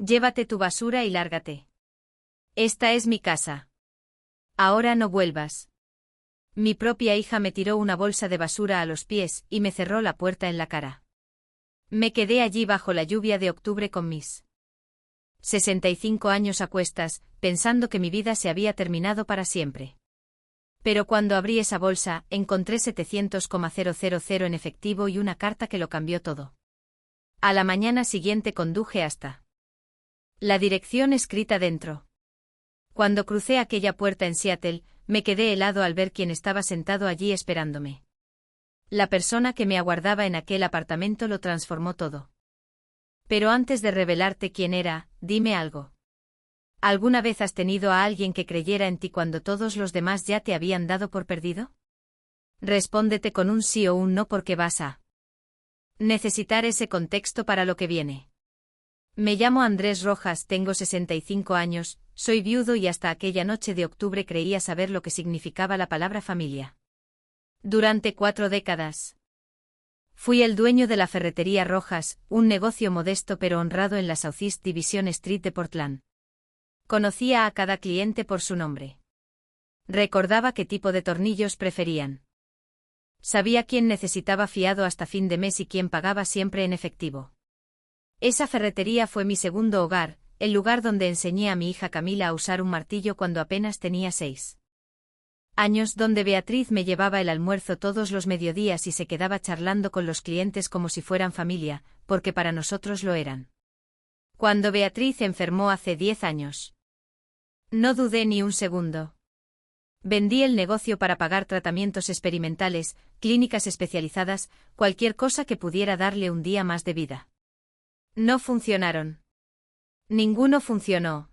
Llévate tu basura y lárgate. Esta es mi casa. Ahora no vuelvas. Mi propia hija me tiró una bolsa de basura a los pies y me cerró la puerta en la cara. Me quedé allí bajo la lluvia de octubre con mis 65 años a cuestas, pensando que mi vida se había terminado para siempre. Pero cuando abrí esa bolsa, encontré 700,000 en efectivo y una carta que lo cambió todo. A la mañana siguiente conduje hasta la dirección escrita dentro. Cuando crucé aquella puerta en Seattle, me quedé helado al ver quién estaba sentado allí esperándome. La persona que me aguardaba en aquel apartamento lo transformó todo. Pero antes de revelarte quién era, dime algo. ¿Alguna vez has tenido a alguien que creyera en ti cuando todos los demás ya te habían dado por perdido? Respóndete con un sí o un no porque vas a necesitar ese contexto para lo que viene. Me llamo Andrés Rojas, tengo 65 años, soy viudo y hasta aquella noche de octubre creía saber lo que significaba la palabra familia. Durante 4 décadas. Fui el dueño de la ferretería Rojas, un negocio modesto pero honrado en la Southeast Division Street de Portland. Conocía a cada cliente por su nombre. Recordaba qué tipo de tornillos preferían. Sabía quién necesitaba fiado hasta fin de mes y quién pagaba siempre en efectivo. Esa ferretería fue mi segundo hogar, el lugar donde enseñé a mi hija Camila a usar un martillo cuando apenas tenía 6 años, donde Beatriz me llevaba el almuerzo todos los mediodías y se quedaba charlando con los clientes como si fueran familia, porque para nosotros lo eran. Cuando Beatriz enfermó hace 10 años. No dudé ni un segundo. Vendí el negocio para pagar tratamientos experimentales, clínicas especializadas, cualquier cosa que pudiera darle un día más de vida. No funcionaron. Ninguno funcionó.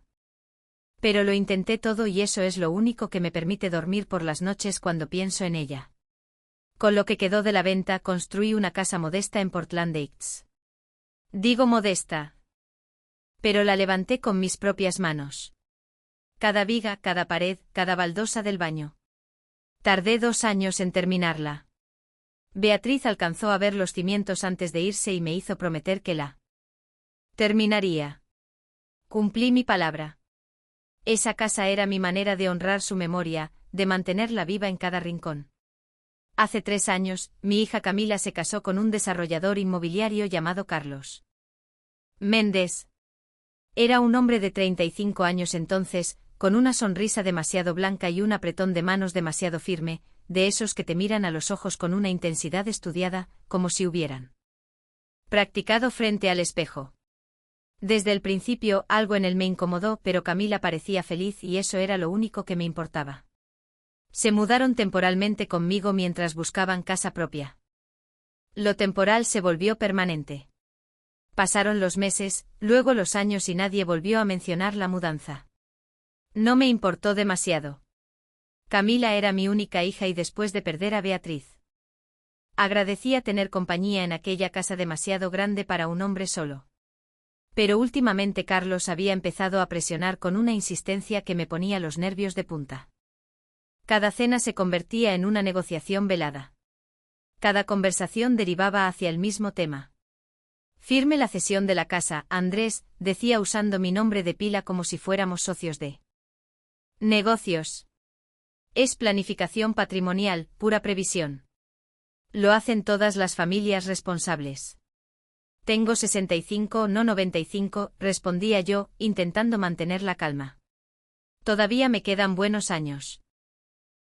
Pero lo intenté todo y eso es lo único que me permite dormir por las noches cuando pienso en ella. Con lo que quedó de la venta construí una casa modesta en Portland Heights. Digo modesta. Pero la levanté con mis propias manos. Cada viga, cada pared, cada baldosa del baño. Tardé 2 años en terminarla. Beatriz alcanzó a ver los cimientos antes de irse y me hizo prometer que la terminaría. Cumplí mi palabra. Esa casa era mi manera de honrar su memoria, de mantenerla viva en cada rincón. Hace 3 años, mi hija Camila se casó con un desarrollador inmobiliario llamado Carlos Méndez. Era un hombre de 35 años entonces, con una sonrisa demasiado blanca y un apretón de manos demasiado firme, de esos que te miran a los ojos con una intensidad estudiada, como si hubieran practicado frente al espejo. Desde el principio algo en él me incomodó, pero Camila parecía feliz y eso era lo único que me importaba. Se mudaron temporalmente conmigo mientras buscaban casa propia. Lo temporal se volvió permanente. Pasaron los meses, luego los años y nadie volvió a mencionar la mudanza. No me importó demasiado. Camila era mi única hija y después de perder a Beatriz. Agradecía tener compañía en aquella casa demasiado grande para un hombre solo. Pero últimamente Carlos había empezado a presionar con una insistencia que me ponía los nervios de punta. Cada cena se convertía en una negociación velada. Cada conversación derivaba hacia el mismo tema. Firme la cesión de la casa, Andrés, decía usando mi nombre de pila como si fuéramos socios de negocios. Es planificación patrimonial, pura previsión. Lo hacen todas las familias responsables. Tengo 65, no 95, respondía yo, intentando mantener la calma. Todavía me quedan buenos años.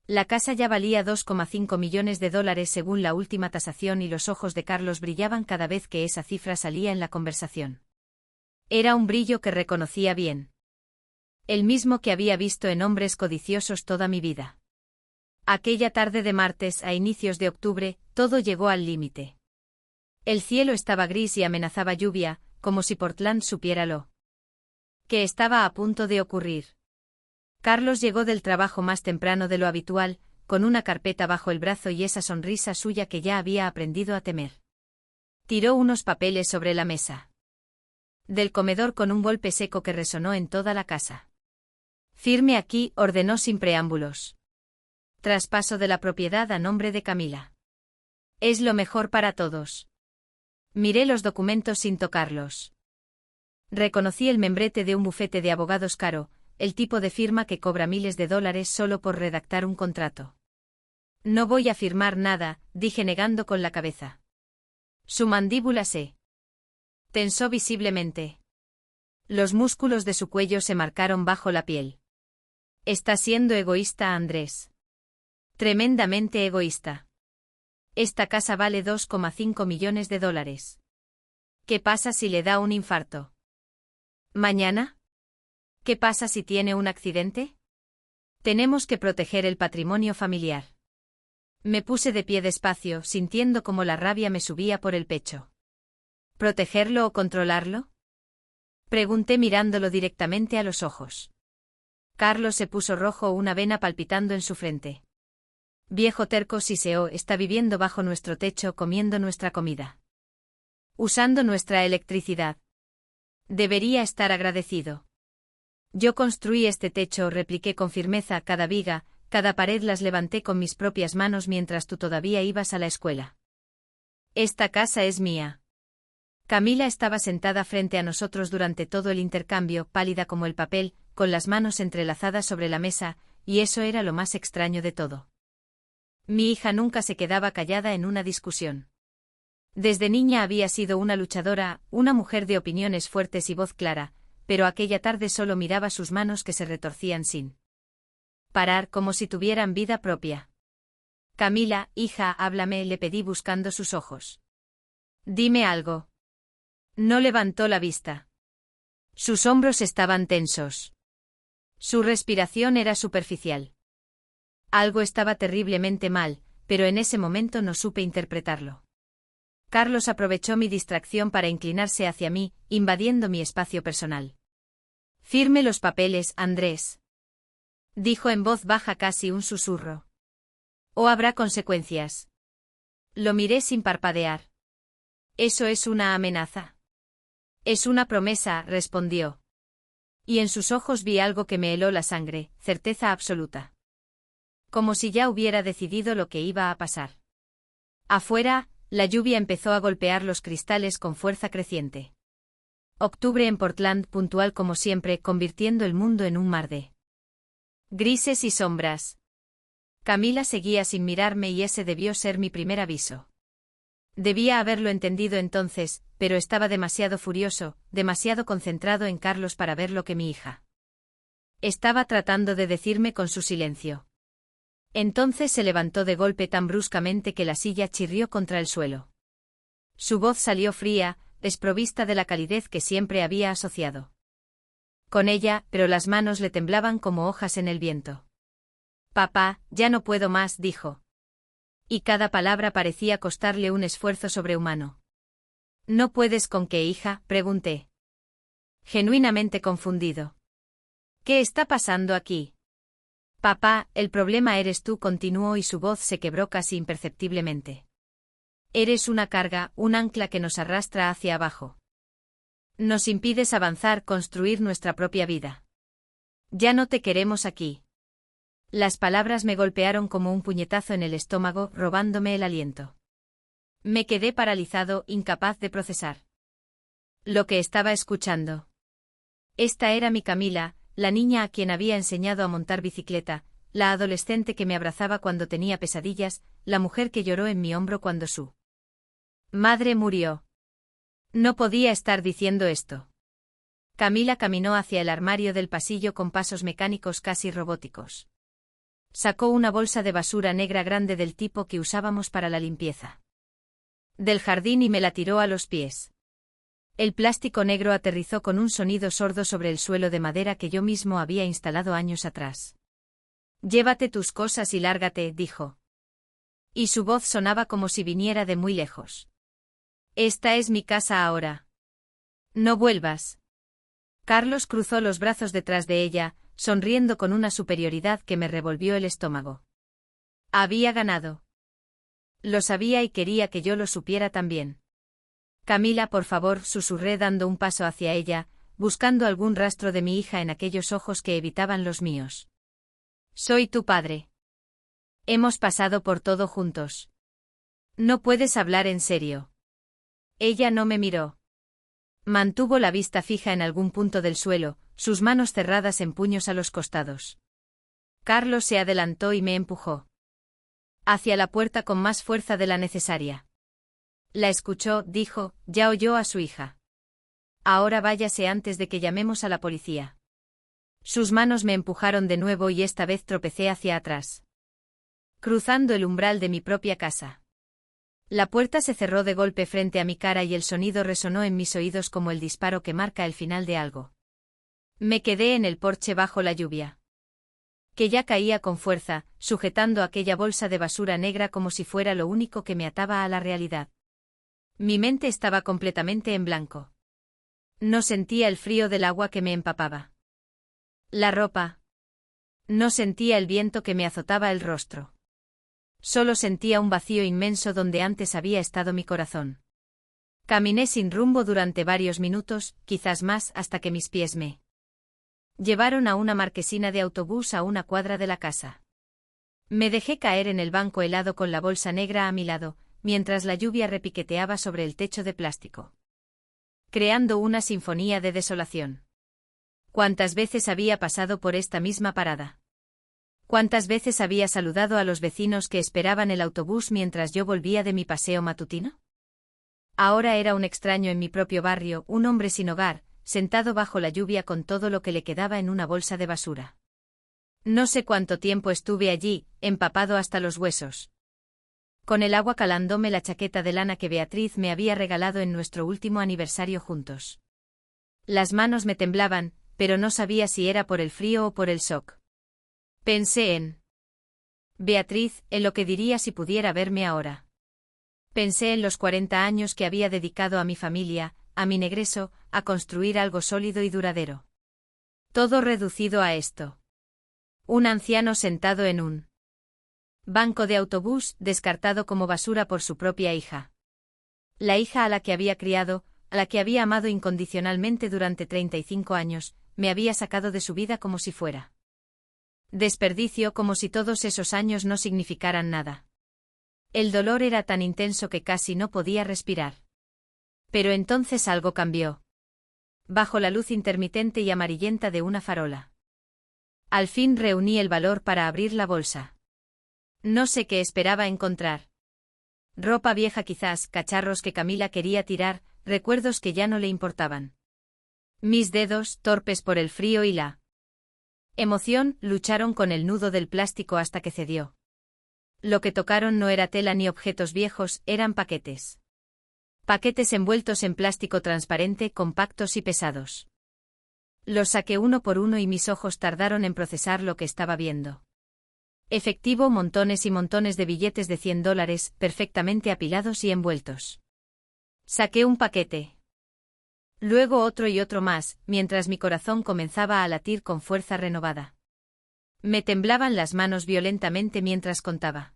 La casa ya valía $2,5 millones según la última tasación y los ojos de Carlos brillaban cada vez que esa cifra salía en la conversación. Era un brillo que reconocía bien. El mismo que había visto en hombres codiciosos toda mi vida. Aquella tarde de martes a inicios de octubre, todo llegó al límite. El cielo estaba gris y amenazaba lluvia, como si Portland supiera lo que estaba a punto de ocurrir. Carlos llegó del trabajo más temprano de lo habitual, con una carpeta bajo el brazo y esa sonrisa suya que ya había aprendido a temer. Tiró unos papeles sobre la mesa del comedor con un golpe seco que resonó en toda la casa. Firme aquí, ordenó sin preámbulos. Traspaso de la propiedad a nombre de Camila. Es lo mejor para todos. Miré los documentos sin tocarlos. Reconocí el membrete de un bufete de abogados caro, el tipo de firma que cobra miles de dólares solo por redactar un contrato. No voy a firmar nada, dije negando con la cabeza. Su mandíbula se tensó visiblemente. Los músculos de su cuello se marcaron bajo la piel. Está siendo egoísta, Andrés. Tremendamente egoísta. Esta casa vale 2,5 millones de dólares. ¿Qué pasa si le da un infarto? ¿Mañana? ¿Qué pasa si tiene un accidente? Tenemos que proteger el patrimonio familiar. Me puse de pie despacio, sintiendo cómo la rabia me subía por el pecho. ¿Protegerlo o controlarlo? Pregunté mirándolo directamente a los ojos. Carlos se puso rojo, una vena palpitando en su frente. Viejo terco, siseó, está viviendo bajo nuestro techo, comiendo nuestra comida. Usando nuestra electricidad. Debería estar agradecido. Yo construí este techo, repliqué con firmeza, cada viga, cada pared las levanté con mis propias manos mientras tú todavía ibas a la escuela. Esta casa es mía. Camila estaba sentada frente a nosotros durante todo el intercambio, pálida como el papel, con las manos entrelazadas sobre la mesa, y eso era lo más extraño de todo. Mi hija nunca se quedaba callada en una discusión. Desde niña había sido una luchadora, una mujer de opiniones fuertes y voz clara, pero aquella tarde solo miraba sus manos que se retorcían sin parar, como si tuvieran vida propia. Camila, hija, háblame, le pedí buscando sus ojos. Dime algo. No levantó la vista. Sus hombros estaban tensos. Su respiración era superficial. Algo estaba terriblemente mal, pero en ese momento no supe interpretarlo. Carlos aprovechó mi distracción para inclinarse hacia mí, invadiendo mi espacio personal. Firme los papeles, Andrés. Dijo en voz baja, casi un susurro. ¿O habrá consecuencias? Lo miré sin parpadear. ¿Eso es una amenaza? Es una promesa, respondió. Y en sus ojos vi algo que me heló la sangre, certeza absoluta. Como si ya hubiera decidido lo que iba a pasar. Afuera, la lluvia empezó a golpear los cristales con fuerza creciente. Octubre en Portland, puntual como siempre, convirtiendo el mundo en un mar de grises y sombras. Camila seguía sin mirarme y ese debió ser mi primer aviso. Debía haberlo entendido entonces, pero estaba demasiado furioso, demasiado concentrado en Carlos para ver lo que mi hija estaba tratando de decirme con su silencio. Entonces se levantó de golpe tan bruscamente que la silla chirrió contra el suelo. Su voz salió fría, desprovista de la calidez que siempre había asociado con ella, pero las manos le temblaban como hojas en el viento. Papá, ya no puedo más, dijo. Y cada palabra parecía costarle un esfuerzo sobrehumano. ¿No puedes con qué, hija?, pregunté. Genuinamente confundido. ¿Qué está pasando aquí? Papá, el problema eres tú, continuó y su voz se quebró casi imperceptiblemente. Eres una carga, un ancla que nos arrastra hacia abajo. Nos impides avanzar, construir nuestra propia vida. Ya no te queremos aquí. Las palabras me golpearon como un puñetazo en el estómago, robándome el aliento. Me quedé paralizado, incapaz de procesar lo que estaba escuchando. Esta era mi Camila, la niña a quien había enseñado a montar bicicleta, la adolescente que me abrazaba cuando tenía pesadillas, la mujer que lloró en mi hombro cuando su madre murió. No podía estar diciendo esto. Camila caminó hacia el armario del pasillo con pasos mecánicos casi robóticos. Sacó una bolsa de basura negra grande del tipo que usábamos para la limpieza del jardín y me la tiró a los pies. El plástico negro aterrizó con un sonido sordo sobre el suelo de madera que yo mismo había instalado años atrás. Llévate tus cosas y lárgate, dijo. Y su voz sonaba como si viniera de muy lejos. Esta es mi casa ahora. No vuelvas. Carlos cruzó los brazos detrás de ella, sonriendo con una superioridad que me revolvió el estómago. Había ganado. Lo sabía y quería que yo lo supiera también. Camila, por favor, susurré dando un paso hacia ella, buscando algún rastro de mi hija en aquellos ojos que evitaban los míos. Soy tu padre. Hemos pasado por todo juntos. No puedes hablar en serio. Ella no me miró. Mantuvo la vista fija en algún punto del suelo, sus manos cerradas en puños a los costados. Carlos se adelantó y me empujó hacia la puerta con más fuerza de la necesaria. La escuchó, dijo, ya oyó a su hija. Ahora váyase antes de que llamemos a la policía. Sus manos me empujaron de nuevo y esta vez tropecé hacia atrás, cruzando el umbral de mi propia casa. La puerta se cerró de golpe frente a mi cara y el sonido resonó en mis oídos como el disparo que marca el final de algo. Me quedé en el porche bajo la lluvia, que ya caía con fuerza, sujetando aquella bolsa de basura negra como si fuera lo único que me ataba a la realidad. Mi mente estaba completamente en blanco. No sentía el frío del agua que me empapaba. La ropa. No sentía el viento que me azotaba el rostro. Solo sentía un vacío inmenso donde antes había estado mi corazón. Caminé sin rumbo durante varios minutos, quizás más, hasta que mis pies me llevaron a una marquesina de autobús a una cuadra de la casa. Me dejé caer en el banco helado con la bolsa negra a mi lado, mientras la lluvia repiqueteaba sobre el techo de plástico, creando una sinfonía de desolación. ¿Cuántas veces había pasado por esta misma parada? ¿Cuántas veces había saludado a los vecinos que esperaban el autobús mientras yo volvía de mi paseo matutino? Ahora era un extraño en mi propio barrio, un hombre sin hogar, sentado bajo la lluvia con todo lo que le quedaba en una bolsa de basura. No sé cuánto tiempo estuve allí, empapado hasta los huesos, con el agua calándome la chaqueta de lana que Beatriz me había regalado en nuestro último aniversario juntos. Las manos me temblaban, pero no sabía si era por el frío o por el shock. Pensé en Beatriz, en lo que diría si pudiera verme ahora. Pensé en los 40 años que había dedicado a mi familia, a mi negreso, a construir algo sólido y duradero. Todo reducido a esto. Un anciano sentado en un banco de autobús, descartado como basura por su propia hija. La hija a la que había criado, a la que había amado incondicionalmente durante 35 años, me había sacado de su vida como si fuera desperdicio, como si todos esos años no significaran nada. El dolor era tan intenso que casi no podía respirar. Pero entonces algo cambió. Bajo la luz intermitente y amarillenta de una farola. Al fin reuní el valor para abrir la bolsa. No sé qué esperaba encontrar. Ropa vieja quizás, cacharros que Camila quería tirar, recuerdos que ya no le importaban. Mis dedos, torpes por el frío y la emoción, lucharon con el nudo del plástico hasta que cedió. Lo que tocaron no era tela ni objetos viejos, eran paquetes. Paquetes envueltos en plástico transparente, compactos y pesados. Los saqué uno por uno y mis ojos tardaron en procesar lo que estaba viendo. Efectivo, montones y montones de billetes de $100, perfectamente apilados y envueltos. Saqué un paquete. Luego otro y otro más, mientras mi corazón comenzaba a latir con fuerza renovada. Me temblaban las manos violentamente mientras contaba.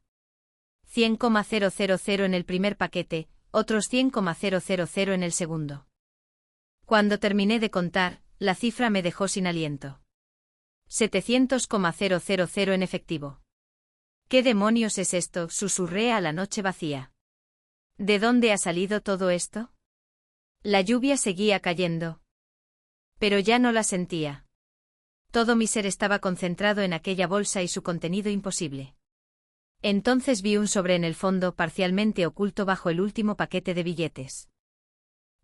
100,000 en el primer paquete, otros 100,000 en el segundo. Cuando terminé de contar, la cifra me dejó sin aliento. 700,000 en efectivo. ¿Qué demonios es esto?, susurré a la noche vacía. ¿De dónde ha salido todo esto? La lluvia seguía cayendo. Pero ya no la sentía. Todo mi ser estaba concentrado en aquella bolsa y su contenido imposible. Entonces vi un sobre en el fondo, parcialmente oculto bajo el último paquete de billetes.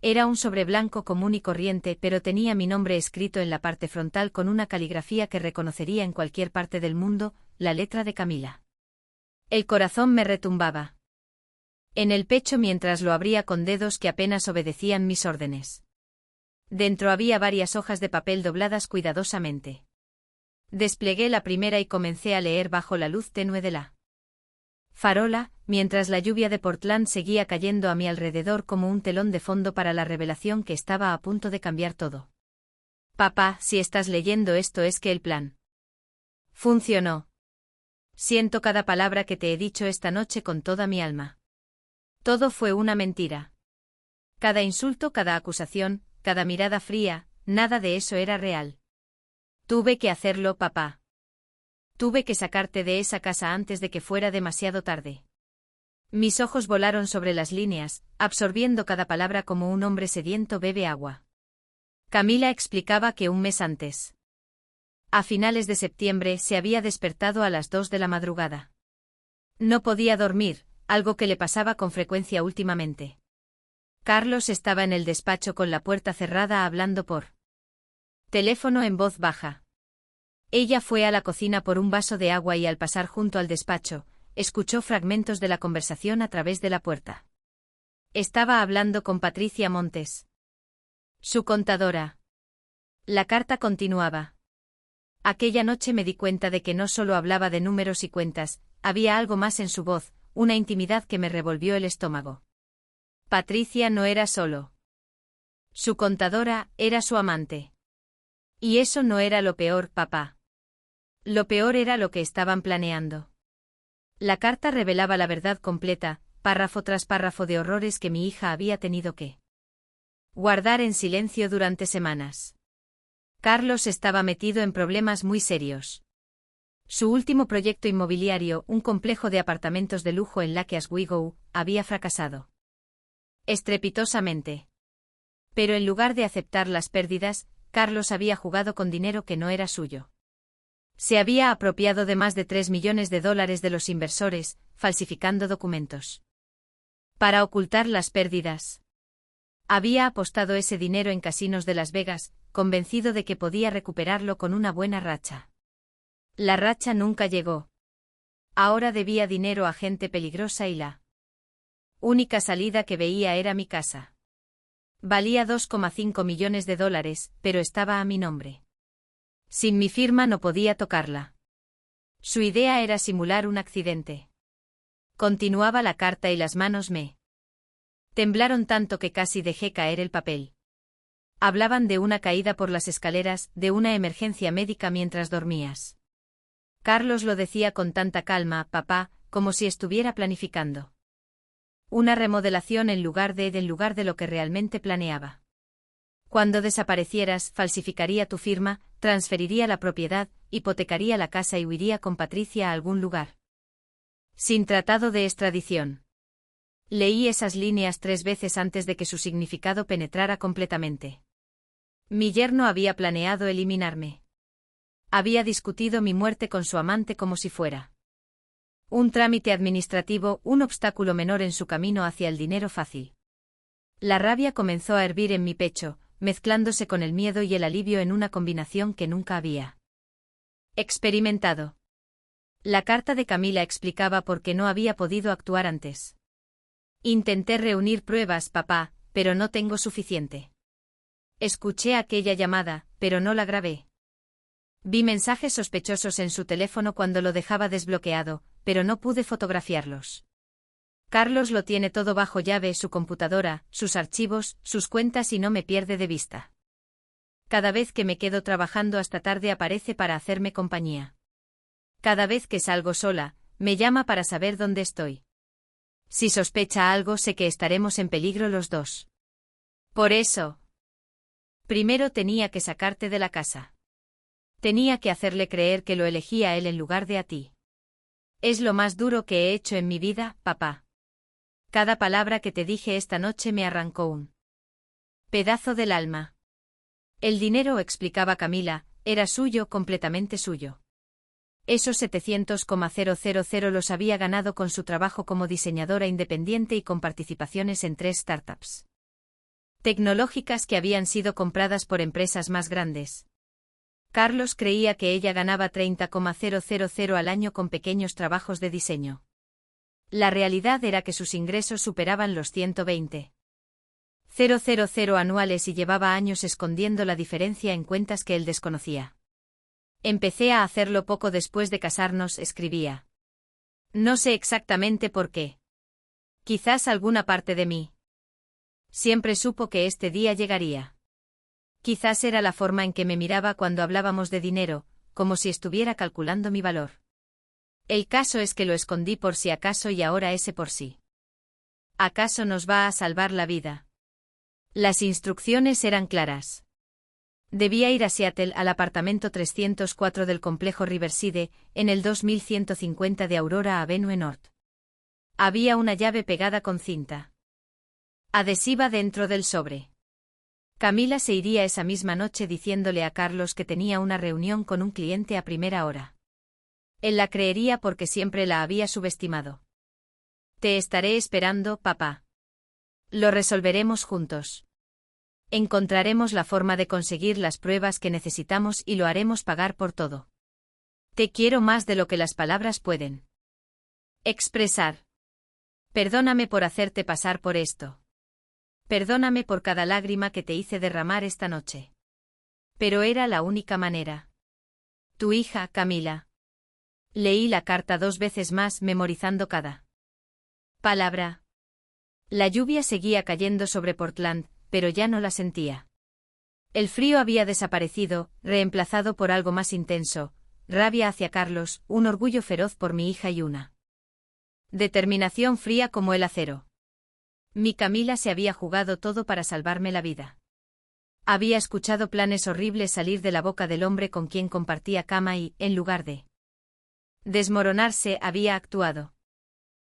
Era un sobre blanco común y corriente, pero tenía mi nombre escrito en la parte frontal con una caligrafía que reconocería en cualquier parte del mundo, la letra de Camila. El corazón me retumbaba en el pecho mientras lo abría con dedos que apenas obedecían mis órdenes. Dentro había varias hojas de papel dobladas cuidadosamente. Desplegué la primera y comencé a leer bajo la luz tenue de la farola, mientras la lluvia de Portland seguía cayendo a mi alrededor como un telón de fondo para la revelación que estaba a punto de cambiar todo. Papá, si estás leyendo esto es que el plan funcionó. Siento cada palabra que te he dicho esta noche con toda mi alma. Todo fue una mentira. Cada insulto, cada acusación, cada mirada fría, nada de eso era real. Tuve que hacerlo, papá. Tuve que sacarte de esa casa antes de que fuera demasiado tarde. Mis ojos volaron sobre las líneas, absorbiendo cada palabra como un hombre sediento bebe agua. Camila explicaba que un mes antes, a finales de septiembre, se había despertado a las 2 de la madrugada. No podía dormir, algo que le pasaba con frecuencia últimamente. Carlos estaba en el despacho con la puerta cerrada hablando por teléfono en voz baja. Ella fue a la cocina por un vaso de agua y al pasar junto al despacho, escuchó fragmentos de la conversación a través de la puerta. Estaba hablando con Patricia Montes, su contadora. La carta continuaba. Aquella noche me di cuenta de que no solo hablaba de números y cuentas, había algo más en su voz, una intimidad que me revolvió el estómago. Patricia no era solo su contadora, era su amante. Y eso no era lo peor, papá. Lo peor era lo que estaban planeando. La carta revelaba la verdad completa, párrafo tras párrafo de horrores que mi hija había tenido que guardar en silencio durante semanas. Carlos estaba metido en problemas muy serios. Su último proyecto inmobiliario, un complejo de apartamentos de lujo en Lake Oswego, había fracasado estrepitosamente. Pero en lugar de aceptar las pérdidas, Carlos había jugado con dinero que no era suyo. Se había apropiado de más de $3 millones de los inversores, falsificando documentos para ocultar las pérdidas. Había apostado ese dinero en casinos de Las Vegas, convencido de que podía recuperarlo con una buena racha. La racha nunca llegó. Ahora debía dinero a gente peligrosa y la única salida que veía era mi casa. Valía $2,5 millones, pero estaba a mi nombre. Sin mi firma no podía tocarla. Su idea era simular un accidente. Continuaba la carta y las manos me temblaron tanto que casi dejé caer el papel. Hablaban de una caída por las escaleras, de una emergencia médica mientras dormías. Carlos lo decía con tanta calma, papá, como si estuviera planificando una remodelación en lugar de lo que realmente planeaba. Cuando desaparecieras, falsificaría tu firma, transferiría la propiedad, hipotecaría la casa y huiría con Patricia a algún lugar. Sin tratado de extradición. Leí esas líneas 3 veces antes de que su significado penetrara completamente. Mi yerno había planeado eliminarme. Había discutido mi muerte con su amante como si fuera un trámite administrativo, un obstáculo menor en su camino hacia el dinero fácil. La rabia comenzó a hervir en mi pecho, mezclándose con el miedo y el alivio en una combinación que nunca había experimentado. La carta de Camila explicaba por qué no había podido actuar antes. Intenté reunir pruebas, papá, pero no tengo suficiente. Escuché aquella llamada, pero no la grabé. Vi mensajes sospechosos en su teléfono cuando lo dejaba desbloqueado, pero no pude fotografiarlos. Carlos lo tiene todo bajo llave, su computadora, sus archivos, sus cuentas y no me pierde de vista. Cada vez que me quedo trabajando hasta tarde aparece para hacerme compañía. Cada vez que salgo sola, me llama para saber dónde estoy. Si sospecha algo, sé que estaremos en peligro los dos. Por eso, primero tenía que sacarte de la casa. Tenía que hacerle creer que lo elegía a él en lugar de a ti. Es lo más duro que he hecho en mi vida, papá. Cada palabra que te dije esta noche me arrancó un pedazo del alma. El dinero, explicaba Camila, era suyo, completamente suyo. Esos 700,000 los había ganado con su trabajo como diseñadora independiente y con participaciones en 3 startups tecnológicas que habían sido compradas por empresas más grandes. Carlos creía que ella ganaba 30,000 al año con pequeños trabajos de diseño. La realidad era que sus ingresos superaban los 120,000 anuales y llevaba años escondiendo la diferencia en cuentas que él desconocía. Empecé a hacerlo poco después de casarnos, escribía. No sé exactamente por qué. Quizás alguna parte de mí siempre supo que este día llegaría. Quizás era la forma en que me miraba cuando hablábamos de dinero, como si estuviera calculando mi valor. El caso es que lo escondí por si acaso y ahora ese por sí. ¿Acaso nos va a salvar la vida? Las instrucciones eran claras. Debía ir a Seattle al apartamento 304 del complejo Riverside, en el 2150 de Aurora Avenue North. Había una llave pegada con cinta adhesiva dentro del sobre. Camila se iría esa misma noche diciéndole a Carlos que tenía una reunión con un cliente a primera hora. Él la creería porque siempre la había subestimado. Te estaré esperando, papá. Lo resolveremos juntos. Encontraremos la forma de conseguir las pruebas que necesitamos y lo haremos pagar por todo. Te quiero más de lo que las palabras pueden expresar. Perdóname por hacerte pasar por esto. Perdóname por cada lágrima que te hice derramar esta noche. Pero era la única manera. Tu hija, Camila. Leí la carta 2 veces más, memorizando cada palabra. La lluvia seguía cayendo sobre Portland, pero ya no la sentía. El frío había desaparecido, reemplazado por algo más intenso, rabia hacia Carlos, un orgullo feroz por mi hija y una determinación fría como el acero. Mi Camila se había jugado todo para salvarme la vida. Había escuchado planes horribles salir de la boca del hombre con quien compartía cama y, en lugar de desmoronarse, había actuado.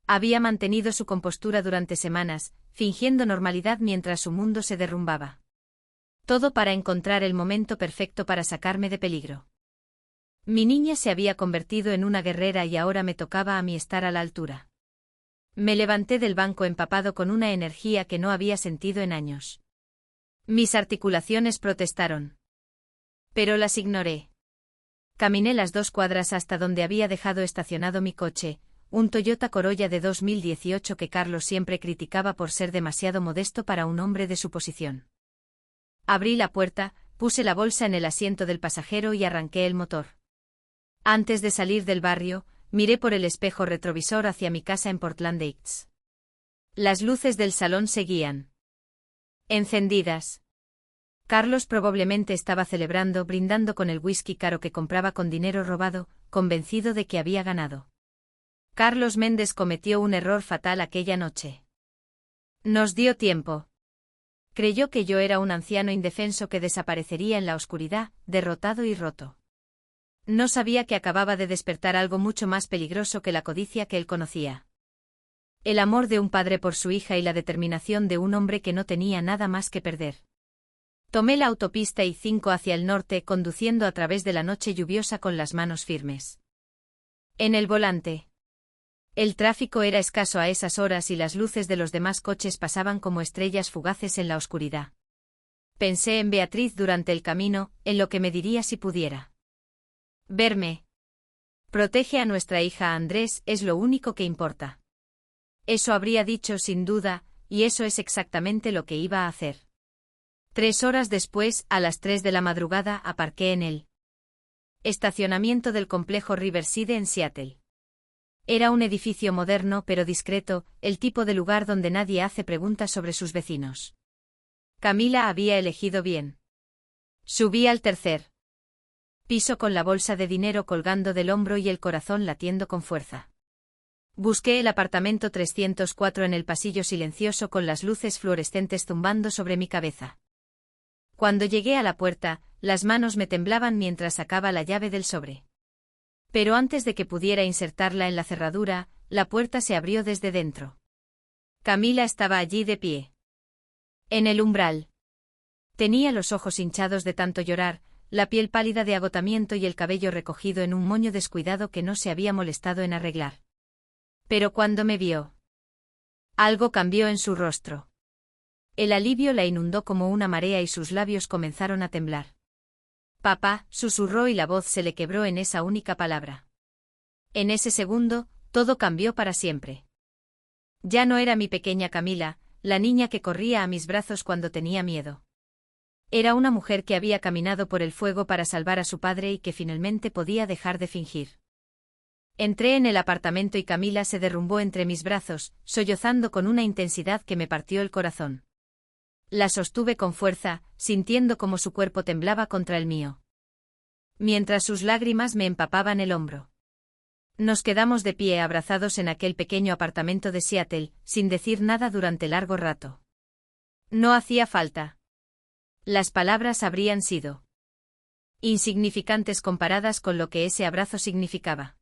Había mantenido su compostura durante semanas, fingiendo normalidad mientras su mundo se derrumbaba. Todo para encontrar el momento perfecto para sacarme de peligro. Mi niña se había convertido en una guerrera y ahora me tocaba a mí estar a la altura. Me levanté del banco empapado con una energía que no había sentido en años. Mis articulaciones protestaron. Pero las ignoré. Caminé las 2 cuadras hasta donde había dejado estacionado mi coche, un Toyota Corolla de 2018 que Carlos siempre criticaba por ser demasiado modesto para un hombre de su posición. Abrí la puerta, puse la bolsa en el asiento del pasajero y arranqué el motor. Antes de salir del barrio, miré por el espejo retrovisor hacia mi casa en Portland Heights. Las luces del salón seguían encendidas. Carlos probablemente estaba celebrando, brindando con el whisky caro que compraba con dinero robado, convencido de que había ganado. Carlos Méndez cometió un error fatal aquella noche. Nos dio tiempo. Creyó que yo era un anciano indefenso que desaparecería en la oscuridad, derrotado y roto. No sabía que acababa de despertar algo mucho más peligroso que la codicia que él conocía. El amor de un padre por su hija y la determinación de un hombre que no tenía nada más que perder. Tomé la autopista I-5 hacia el norte, conduciendo a través de la noche lluviosa con las manos firmes en el volante. El tráfico era escaso a esas horas y las luces de los demás coches pasaban como estrellas fugaces en la oscuridad. Pensé en Beatriz durante el camino, en lo que me diría si pudiera verme. Protege a nuestra hija Andrés, es lo único que importa. Eso habría dicho sin duda, y eso es exactamente lo que iba a hacer. 3 horas después, a las 3 de la madrugada, aparqué en el estacionamiento del complejo Riverside en Seattle. Era un edificio moderno pero discreto, el tipo de lugar donde nadie hace preguntas sobre sus vecinos. Camila había elegido bien. Subí al 3er piso con la bolsa de dinero colgando del hombro y el corazón latiendo con fuerza. Busqué el apartamento 304 en el pasillo silencioso con las luces fluorescentes zumbando sobre mi cabeza. Cuando llegué a la puerta, las manos me temblaban mientras sacaba la llave del sobre. Pero antes de que pudiera insertarla en la cerradura, la puerta se abrió desde dentro. Camila estaba allí de pie. En el umbral. Tenía los ojos hinchados de tanto llorar, la piel pálida de agotamiento y el cabello recogido en un moño descuidado que no se había molestado en arreglar. Pero cuando me vio, algo cambió en su rostro. El alivio la inundó como una marea y sus labios comenzaron a temblar. Papá, susurró y la voz se le quebró en esa única palabra. En ese segundo, todo cambió para siempre. Ya no era mi pequeña Camila, la niña que corría a mis brazos cuando tenía miedo. Era una mujer que había caminado por el fuego para salvar a su padre y que finalmente podía dejar de fingir. Entré en el apartamento y Camila se derrumbó entre mis brazos, sollozando con una intensidad que me partió el corazón. La sostuve con fuerza, sintiendo como su cuerpo temblaba contra el mío. Mientras sus lágrimas me empapaban el hombro. Nos quedamos de pie abrazados en aquel pequeño apartamento de Seattle, sin decir nada durante largo rato. No hacía falta. Las palabras habrían sido insignificantes comparadas con lo que ese abrazo significaba.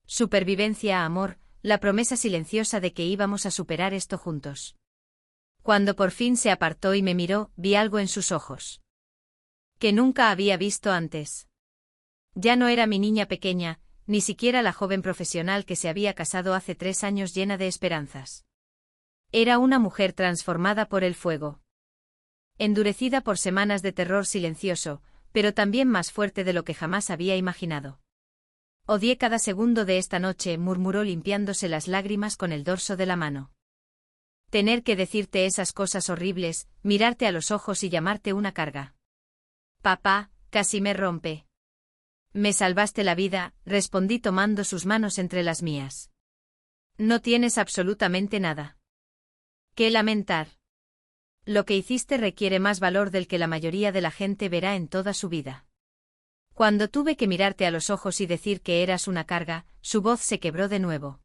Supervivencia, amor, la promesa silenciosa de que íbamos a superar esto juntos. Cuando por fin se apartó y me miró, vi algo en sus ojos que nunca había visto antes. Ya no era mi niña pequeña, ni siquiera la joven profesional que se había casado hace 3 años llena de esperanzas. Era una mujer transformada por el fuego. Endurecida por semanas de terror silencioso, pero también más fuerte de lo que jamás había imaginado. Odié cada segundo de esta noche, murmuró limpiándose las lágrimas con el dorso de la mano. Tener que decirte esas cosas horribles, mirarte a los ojos y llamarte una carga. Papá, casi me rompe. Me salvaste la vida, respondí tomando sus manos entre las mías. No tienes absolutamente nada que lamentar. Lo que hiciste requiere más valor del que la mayoría de la gente verá en toda su vida. Cuando tuve que mirarte a los ojos y decir que eras una carga, su voz se quebró de nuevo.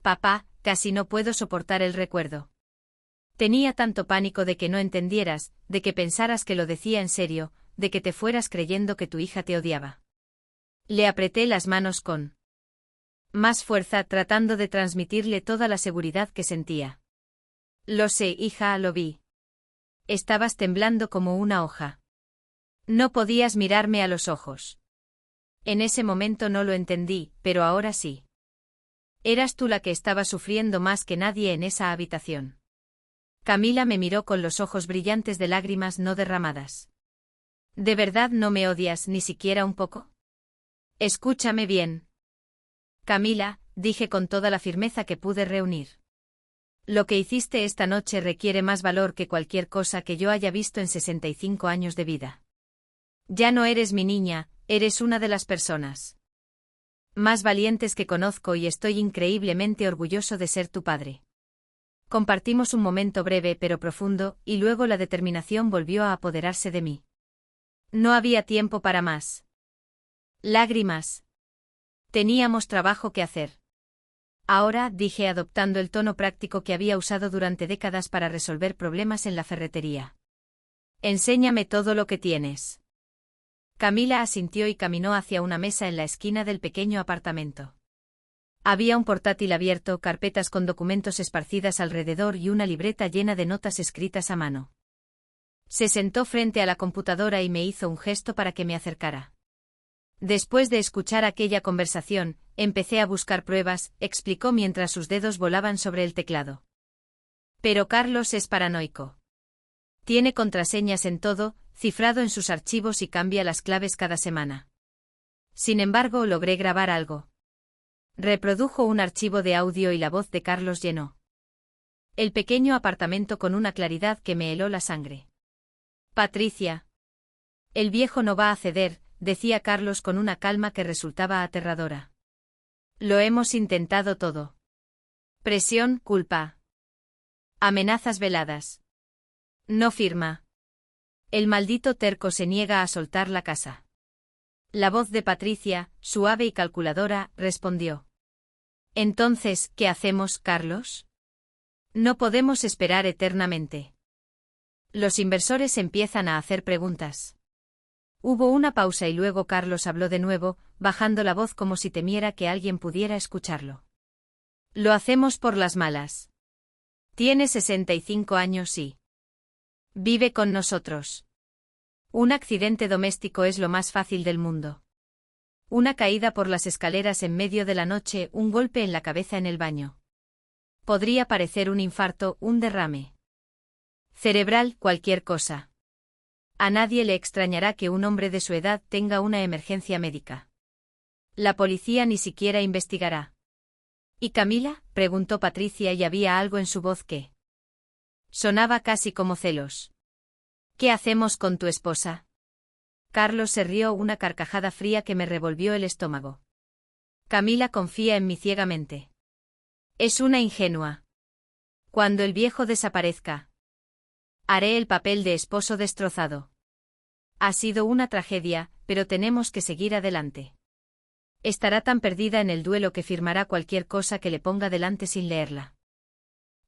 Papá, casi no puedo soportar el recuerdo. Tenía tanto pánico de que no entendieras, de que pensaras que lo decía en serio, de que te fueras creyendo que tu hija te odiaba. Le apreté las manos con más fuerza, tratando de transmitirle toda la seguridad que sentía. Lo sé, hija, lo vi. Estabas temblando como una hoja. No podías mirarme a los ojos. En ese momento no lo entendí, pero ahora sí. Eras tú la que estaba sufriendo más que nadie en esa habitación. Camila me miró con los ojos brillantes de lágrimas no derramadas. ¿De verdad no me odias ni siquiera un poco? Escúchame bien. Camila, dije con toda la firmeza que pude reunir. Lo que hiciste esta noche requiere más valor que cualquier cosa que yo haya visto en 65 años de vida. Ya no eres mi niña, eres una de las personas más valientes que conozco y estoy increíblemente orgulloso de ser tu padre. Compartimos un momento breve pero profundo, y luego la determinación volvió a apoderarse de mí. No había tiempo para más lágrimas. Teníamos trabajo que hacer. Ahora, dije adoptando el tono práctico que había usado durante décadas para resolver problemas en la ferretería. Enséñame todo lo que tienes. Camila asintió y caminó hacia una mesa en la esquina del pequeño apartamento. Había un portátil abierto, carpetas con documentos esparcidas alrededor y una libreta llena de notas escritas a mano. Se sentó frente a la computadora y me hizo un gesto para que me acercara. Después de escuchar aquella conversación, empecé a buscar pruebas, explicó mientras sus dedos volaban sobre el teclado. Pero Carlos es paranoico. Tiene contraseñas en todo, cifrado en sus archivos y cambia las claves cada semana. Sin embargo, logré grabar algo. Reprodujo un archivo de audio y la voz de Carlos llenó el pequeño apartamento con una claridad que me heló la sangre. Patricia. El viejo no va a ceder, decía Carlos con una calma que resultaba aterradora. Lo hemos intentado todo. Presión, culpa. Amenazas veladas. No firma. El maldito terco se niega a soltar la casa. La voz de Patricia, suave y calculadora, respondió. Entonces, ¿qué hacemos, Carlos? No podemos esperar eternamente. Los inversores empiezan a hacer preguntas. Hubo una pausa y luego Carlos habló de nuevo, bajando la voz como si temiera que alguien pudiera escucharlo. Lo hacemos por las malas. Tiene 65 años y vive con nosotros. Un accidente doméstico es lo más fácil del mundo. Una caída por las escaleras en medio de la noche, un golpe en la cabeza en el baño. Podría parecer un infarto, un derrame cerebral, cualquier cosa. A nadie le extrañará que un hombre de su edad tenga una emergencia médica. La policía ni siquiera investigará. ¿Y Camila?, preguntó Patricia y había algo en su voz que sonaba casi como celos. ¿Qué hacemos con tu esposa? Carlos se rió una carcajada fría que me revolvió el estómago. Camila confía en mí ciegamente. Es una ingenua. Cuando el viejo desaparezca, haré el papel de esposo destrozado. Ha sido una tragedia, pero tenemos que seguir adelante. Estará tan perdida en el duelo que firmará cualquier cosa que le ponga delante sin leerla.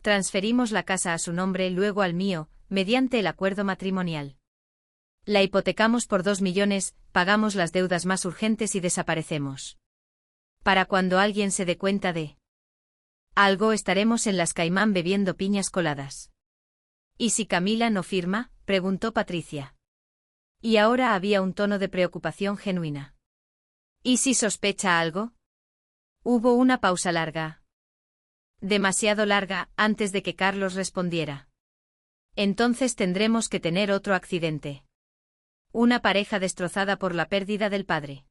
Transferimos la casa a su nombre, luego al mío, mediante el acuerdo matrimonial. La hipotecamos por 2 millones, pagamos las deudas más urgentes y desaparecemos. Para cuando alguien se dé cuenta de Algo estaremos en las Caimán bebiendo piñas coladas. ¿Y si Camila no firma?, preguntó Patricia. Y ahora había un tono de preocupación genuina. ¿Y si sospecha algo? Hubo una pausa larga. Demasiado larga, antes de que Carlos respondiera. Entonces tendremos que tener otro accidente. Una pareja destrozada por la pérdida del padre.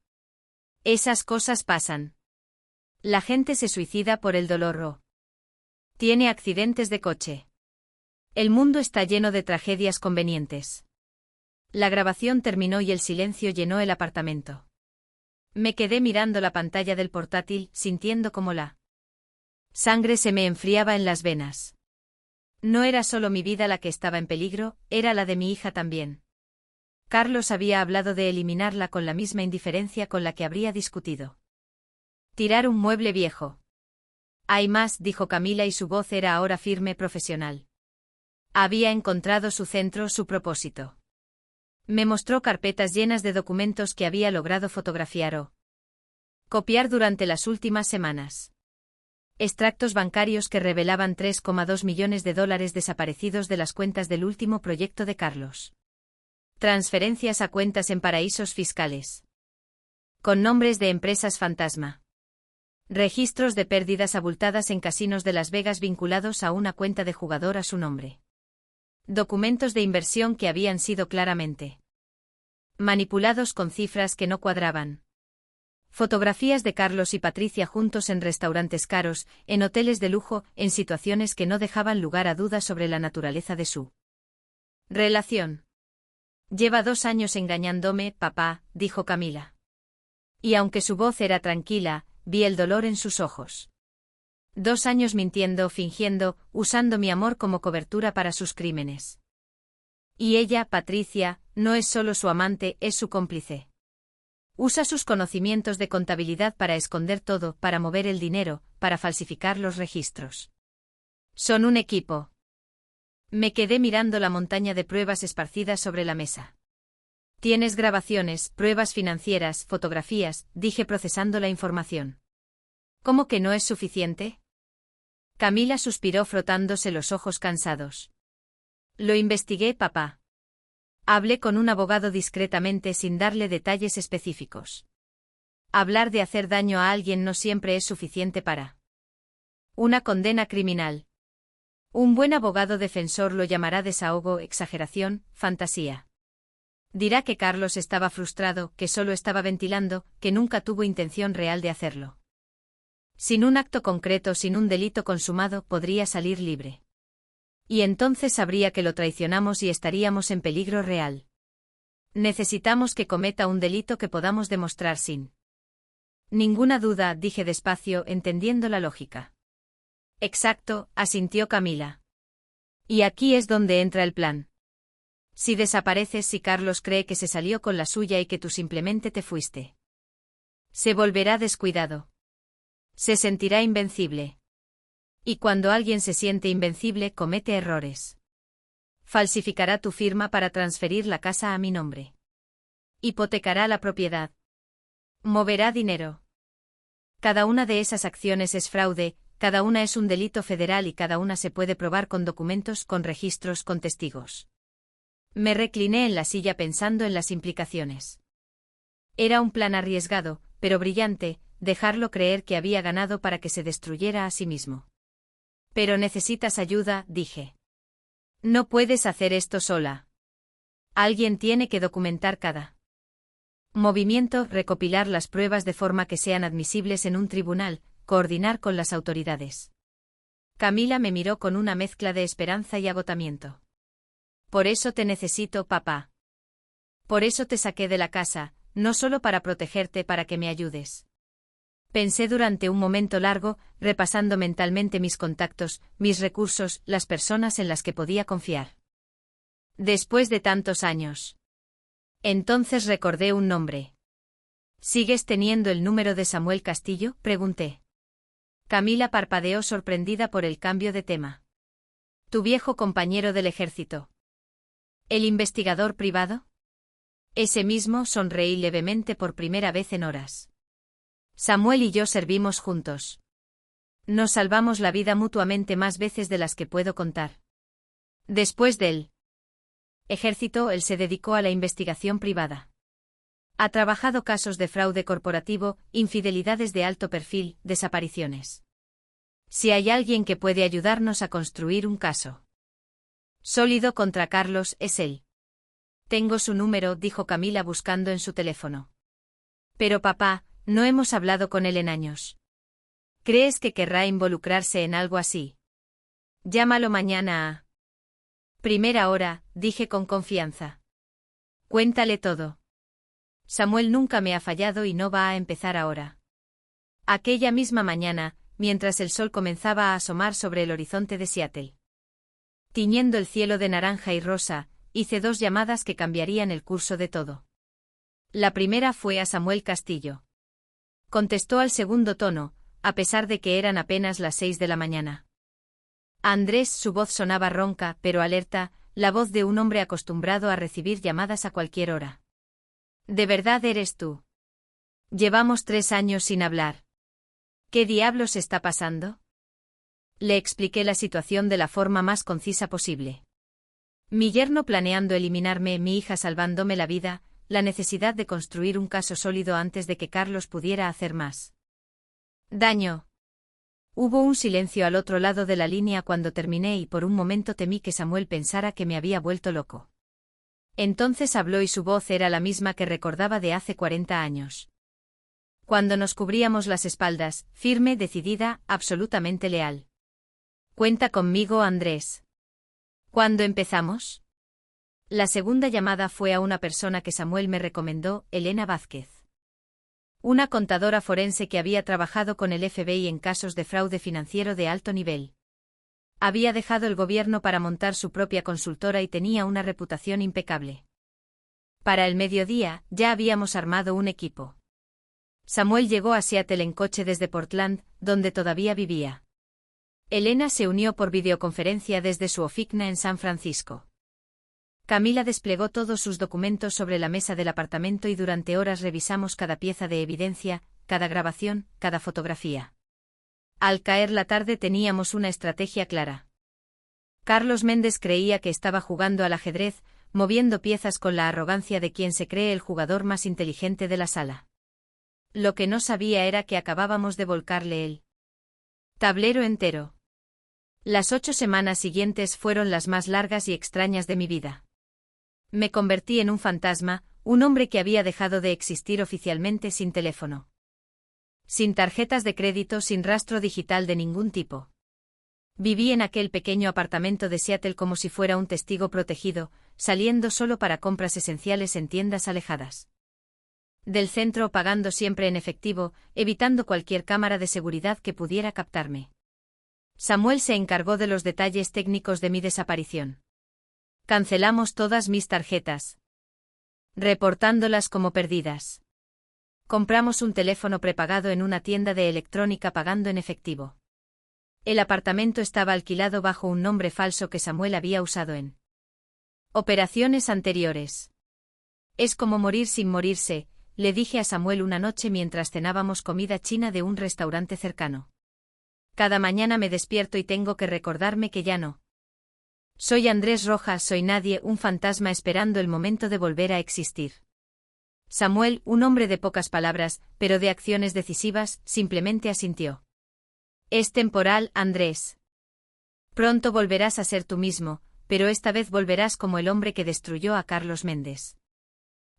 Esas cosas pasan. La gente se suicida por el dolor o tiene accidentes de coche. El mundo está lleno de tragedias convenientes. La grabación terminó y el silencio llenó el apartamento. Me quedé mirando la pantalla del portátil, sintiendo como la sangre se me enfriaba en las venas. No era solo mi vida la que estaba en peligro, era la de mi hija también. Carlos había hablado de eliminarla con la misma indiferencia con la que habría discutido. Tirar un mueble viejo. Hay más, dijo Camila y su voz era ahora firme, profesional. Había encontrado su centro, su propósito. Me mostró carpetas llenas de documentos que había logrado fotografiar o copiar durante las últimas semanas. Extractos bancarios que revelaban $3,2 millones desaparecidos de las cuentas del último proyecto de Carlos. Transferencias a cuentas en paraísos fiscales. Con nombres de empresas fantasma. Registros de pérdidas abultadas en casinos de Las Vegas vinculados a una cuenta de jugador a su nombre. Documentos de inversión que habían sido claramente manipulados con cifras que no cuadraban. Fotografías de Carlos y Patricia juntos en restaurantes caros, en hoteles de lujo, en situaciones que no dejaban lugar a dudas sobre la naturaleza de su relación. Lleva 2 años engañándome, papá, dijo Camila. Y aunque su voz era tranquila, vi el dolor en sus ojos. 2 años mintiendo, fingiendo, usando mi amor como cobertura para sus crímenes. Y ella, Patricia, no es solo su amante, es su cómplice. Usa sus conocimientos de contabilidad para esconder todo, para mover el dinero, para falsificar los registros. Son un equipo. Me quedé mirando la montaña de pruebas esparcidas sobre la mesa. Tienes grabaciones, pruebas financieras, fotografías, dije procesando la información. ¿Cómo que no es suficiente? Camila suspiró frotándose los ojos cansados. Lo investigué, papá. Hablé con un abogado discretamente sin darle detalles específicos. Hablar de hacer daño a alguien no siempre es suficiente para una condena criminal. Un buen abogado defensor lo llamará desahogo, exageración, fantasía. Dirá que Carlos estaba frustrado, que solo estaba ventilando, que nunca tuvo intención real de hacerlo. Sin un acto concreto, sin un delito consumado, podría salir libre. Y entonces sabría que lo traicionamos y estaríamos en peligro real. Necesitamos que cometa un delito que podamos demostrar sin ninguna duda, dije despacio, entendiendo la lógica. Exacto, asintió Camila. Y aquí es donde entra el plan. Si desapareces, si Carlos cree que se salió con la suya y que tú simplemente te fuiste, se volverá descuidado. Se sentirá invencible. Y cuando alguien se siente invencible, comete errores. Falsificará tu firma para transferir la casa a mi nombre. Hipotecará la propiedad. Moverá dinero. Cada una de esas acciones es fraude, cada una es un delito federal y cada una se puede probar con documentos, con registros, con testigos. Me recliné en la silla pensando en las implicaciones. Era un plan arriesgado, pero brillante, dejarlo creer que había ganado para que se destruyera a sí mismo. Pero necesitas ayuda, dije. No puedes hacer esto sola. Alguien tiene que documentar cada movimiento, recopilar las pruebas de forma que sean admisibles en un tribunal, coordinar con las autoridades. Camila me miró con una mezcla de esperanza y agotamiento. Por eso te necesito, papá. Por eso te saqué de la casa, no solo para protegerte, para que me ayudes. Pensé durante un momento largo, repasando mentalmente mis contactos, mis recursos, las personas en las que podía confiar. Después de tantos años. Entonces recordé un nombre. ¿Sigues teniendo el número de Samuel Castillo?, pregunté. Camila parpadeó sorprendida por el cambio de tema. ¿Tu viejo compañero del ejército? ¿El investigador privado? Ese mismo, sonreí levemente por primera vez en horas. Samuel y yo servimos juntos. Nos salvamos la vida mutuamente más veces de las que puedo contar. Después del ejército, él se dedicó a la investigación privada. Ha trabajado casos de fraude corporativo, infidelidades de alto perfil, desapariciones. Si hay alguien que puede ayudarnos a construir un caso sólido contra Carlos, es él. Tengo su número, dijo Camila buscando en su teléfono. Pero papá, no hemos hablado con él en años. ¿Crees que querrá involucrarse en algo así? Llámalo mañana a primera hora, dije con confianza. Cuéntale todo. Samuel nunca me ha fallado y no va a empezar ahora. Aquella misma mañana, mientras el sol comenzaba a asomar sobre el horizonte de Seattle, tiñendo el cielo de naranja y rosa, hice 2 llamadas que cambiarían el curso de todo. La primera fue a Samuel Castillo. Contestó al segundo tono, a pesar de que eran apenas las 6 de la mañana. A Andrés su voz sonaba ronca, pero alerta, la voz de un hombre acostumbrado a recibir llamadas a cualquier hora. ¿De verdad eres tú? Llevamos 3 años sin hablar. ¿Qué diablos está pasando? Le expliqué la situación de la forma más concisa posible. Mi yerno planeando eliminarme, mi hija salvándome la vida, la necesidad de construir un caso sólido antes de que Carlos pudiera hacer más daño. Hubo un silencio al otro lado de la línea cuando terminé y por un momento temí que Samuel pensara que me había vuelto loco. Entonces habló y su voz era la misma que recordaba de hace 40 años. Cuando nos cubríamos las espaldas, firme, decidida, absolutamente leal. Cuenta conmigo, Andrés. ¿Cuándo empezamos? La segunda llamada fue a una persona que Samuel me recomendó, Elena Vázquez. Una contadora forense que había trabajado con el FBI en casos de fraude financiero de alto nivel. Había dejado el gobierno para montar su propia consultora y tenía una reputación impecable. Para el mediodía, ya habíamos armado un equipo. Samuel llegó a Seattle en coche desde Portland, donde todavía vivía. Elena se unió por videoconferencia desde su oficina en San Francisco. Camila desplegó todos sus documentos sobre la mesa del apartamento y durante horas revisamos cada pieza de evidencia, cada grabación, cada fotografía. Al caer la tarde teníamos una estrategia clara. Carlos Méndez creía que estaba jugando al ajedrez, moviendo piezas con la arrogancia de quien se cree el jugador más inteligente de la sala. Lo que no sabía era que acabábamos de volcarle el tablero entero. Las 8 semanas siguientes fueron las más largas y extrañas de mi vida. Me convertí en un fantasma, un hombre que había dejado de existir oficialmente, sin teléfono, sin tarjetas de crédito, sin rastro digital de ningún tipo. Viví en aquel pequeño apartamento de Seattle como si fuera un testigo protegido, saliendo solo para compras esenciales en tiendas alejadas del centro, pagando siempre en efectivo, evitando cualquier cámara de seguridad que pudiera captarme. Samuel se encargó de los detalles técnicos de mi desaparición. Cancelamos todas mis tarjetas, reportándolas como perdidas. Compramos un teléfono prepagado en una tienda de electrónica pagando en efectivo. El apartamento estaba alquilado bajo un nombre falso que Samuel había usado en operaciones anteriores. Es como morir sin morirse, le dije a Samuel una noche mientras cenábamos comida china de un restaurante cercano. Cada mañana me despierto y tengo que recordarme que ya no soy Andrés Rojas, soy nadie, un fantasma esperando el momento de volver a existir. Samuel, un hombre de pocas palabras, pero de acciones decisivas, simplemente asintió. Es temporal, Andrés. Pronto volverás a ser tú mismo, pero esta vez volverás como el hombre que destruyó a Carlos Méndez.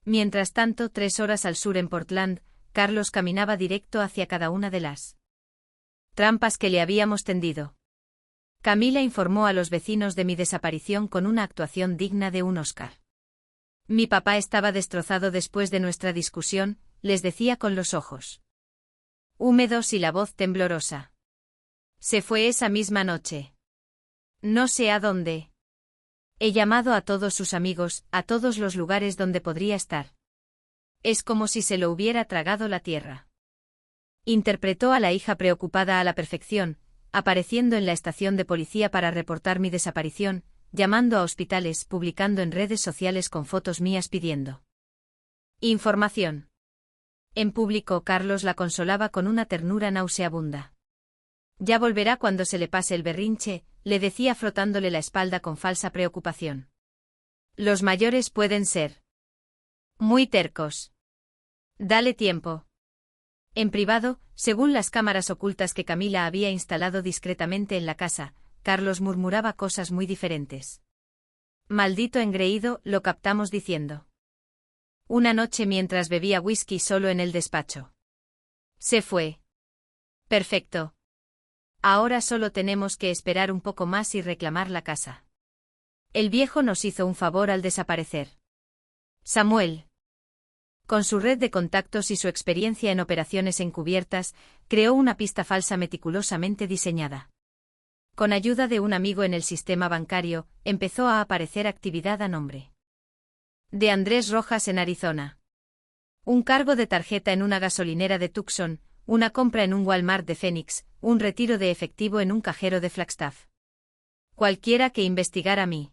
Mientras tanto, 3 horas al sur en Portland, Carlos caminaba directo hacia cada una de las trampas que le habíamos tendido. Camila informó a los vecinos de mi desaparición con una actuación digna de un Oscar. Mi papá estaba destrozado después de nuestra discusión, les decía con los ojos húmedos y la voz temblorosa. Se fue esa misma noche. No sé a dónde. He llamado a todos sus amigos, a todos los lugares donde podría estar. Es como si se lo hubiera tragado la tierra. Interpretó a la hija preocupada a la perfección, apareciendo en la estación de policía para reportar mi desaparición, llamando a hospitales, publicando en redes sociales con fotos mías pidiendo información. En público, Carlos la consolaba con una ternura nauseabunda. Ya volverá cuando se le pase el berrinche, le decía frotándole la espalda con falsa preocupación. Los mayores pueden ser muy tercos. Dale tiempo. En privado, según las cámaras ocultas que Camila había instalado discretamente en la casa, Carlos murmuraba cosas muy diferentes. Maldito engreído, lo captamos diciendo. Una noche mientras bebía whisky solo en el despacho. Se fue. Perfecto. Ahora solo tenemos que esperar un poco más y reclamar la casa. El viejo nos hizo un favor al desaparecer. Samuel. Con su red de contactos y su experiencia en operaciones encubiertas, creó una pista falsa meticulosamente diseñada. Con ayuda de un amigo en el sistema bancario, empezó a aparecer actividad a nombre de Andrés Rojas en Arizona. Un cargo de tarjeta en una gasolinera de Tucson, una compra en un Walmart de Phoenix, un retiro de efectivo en un cajero de Flagstaff. Cualquiera que investigara mi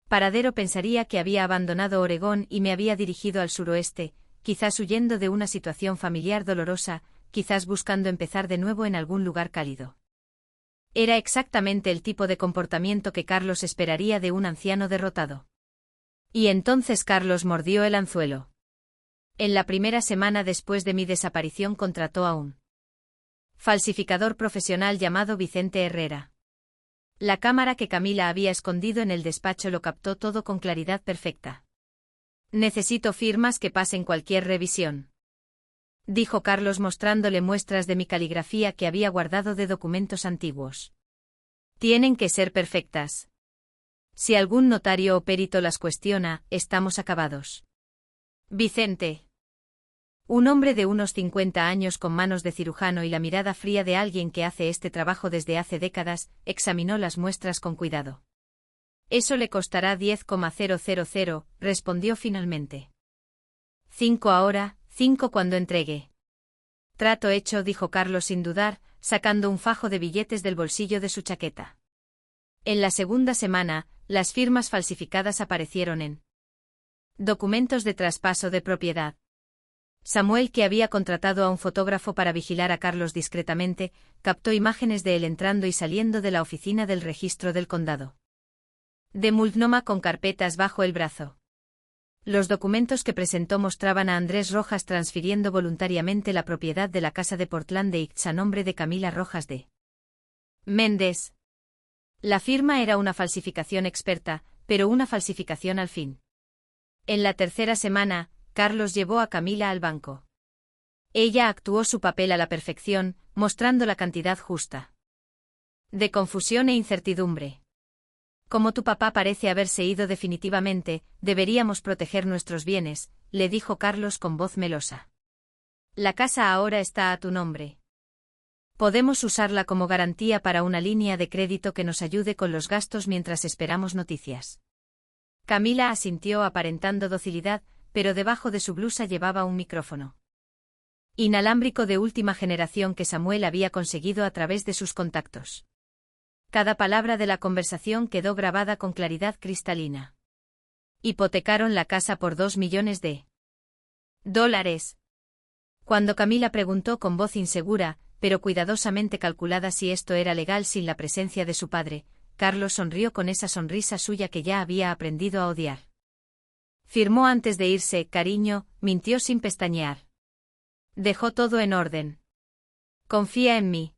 paradero pensaría que había abandonado Oregón y me había dirigido al suroeste, quizás huyendo de una situación familiar dolorosa, quizás buscando empezar de nuevo en algún lugar cálido. Era exactamente el tipo de comportamiento que Carlos esperaría de un anciano derrotado. Y entonces Carlos mordió el anzuelo. En la primera semana después de mi desaparición contrató a un falsificador profesional llamado Vicente Herrera. La cámara que Camila había escondido en el despacho lo captó todo con claridad perfecta. Necesito firmas que pasen cualquier revisión, dijo Carlos mostrándole muestras de mi caligrafía que había guardado de documentos antiguos. Tienen que ser perfectas. Si algún notario o perito las cuestiona, estamos acabados. Vicente. Un hombre de unos 50 años con manos de cirujano y la mirada fría de alguien que hace este trabajo desde hace décadas, examinó las muestras con cuidado. Eso le costará 10,000, respondió finalmente. 5 ahora, 5 cuando entregue. Trato hecho, dijo Carlos sin dudar, sacando un fajo de billetes del bolsillo de su chaqueta. En la segunda semana, las firmas falsificadas aparecieron en documentos de traspaso de propiedad. Samuel, que había contratado a un fotógrafo para vigilar a Carlos discretamente, captó imágenes de él entrando y saliendo de la oficina del registro del condado de Multnomah con carpetas bajo el brazo. Los documentos que presentó mostraban a Andrés Rojas transfiriendo voluntariamente la propiedad de la casa de Portland de Ix a nombre de Camila Rojas de Méndez. La firma era una falsificación experta, pero una falsificación al fin. En la tercera semana, Carlos llevó a Camila al banco. Ella actuó su papel a la perfección, mostrando la cantidad justa de confusión e incertidumbre. Como tu papá parece haberse ido definitivamente, deberíamos proteger nuestros bienes, le dijo Carlos con voz melosa. La casa ahora está a tu nombre. Podemos usarla como garantía para una línea de crédito que nos ayude con los gastos mientras esperamos noticias. Camila asintió aparentando docilidad, pero debajo de su blusa llevaba un micrófono inalámbrico de última generación que Samuel había conseguido a través de sus contactos. Cada palabra de la conversación quedó grabada con claridad cristalina. Hipotecaron la casa por $2 millones. Cuando Camila preguntó con voz insegura, pero cuidadosamente calculada si esto era legal sin la presencia de su padre, Carlos sonrió con esa sonrisa suya que ya había aprendido a odiar. Firmó antes de irse, cariño, mintió sin pestañear. Dejó todo en orden. Confía en mí.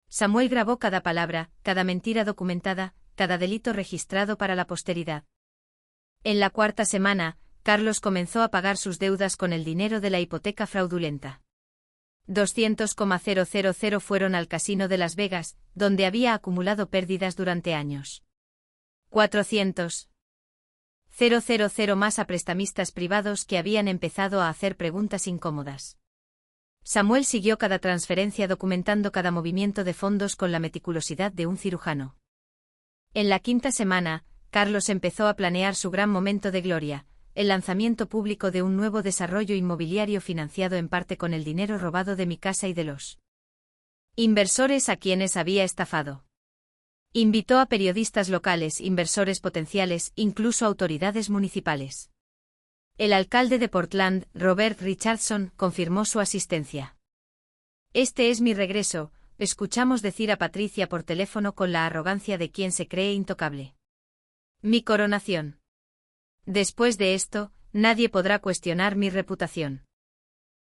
Samuel grabó cada palabra, cada mentira documentada, cada delito registrado para la posteridad. En la cuarta semana, Carlos comenzó a pagar sus deudas con el dinero de la hipoteca fraudulenta. 200,000 fueron al casino de Las Vegas, donde había acumulado pérdidas durante años. 400,000 más a prestamistas privados que habían empezado a hacer preguntas incómodas. Samuel siguió cada transferencia documentando cada movimiento de fondos con la meticulosidad de un cirujano. En la quinta semana, Carlos empezó a planear su gran momento de gloria, el lanzamiento público de un nuevo desarrollo inmobiliario financiado en parte con el dinero robado de mi casa y de los inversores a quienes había estafado. Invitó a periodistas locales, inversores potenciales, incluso autoridades municipales. El alcalde de Portland, Robert Richardson, confirmó su asistencia. Este es mi regreso, escuchamos decir a Patricia por teléfono con la arrogancia de quien se cree intocable. Mi coronación. Después de esto, nadie podrá cuestionar mi reputación.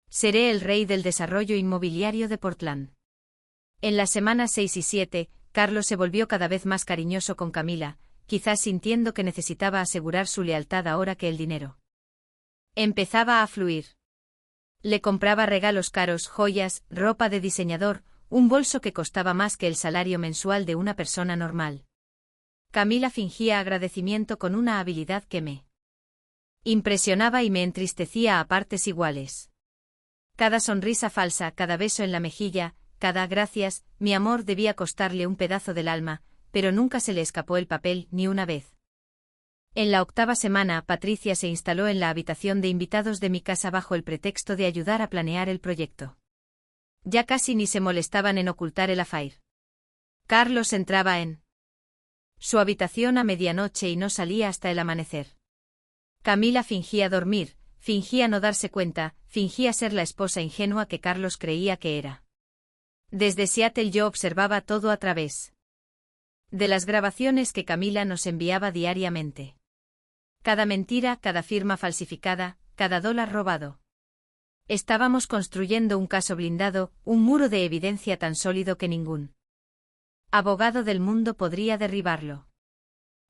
Seré el rey del desarrollo inmobiliario de Portland. En las semanas 6 y 7, Carlos se volvió cada vez más cariñoso con Camila, quizás sintiendo que necesitaba asegurar su lealtad ahora que el dinero empezaba a fluir. Le compraba regalos caros, joyas, ropa de diseñador, un bolso que costaba más que el salario mensual de una persona normal. Camila fingía agradecimiento con una habilidad que me impresionaba y me entristecía a partes iguales. Cada sonrisa falsa, cada beso en la mejilla, cada gracias, mi amor debía costarle un pedazo del alma, pero nunca se le escapó el papel ni una vez. En la 8ª semana, Patricia se instaló en la habitación de invitados de mi casa bajo el pretexto de ayudar a planear el proyecto. Ya casi ni se molestaban en ocultar el affair. Carlos entraba en su habitación a medianoche y no salía hasta el amanecer. Camila fingía dormir, fingía no darse cuenta, fingía ser la esposa ingenua que Carlos creía que era. Desde Seattle yo observaba todo a través de las grabaciones que Camila nos enviaba diariamente. Cada mentira, cada firma falsificada, cada dólar robado. Estábamos construyendo un caso blindado, un muro de evidencia tan sólido que ningún abogado del mundo podría derribarlo.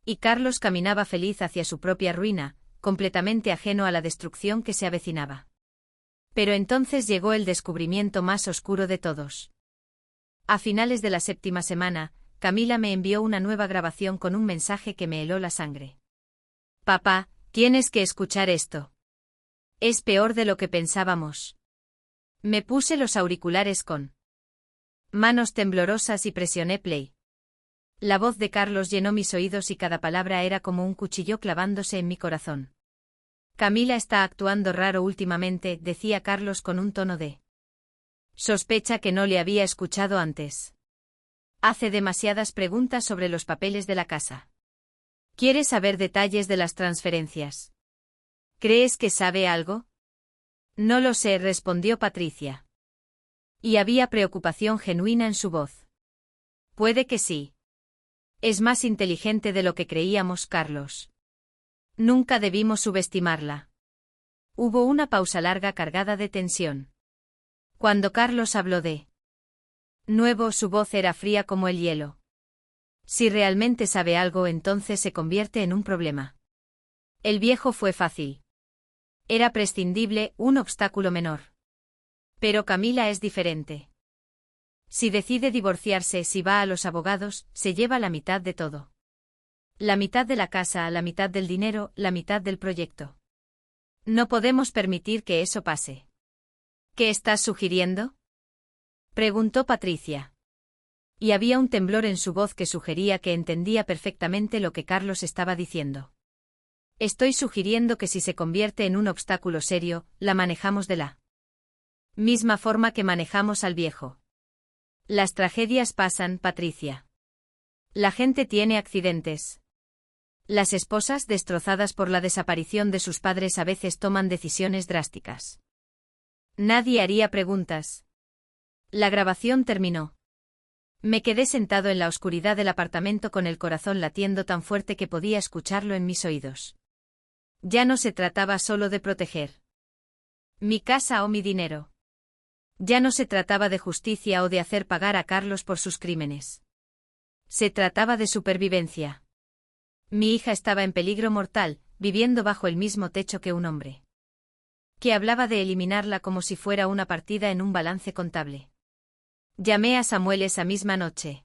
Y Carlos caminaba feliz hacia su propia ruina, completamente ajeno a la destrucción que se avecinaba. Pero entonces llegó el descubrimiento más oscuro de todos. A finales de la 7ª semana, Camila me envió una nueva grabación con un mensaje que me heló la sangre. Papá, tienes que escuchar esto. Es peor de lo que pensábamos. Me puse los auriculares con manos temblorosas y presioné play. La voz de Carlos llenó mis oídos y cada palabra era como un cuchillo clavándose en mi corazón. Camila está actuando raro últimamente, decía Carlos con un tono de sospecha que no le había escuchado antes. Hace demasiadas preguntas sobre los papeles de la casa. Quiere saber detalles de las transferencias. ¿Crees que sabe algo? No lo sé, respondió Patricia. Y había preocupación genuina en su voz. Puede que sí. Es más inteligente de lo que creíamos, Carlos. Nunca debimos subestimarla. Hubo una pausa larga cargada de tensión. Cuando Carlos habló de nuevo, su voz era fría como el hielo. Si realmente sabe algo, entonces se convierte en un problema. El viejo fue fácil. Era prescindible, un obstáculo menor. Pero Camila es diferente. Si decide divorciarse, si va a los abogados, se lleva la mitad de todo. La mitad de la casa, la mitad del dinero, la mitad del proyecto. No podemos permitir que eso pase. ¿Qué estás sugiriendo? Preguntó Patricia. Y había un temblor en su voz que sugería que entendía perfectamente lo que Carlos estaba diciendo. Estoy sugiriendo que si se convierte en un obstáculo serio, la manejamos de la misma forma que manejamos al viejo. Las tragedias pasan, Patricia. La gente tiene accidentes. Las esposas destrozadas por la desaparición de sus padres a veces toman decisiones drásticas. Nadie haría preguntas. La grabación terminó. Me quedé sentado en la oscuridad del apartamento con el corazón latiendo tan fuerte que podía escucharlo en mis oídos. Ya no se trataba solo de proteger mi casa o mi dinero. Ya no se trataba de justicia o de hacer pagar a Carlos por sus crímenes. Se trataba de supervivencia. Mi hija estaba en peligro mortal, viviendo bajo el mismo techo que un hombre que hablaba de eliminarla como si fuera una partida en un balance contable. Llamé a Samuel esa misma noche.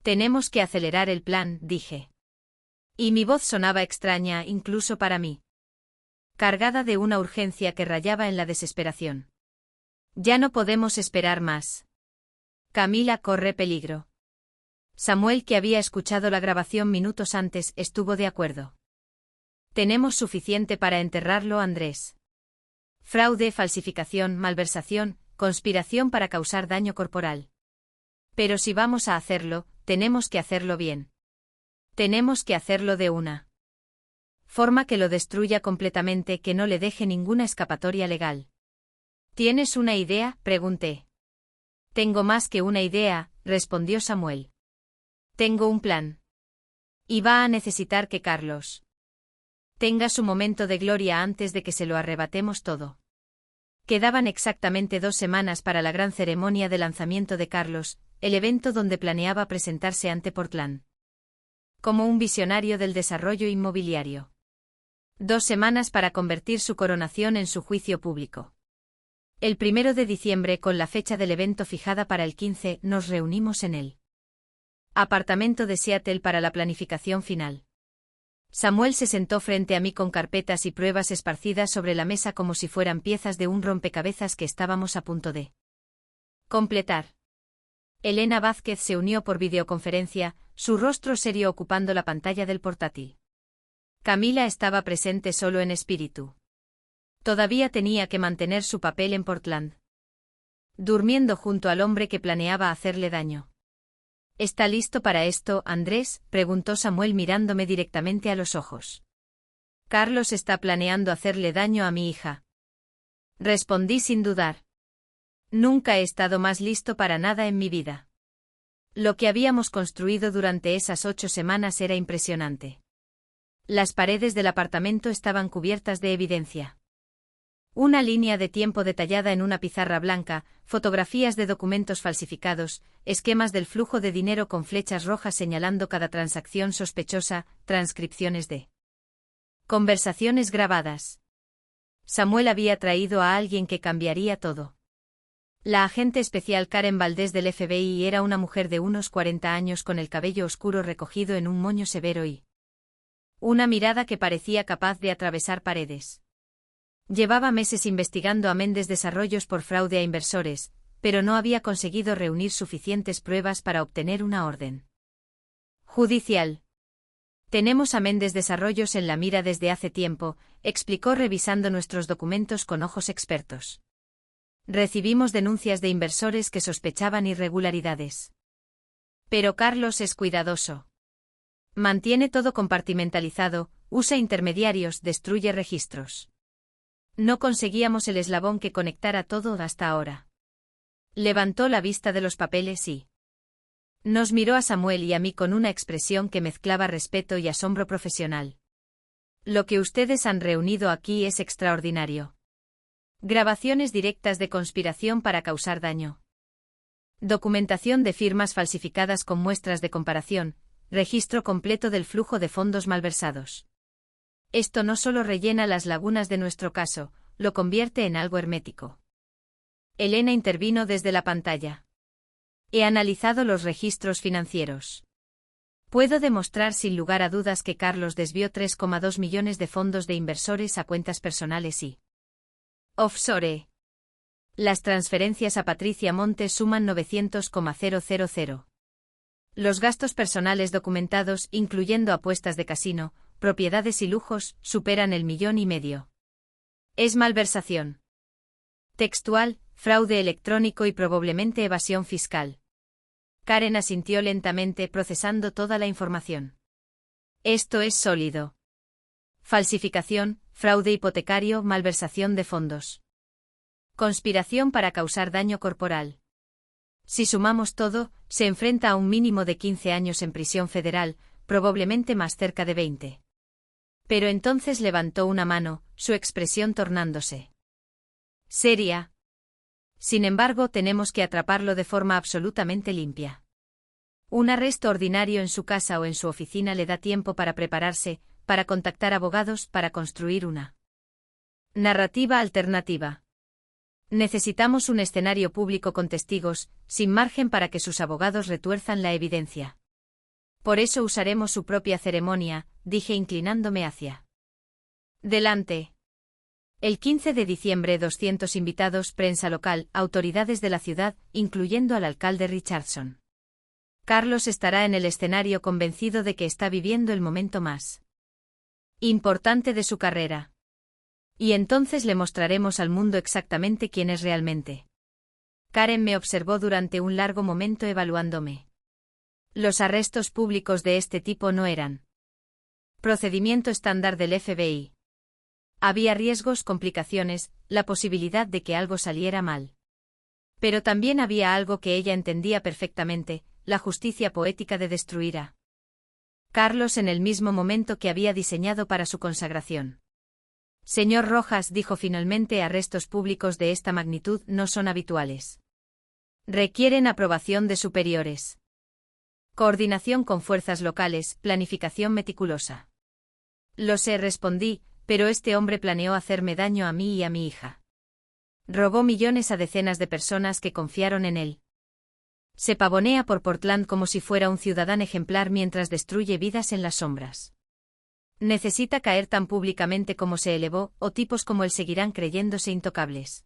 Tenemos que acelerar el plan, dije. Y mi voz sonaba extraña incluso para mí. Cargada de una urgencia que rayaba en la desesperación. Ya no podemos esperar más. Camila corre peligro. Samuel, que había escuchado la grabación minutos antes, estuvo de acuerdo. Tenemos suficiente para enterrarlo, Andrés. Fraude, falsificación, malversación, conspiración para causar daño corporal. Pero si vamos a hacerlo, tenemos que hacerlo bien. Tenemos que hacerlo de una forma que lo destruya completamente, que no le deje ninguna escapatoria legal. ¿Tienes una idea?, pregunté. Tengo más que una idea, respondió Samuel. Tengo un plan. Y va a necesitar que Carlos tenga su momento de gloria antes de que se lo arrebatemos todo. Quedaban exactamente 2 semanas para la gran ceremonia de lanzamiento de Carlos, el evento donde planeaba presentarse ante Portland como un visionario del desarrollo inmobiliario. 2 semanas para convertir su coronación en su juicio público. El 1 de diciembre, con la fecha del evento fijada para el 15, nos reunimos en el apartamento de Seattle para la planificación final. Samuel se sentó frente a mí con carpetas y pruebas esparcidas sobre la mesa como si fueran piezas de un rompecabezas que estábamos a punto de completar. Elena Vázquez se unió por videoconferencia, su rostro serio ocupando la pantalla del portátil. Camila estaba presente solo en espíritu. Todavía tenía que mantener su papel en Portland, durmiendo junto al hombre que planeaba hacerle daño. ¿Está listo para esto, Andrés?, preguntó Samuel mirándome directamente a los ojos. Carlos está planeando hacerle daño a mi hija. Respondí sin dudar. Nunca he estado más listo para nada en mi vida. Lo que habíamos construido durante esas 8 semanas era impresionante. Las paredes del apartamento estaban cubiertas de evidencia. Una línea de tiempo detallada en una pizarra blanca, fotografías de documentos falsificados, esquemas del flujo de dinero con flechas rojas señalando cada transacción sospechosa, transcripciones de conversaciones grabadas. Samuel había traído a alguien que cambiaría todo. La agente especial Karen Valdés del FBI era una mujer de unos 40 años con el cabello oscuro recogido en un moño severo y una mirada que parecía capaz de atravesar paredes. Llevaba meses investigando a Méndez Desarrollos por fraude a inversores, pero no había conseguido reunir suficientes pruebas para obtener una orden judicial. Tenemos a Méndez Desarrollos en la mira desde hace tiempo, explicó revisando nuestros documentos con ojos expertos. Recibimos denuncias de inversores que sospechaban irregularidades. Pero Carlos es cuidadoso. Mantiene todo compartimentalizado, usa intermediarios, destruye registros. No conseguíamos el eslabón que conectara todo hasta ahora. Levantó la vista de los papeles y nos miró a Samuel y a mí con una expresión que mezclaba respeto y asombro profesional. Lo que ustedes han reunido aquí es extraordinario. Grabaciones directas de conspiración para causar daño. Documentación de firmas falsificadas con muestras de comparación, registro completo del flujo de fondos malversados. Esto no solo rellena las lagunas de nuestro caso, lo convierte en algo hermético. Elena intervino desde la pantalla. He analizado los registros financieros. Puedo demostrar sin lugar a dudas que Carlos desvió 3,2 millones de fondos de inversores a cuentas personales y offshore. Las transferencias a Patricia Montes suman 900,000. Los gastos personales documentados, incluyendo apuestas de casino, propiedades y lujos, superan el 1,5 millones. Es malversación. Textual, fraude electrónico y probablemente evasión fiscal. Karen asintió lentamente, procesando toda la información. Esto es sólido. Falsificación, fraude hipotecario, malversación de fondos. Conspiración para causar daño corporal. Si sumamos todo, se enfrenta a un mínimo de 15 años en prisión federal, probablemente más cerca de 20. Pero entonces levantó una mano, su expresión tornándose seria. Sin embargo, tenemos que atraparlo de forma absolutamente limpia. Un arresto ordinario en su casa o en su oficina le da tiempo para prepararse, para contactar abogados, para construir una narrativa alternativa. Necesitamos un escenario público con testigos, sin margen para que sus abogados retuerzan la evidencia. Por eso usaremos su propia ceremonia, dije inclinándome hacia delante. El 15 de diciembre 200 invitados, prensa local, autoridades de la ciudad, incluyendo al alcalde Richardson. Carlos estará en el escenario convencido de que está viviendo el momento más importante de su carrera. Y entonces le mostraremos al mundo exactamente quién es realmente. Karen me observó durante un largo momento evaluándome. Los arrestos públicos de este tipo no eran procedimiento estándar del FBI. Había riesgos, complicaciones, la posibilidad de que algo saliera mal. Pero también había algo que ella entendía perfectamente, la justicia poética de destruir a Carlos en el mismo momento que había diseñado para su consagración. Señor Rojas, dijo finalmente, arrestos públicos de esta magnitud no son habituales. Requieren aprobación de superiores. Coordinación con fuerzas locales, planificación meticulosa. Lo sé, respondí, pero este hombre planeó hacerme daño a mí y a mi hija. Robó millones a decenas de personas que confiaron en él. Se pavonea por Portland como si fuera un ciudadano ejemplar mientras destruye vidas en las sombras. Necesita caer tan públicamente como se elevó, o tipos como él seguirán creyéndose intocables.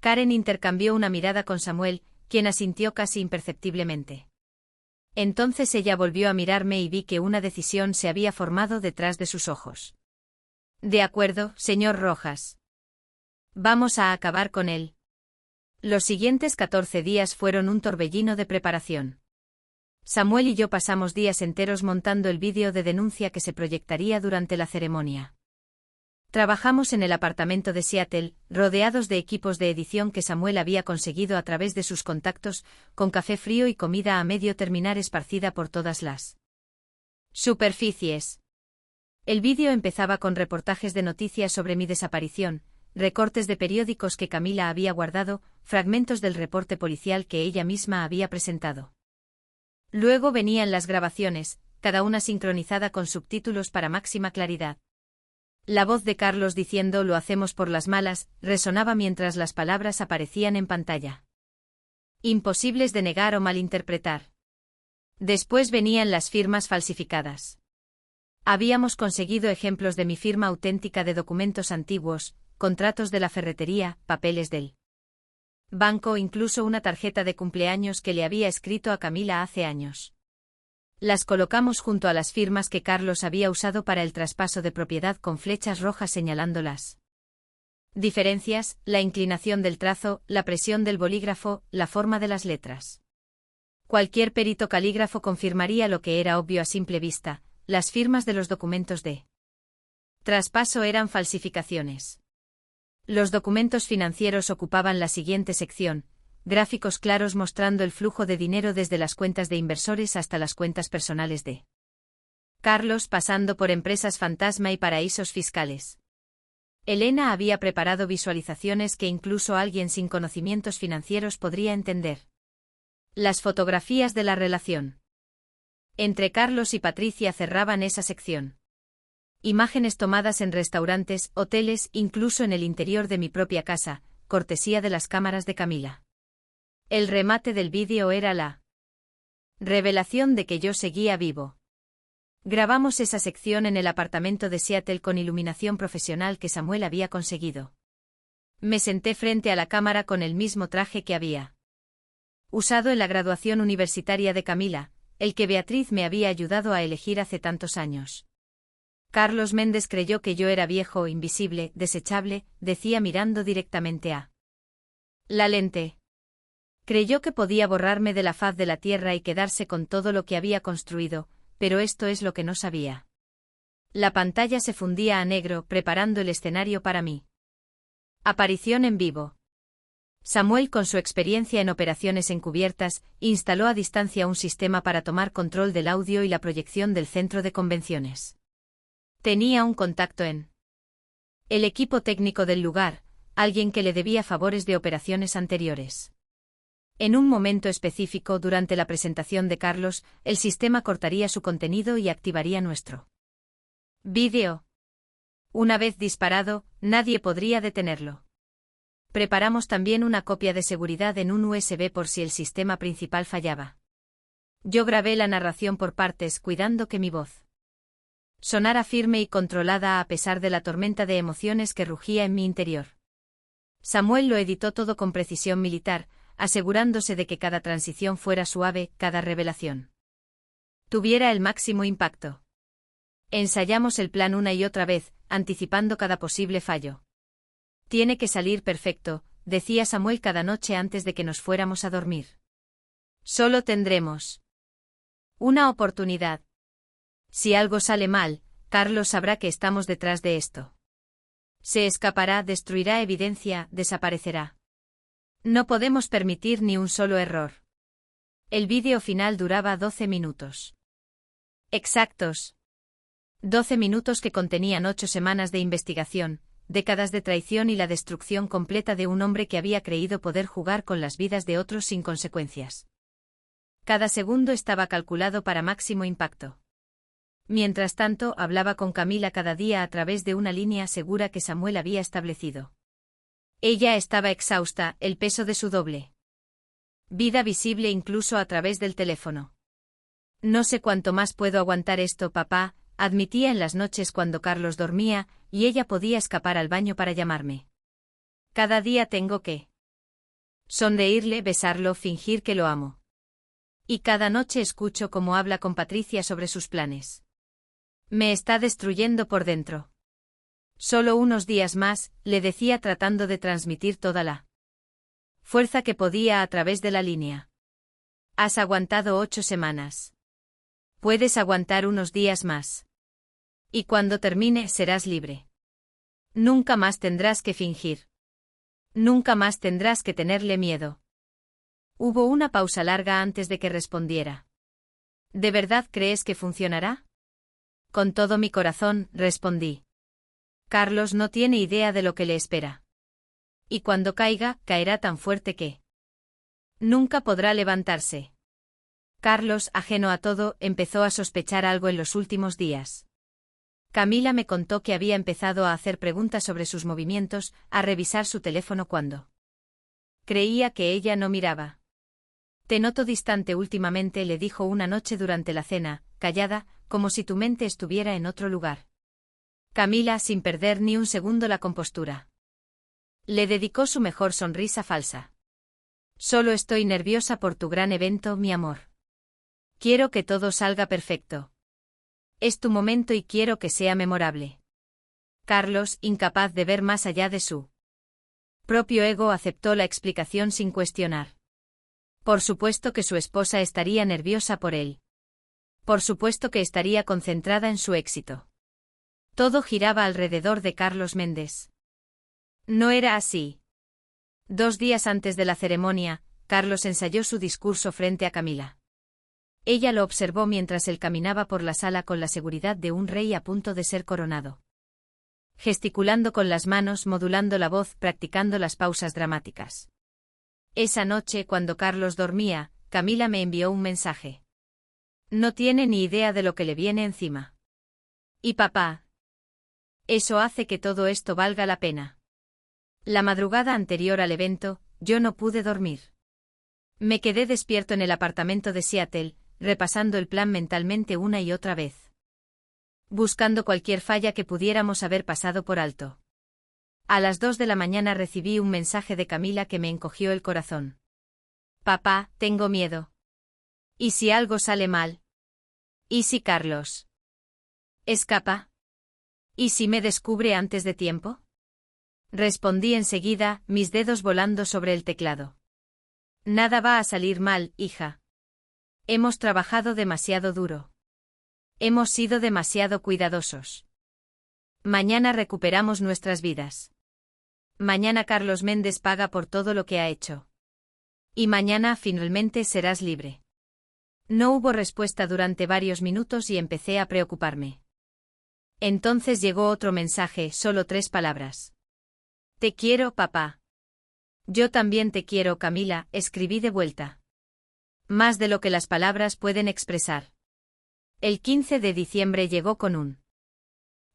Karen intercambió una mirada con Samuel, quien asintió casi imperceptiblemente. Entonces ella volvió a mirarme y vi que una decisión se había formado detrás de sus ojos. De acuerdo, señor Rojas. Vamos a acabar con él. Los siguientes 14 días fueron un torbellino de preparación. Samuel y yo pasamos días enteros montando el vídeo de denuncia que se proyectaría durante la ceremonia. Trabajamos en el apartamento de Seattle, rodeados de equipos de edición que Samuel había conseguido a través de sus contactos, con café frío y comida a medio terminar esparcida por todas las superficies. El vídeo empezaba con reportajes de noticias sobre mi desaparición, recortes de periódicos que Camila había guardado, fragmentos del reporte policial que ella misma había presentado. Luego venían las grabaciones, cada una sincronizada con subtítulos para máxima claridad. La voz de Carlos diciendo "lo hacemos por las malas" resonaba mientras las palabras aparecían en pantalla. Imposibles de negar o malinterpretar. Después venían las firmas falsificadas. Habíamos conseguido ejemplos de mi firma auténtica de documentos antiguos, contratos de la ferretería, papeles del banco, incluso una tarjeta de cumpleaños que le había escrito a Camila hace años. Las colocamos junto a las firmas que Carlos había usado para el traspaso de propiedad con flechas rojas señalando las diferencias, la inclinación del trazo, la presión del bolígrafo, la forma de las letras. Cualquier perito calígrafo confirmaría lo que era obvio a simple vista: las firmas de los documentos de traspaso eran falsificaciones. Los documentos financieros ocupaban la siguiente sección: gráficos claros mostrando el flujo de dinero desde las cuentas de inversores hasta las cuentas personales de Carlos, pasando por empresas fantasma y paraísos fiscales. Elena había preparado visualizaciones que incluso alguien sin conocimientos financieros podría entender. Las fotografías de la relación entre Carlos y Patricia cerraban esa sección. Imágenes tomadas en restaurantes, hoteles, incluso en el interior de mi propia casa, cortesía de las cámaras de Camila. El remate del vídeo era la revelación de que yo seguía vivo. Grabamos esa sección en el apartamento de Seattle con iluminación profesional que Samuel había conseguido. Me senté frente a la cámara con el mismo traje que había usado en la graduación universitaria de Camila, el que Beatriz me había ayudado a elegir hace tantos años. Carlos Méndez creyó que yo era viejo, invisible, desechable, decía mirando directamente a la lente. Creyó que podía borrarme de la faz de la tierra y quedarse con todo lo que había construido, pero esto es lo que no sabía. La pantalla se fundía a negro, preparando el escenario para mí. Aparición en vivo. Samuel, con su experiencia en operaciones encubiertas, instaló a distancia un sistema para tomar control del audio y la proyección del centro de convenciones. Tenía un contacto en el equipo técnico del lugar, alguien que le debía favores de operaciones anteriores. En un momento específico durante la presentación de Carlos, el sistema cortaría su contenido y activaría nuestro vídeo. Una vez disparado, nadie podría detenerlo. Preparamos también una copia de seguridad en un USB por si el sistema principal fallaba. Yo grabé la narración por partes, cuidando que mi voz sonara firme y controlada a pesar de la tormenta de emociones que rugía en mi interior. Samuel lo editó todo con precisión militar, asegurándose de que cada transición fuera suave, cada revelación tuviera el máximo impacto. Ensayamos el plan una y otra vez, anticipando cada posible fallo. Tiene que salir perfecto, decía Samuel cada noche antes de que nos fuéramos a dormir. Solo tendremos una oportunidad. Si algo sale mal, Carlos sabrá que estamos detrás de esto. Se escapará, destruirá evidencia, desaparecerá. No podemos permitir ni un solo error. El vídeo final duraba 12 minutos. Exactos. 12 minutos que contenían 8 semanas de investigación, décadas de traición y la destrucción completa de un hombre que había creído poder jugar con las vidas de otros sin consecuencias. Cada segundo estaba calculado para máximo impacto. Mientras tanto, hablaba con Camila cada día a través de una línea segura que Samuel había establecido. Ella estaba exhausta, el peso de su doble vida visible incluso a través del teléfono. No sé cuánto más puedo aguantar esto, papá, admitía en las noches cuando Carlos dormía, y ella podía escapar al baño para llamarme. Cada día tengo que sonreírle, besarlo, fingir que lo amo. Y cada noche escucho cómo habla con Patricia sobre sus planes. Me está destruyendo por dentro. Solo unos días más, le decía tratando de transmitir toda la fuerza que podía a través de la línea. Has aguantado 8 semanas. Puedes aguantar unos días más. Y cuando termine serás libre. Nunca más tendrás que fingir. Nunca más tendrás que tenerle miedo. Hubo una pausa larga antes de que respondiera. ¿De verdad crees que funcionará? Con todo mi corazón, respondí. Carlos no tiene idea de lo que le espera. Y cuando caiga, caerá tan fuerte que nunca podrá levantarse. Carlos, ajeno a todo, empezó a sospechar algo en los últimos días. Camila me contó que había empezado a hacer preguntas sobre sus movimientos, a revisar su teléfono cuando creía que ella no miraba. Te noto distante últimamente, le dijo una noche durante la cena, callada, como si tu mente estuviera en otro lugar. Camila, sin perder ni un segundo la compostura, le dedicó su mejor sonrisa falsa. Solo estoy nerviosa por tu gran evento, mi amor. Quiero que todo salga perfecto. Es tu momento y quiero que sea memorable. Carlos, incapaz de ver más allá de su propio ego, aceptó la explicación sin cuestionar. Por supuesto que su esposa estaría nerviosa por él. Por supuesto que estaría concentrada en su éxito. Todo giraba alrededor de Carlos Méndez. No era así. 2 días antes de la ceremonia, Carlos ensayó su discurso frente a Camila. Ella lo observó mientras él caminaba por la sala con la seguridad de un rey a punto de ser coronado. Gesticulando con las manos, modulando la voz, practicando las pausas dramáticas. Esa noche, cuando Carlos dormía, Camila me envió un mensaje. No tiene ni idea de lo que le viene encima. ¿Y papá? Eso hace que todo esto valga la pena. La madrugada anterior al evento, yo no pude dormir. Me quedé despierto en el apartamento de Seattle, repasando el plan mentalmente una y otra vez. Buscando cualquier falla que pudiéramos haber pasado por alto. A las 2 de la mañana recibí un mensaje de Camila que me encogió el corazón. Papá, tengo miedo. ¿Y si algo sale mal? ¿Y si Carlos escapa? ¿Y si me descubre antes de tiempo? Respondí enseguida, mis dedos volando sobre el teclado. Nada va a salir mal, hija. Hemos trabajado demasiado duro. Hemos sido demasiado cuidadosos. Mañana recuperamos nuestras vidas. Mañana Carlos Méndez paga por todo lo que ha hecho. Y mañana finalmente serás libre. No hubo respuesta durante varios minutos y empecé a preocuparme. Entonces llegó otro mensaje, solo 3 palabras. Te quiero, papá. Yo también te quiero, Camila, escribí de vuelta. Más de lo que las palabras pueden expresar. El 15 de diciembre llegó con un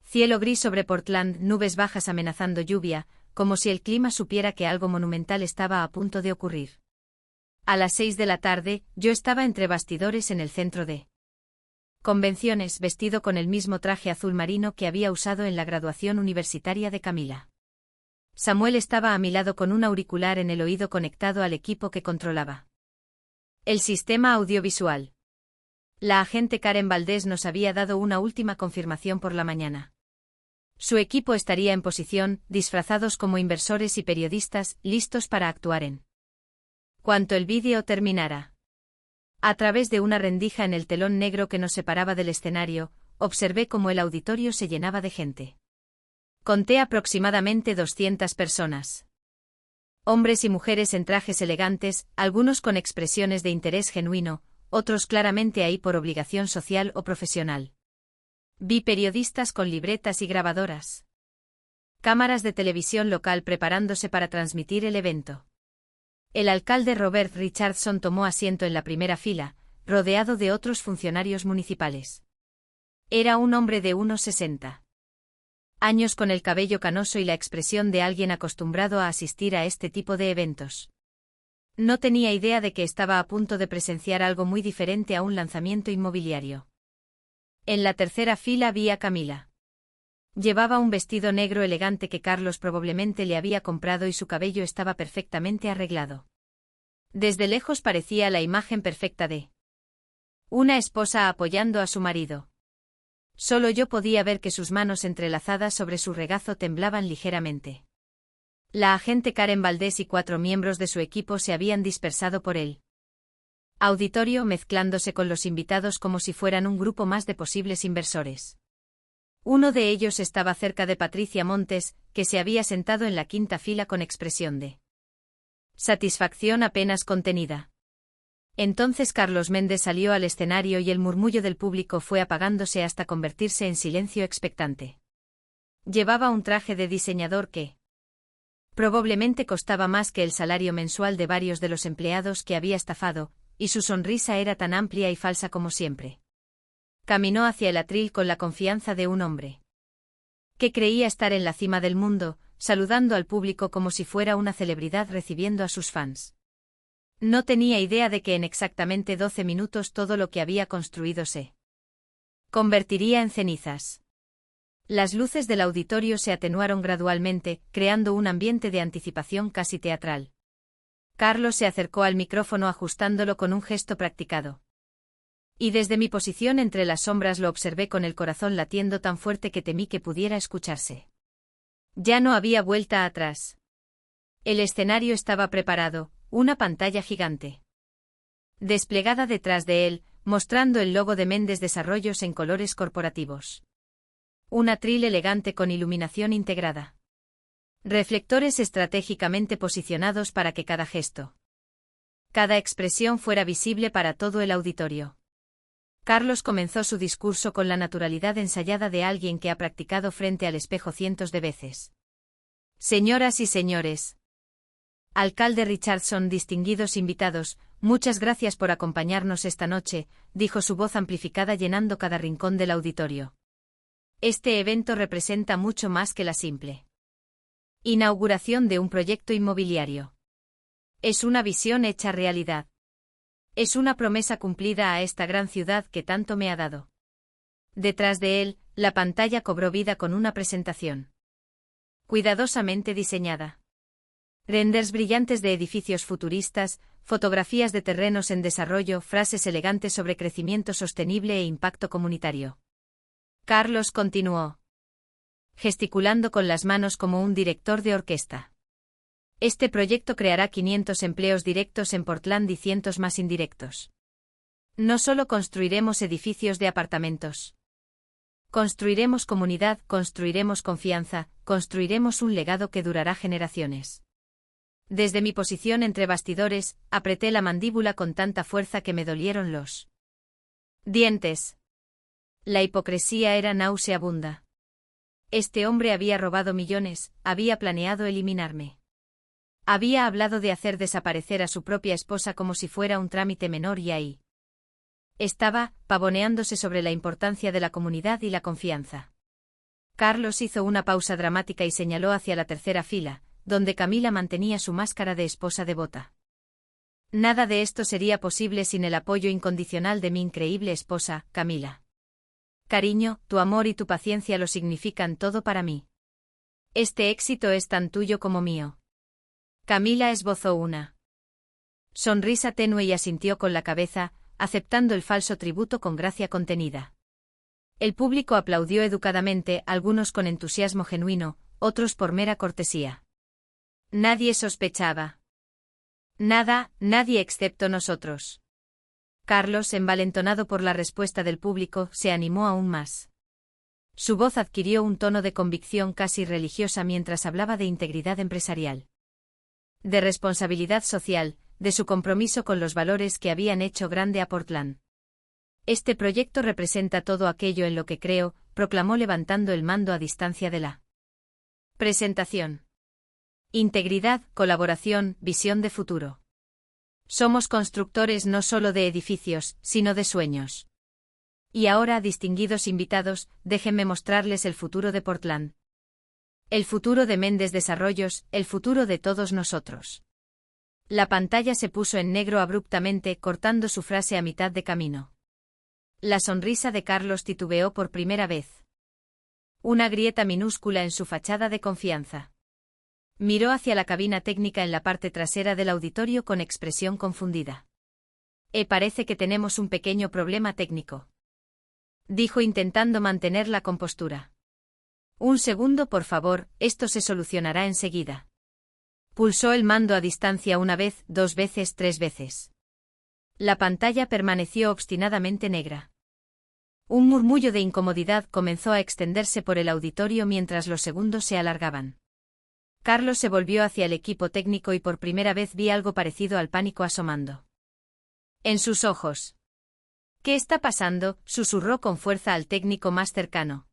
cielo gris sobre Portland, nubes bajas amenazando lluvia, como si el clima supiera que algo monumental estaba a punto de ocurrir. A las 6 de la tarde, yo estaba entre bastidores en el centro de convenciones, vestido con el mismo traje azul marino que había usado en la graduación universitaria de Camila. Samuel estaba a mi lado con un auricular en el oído conectado al equipo que controlaba el sistema audiovisual. La agente Karen Valdés nos había dado una última confirmación por la mañana. Su equipo estaría en posición, disfrazados como inversores y periodistas, listos para actuar en cuanto el vídeo terminara. A través de una rendija en el telón negro que nos separaba del escenario, observé cómo el auditorio se llenaba de gente. Conté aproximadamente 200 personas. Hombres y mujeres en trajes elegantes, algunos con expresiones de interés genuino, otros claramente ahí por obligación social o profesional. Vi periodistas con libretas y grabadoras. Cámaras de televisión local preparándose para transmitir el evento. El alcalde Robert Richardson tomó asiento en la primera fila, rodeado de otros funcionarios municipales. Era un hombre de unos 60 años con el cabello canoso y la expresión de alguien acostumbrado a asistir a este tipo de eventos. No tenía idea de que estaba a punto de presenciar algo muy diferente a un lanzamiento inmobiliario. En la tercera fila vi a Camila. Llevaba un vestido negro elegante que Carlos probablemente le había comprado y su cabello estaba perfectamente arreglado. Desde lejos parecía la imagen perfecta de una esposa apoyando a su marido. Solo yo podía ver que sus manos entrelazadas sobre su regazo temblaban ligeramente. La agente Karen Valdés y 4 miembros de su equipo se habían dispersado por el auditorio mezclándose con los invitados como si fueran un grupo más de posibles inversores. Uno de ellos estaba cerca de Patricia Montes, que se había sentado en la quinta fila con expresión de satisfacción apenas contenida. Entonces Carlos Méndez salió al escenario y el murmullo del público fue apagándose hasta convertirse en silencio expectante. Llevaba un traje de diseñador que probablemente costaba más que el salario mensual de varios de los empleados que había estafado, y su sonrisa era tan amplia y falsa como siempre. Caminó hacia el atril con la confianza de un hombre que creía estar en la cima del mundo, saludando al público como si fuera una celebridad recibiendo a sus fans. No tenía idea de que en exactamente 12 minutos todo lo que había construido se convertiría en cenizas. Las luces del auditorio se atenuaron gradualmente, creando un ambiente de anticipación casi teatral. Carlos se acercó al micrófono ajustándolo con un gesto practicado. Y desde mi posición entre las sombras lo observé con el corazón latiendo tan fuerte que temí que pudiera escucharse. Ya no había vuelta atrás. El escenario estaba preparado, una pantalla gigante desplegada detrás de él, mostrando el logo de Méndez Desarrollos en colores corporativos. Un atril elegante con iluminación integrada. Reflectores estratégicamente posicionados para que cada gesto, cada expresión fuera visible para todo el auditorio. Carlos comenzó su discurso con la naturalidad ensayada de alguien que ha practicado frente al espejo cientos de veces. Señoras y señores. Alcalde Richardson, distinguidos invitados, muchas gracias por acompañarnos esta noche, dijo su voz amplificada llenando cada rincón del auditorio. Este evento representa mucho más que la simple inauguración de un proyecto inmobiliario. Es una visión hecha realidad. Es una promesa cumplida a esta gran ciudad que tanto me ha dado. Detrás de él, la pantalla cobró vida con una presentación cuidadosamente diseñada. Renders brillantes de edificios futuristas, fotografías de terrenos en desarrollo, frases elegantes sobre crecimiento sostenible e impacto comunitario. Carlos continuó, gesticulando con las manos como un director de orquesta. Este proyecto creará 500 empleos directos en Portland y cientos más indirectos. No solo construiremos edificios de apartamentos. Construiremos comunidad, construiremos confianza, construiremos un legado que durará generaciones. Desde mi posición entre bastidores, apreté la mandíbula con tanta fuerza que me dolieron los dientes. La hipocresía era nauseabunda. Este hombre había robado millones, había planeado eliminarme. Había hablado de hacer desaparecer a su propia esposa como si fuera un trámite menor y ahí estaba, pavoneándose sobre la importancia de la comunidad y la confianza. Carlos hizo una pausa dramática y señaló hacia la tercera fila, donde Camila mantenía su máscara de esposa devota. Nada de esto sería posible sin el apoyo incondicional de mi increíble esposa, Camila. Cariño, tu amor y tu paciencia lo significan todo para mí. Este éxito es tan tuyo como mío. Camila esbozó una sonrisa tenue y asintió con la cabeza, aceptando el falso tributo con gracia contenida. El público aplaudió educadamente, algunos con entusiasmo genuino, otros por mera cortesía. Nadie sospechaba. Nada, nadie excepto nosotros. Carlos, envalentonado por la respuesta del público, se animó aún más. Su voz adquirió un tono de convicción casi religiosa mientras hablaba de integridad empresarial. de responsabilidad social, de su compromiso con los valores que habían hecho grande a Portland. Este proyecto representa todo aquello en lo que creo, proclamó levantando el mando a distancia de la presentación. Integridad, colaboración, visión de futuro. Somos constructores no solo de edificios, sino de sueños. Y ahora, distinguidos invitados, déjenme mostrarles el futuro de Portland. El futuro de Mendes Desarrollos, el futuro de todos nosotros. La pantalla se puso en negro abruptamente, cortando su frase a mitad de camino. La sonrisa de Carlos titubeó por primera vez. Una grieta minúscula en su fachada de confianza. Miró hacia la cabina técnica en la parte trasera del auditorio con expresión confundida. Parece que tenemos un pequeño problema técnico, dijo intentando mantener la compostura. Un segundo, por favor, esto se solucionará enseguida. Pulsó el mando a distancia una vez, 2 veces, 3 veces. La pantalla permaneció obstinadamente negra. Un murmullo de incomodidad comenzó a extenderse por el auditorio mientras los segundos se alargaban. Carlos se volvió hacia el equipo técnico y por primera vez vi algo parecido al pánico asomando en sus ojos. ¿Qué está pasando?, susurró con fuerza al técnico más cercano.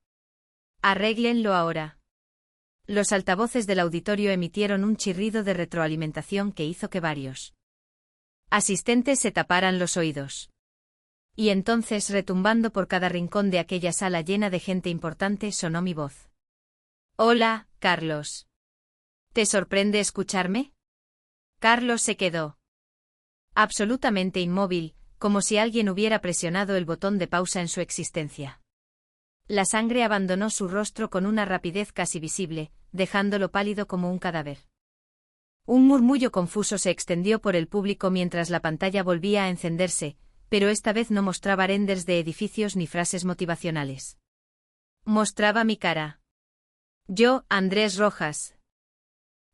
Arréglenlo ahora. Los altavoces del auditorio emitieron un chirrido de retroalimentación que hizo que varios asistentes se taparan los oídos. Y entonces, retumbando por cada rincón de aquella sala llena de gente importante, sonó mi voz. Hola, Carlos. ¿Te sorprende escucharme? Carlos se quedó absolutamente inmóvil, como si alguien hubiera presionado el botón de pausa en su existencia. La sangre abandonó su rostro con una rapidez casi visible, dejándolo pálido como un cadáver. Un murmullo confuso se extendió por el público mientras la pantalla volvía a encenderse, pero esta vez no mostraba renders de edificios ni frases motivacionales. Mostraba mi cara. Yo, Andrés Rojas.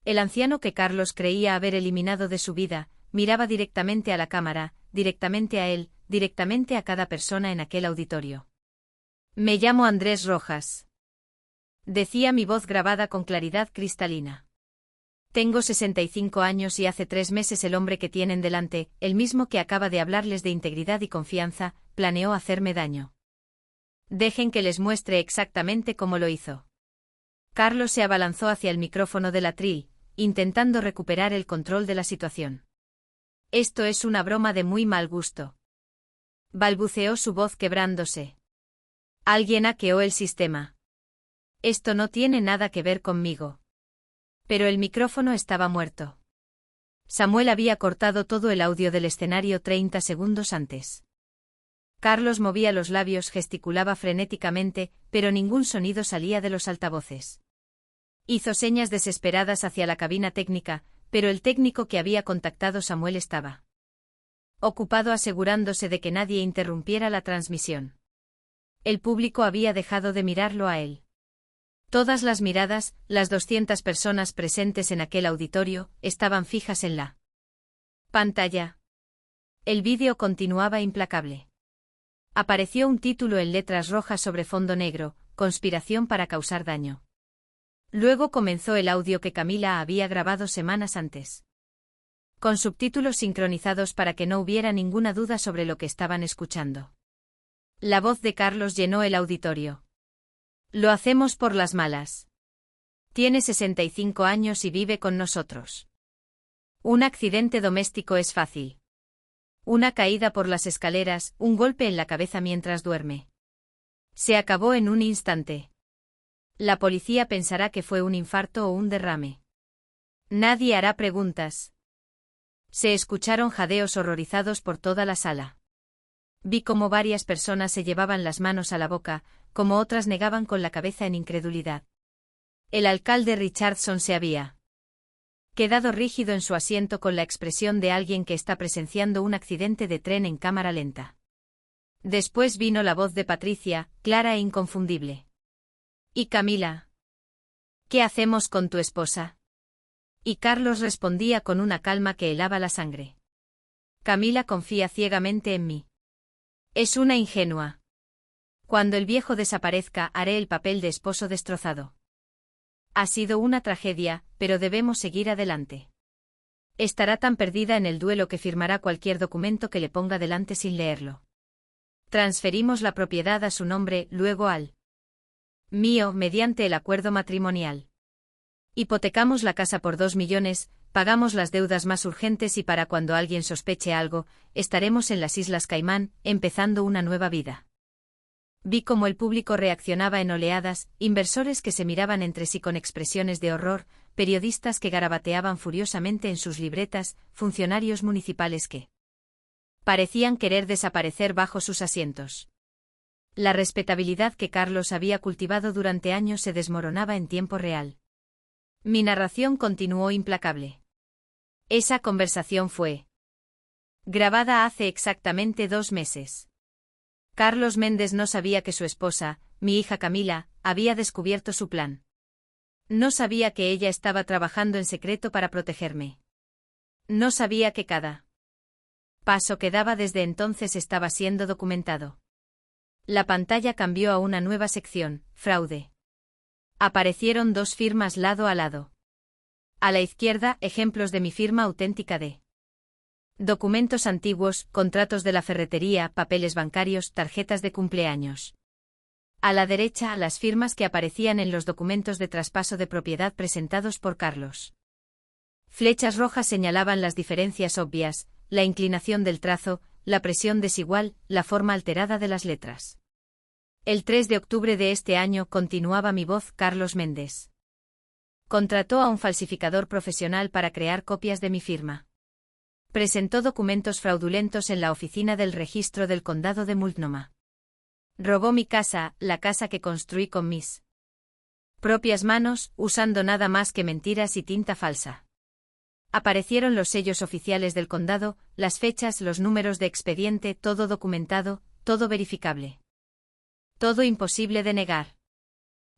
El anciano que Carlos creía haber eliminado de su vida, miraba directamente a la cámara, directamente a él, directamente a cada persona en aquel auditorio. Me llamo Andrés Rojas. Decía mi voz grabada con claridad cristalina. Tengo 65 años y hace 3 meses el hombre que tienen delante, el mismo que acaba de hablarles de integridad y confianza, planeó hacerme daño. Dejen que les muestre exactamente cómo lo hizo. Carlos se abalanzó hacia el micrófono del atril, intentando recuperar el control de la situación. Esto es una broma de muy mal gusto. Balbuceó su voz quebrándose. Alguien hackeó el sistema. Esto no tiene nada que ver conmigo. Pero el micrófono estaba muerto. Samuel había cortado todo el audio del escenario 30 segundos antes. Carlos movía los labios, gesticulaba frenéticamente, pero ningún sonido salía de los altavoces. Hizo señas desesperadas hacia la cabina técnica, pero el técnico que había contactado Samuel estaba ocupado asegurándose de que nadie interrumpiera la transmisión. El público había dejado de mirarlo a él. Todas las miradas, las 200 personas presentes en aquel auditorio, estaban fijas en la pantalla. El vídeo continuaba implacable. Apareció un título en letras rojas sobre fondo negro: conspiración para causar daño. Luego comenzó el audio que Camila había grabado semanas antes, con subtítulos sincronizados para que no hubiera ninguna duda sobre lo que estaban escuchando. La voz de Carlos llenó el auditorio. Lo hacemos por las malas. Tiene 65 años y vive con nosotros. Un accidente doméstico es fácil. Una caída por las escaleras, un golpe en la cabeza mientras duerme. Se acabó en un instante. La policía pensará que fue un infarto o un derrame. Nadie hará preguntas. Se escucharon jadeos horrorizados por toda la sala. Vi cómo varias personas se llevaban las manos a la boca, como otras negaban con la cabeza en incredulidad. El alcalde Richardson se había quedado rígido en su asiento con la expresión de alguien que está presenciando un accidente de tren en cámara lenta. Después vino la voz de Patricia, clara e inconfundible. ¿Y Camila? ¿Qué hacemos con tu esposa? Y Carlos respondía con una calma que helaba la sangre. Camila confía ciegamente en mí. Es una ingenua. Cuando el viejo desaparezca, haré el papel de esposo destrozado. Ha sido una tragedia, pero debemos seguir adelante. Estará tan perdida en el duelo que firmará cualquier documento que le ponga delante sin leerlo. Transferimos la propiedad a su nombre, luego al mío, mediante el acuerdo matrimonial. Hipotecamos la casa por 2 millones, pagamos las deudas más urgentes y para cuando alguien sospeche algo, estaremos en las Islas Caimán, empezando una nueva vida. Vi cómo el público reaccionaba en oleadas, inversores que se miraban entre sí con expresiones de horror, periodistas que garabateaban furiosamente en sus libretas, funcionarios municipales que parecían querer desaparecer bajo sus asientos. La respetabilidad que Carlos había cultivado durante años se desmoronaba en tiempo real. Mi narración continuó implacable. Esa conversación fue grabada hace exactamente 2 meses. Carlos Méndez no sabía que su esposa, mi hija Camila, había descubierto su plan. No sabía que ella estaba trabajando en secreto para protegerme. No sabía que cada paso que daba desde entonces estaba siendo documentado. La pantalla cambió a una nueva sección, fraude. Aparecieron 2 firmas lado a lado. A la izquierda, ejemplos de mi firma auténtica de documentos antiguos, contratos de la ferretería, papeles bancarios, tarjetas de cumpleaños. A la derecha, las firmas que aparecían en los documentos de traspaso de propiedad presentados por Carlos. Flechas rojas señalaban las diferencias obvias, la inclinación del trazo, la presión desigual, la forma alterada de las letras. El 3 de octubre de este año continuaba mi voz Carlos Méndez. Contrató a un falsificador profesional para crear copias de mi firma. Presentó documentos fraudulentos en la oficina del registro del condado de Multnomah. Robó mi casa, la casa que construí con mis propias manos, usando nada más que mentiras y tinta falsa. Aparecieron los sellos oficiales del condado, las fechas, los números de expediente, todo documentado, todo verificable. Todo imposible de negar.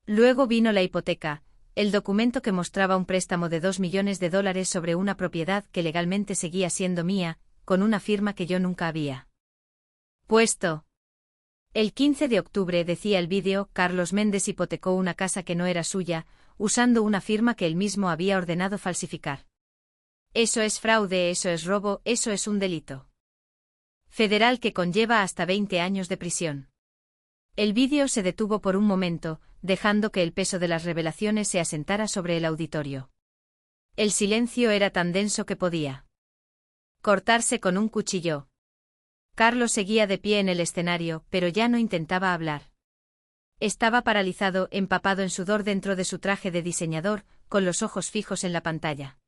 Luego vino la hipoteca, el documento que mostraba un préstamo de $2 millones sobre una propiedad que legalmente seguía siendo mía, con una firma que yo nunca había puesto. El 15 de octubre, decía el vídeo, Carlos Méndez hipotecó una casa que no era suya, usando una firma que él mismo había ordenado falsificar. Eso es fraude, eso es robo, eso es un delito federal que conlleva hasta 20 años de prisión. El vídeo se detuvo por un momento, dejando que el peso de las revelaciones se asentara sobre el auditorio. El silencio era tan denso que podía cortarse con un cuchillo. Carlos seguía de pie en el escenario, pero ya no intentaba hablar. Estaba paralizado, empapado en sudor dentro de su traje de diseñador, con los ojos fijos en la pantalla.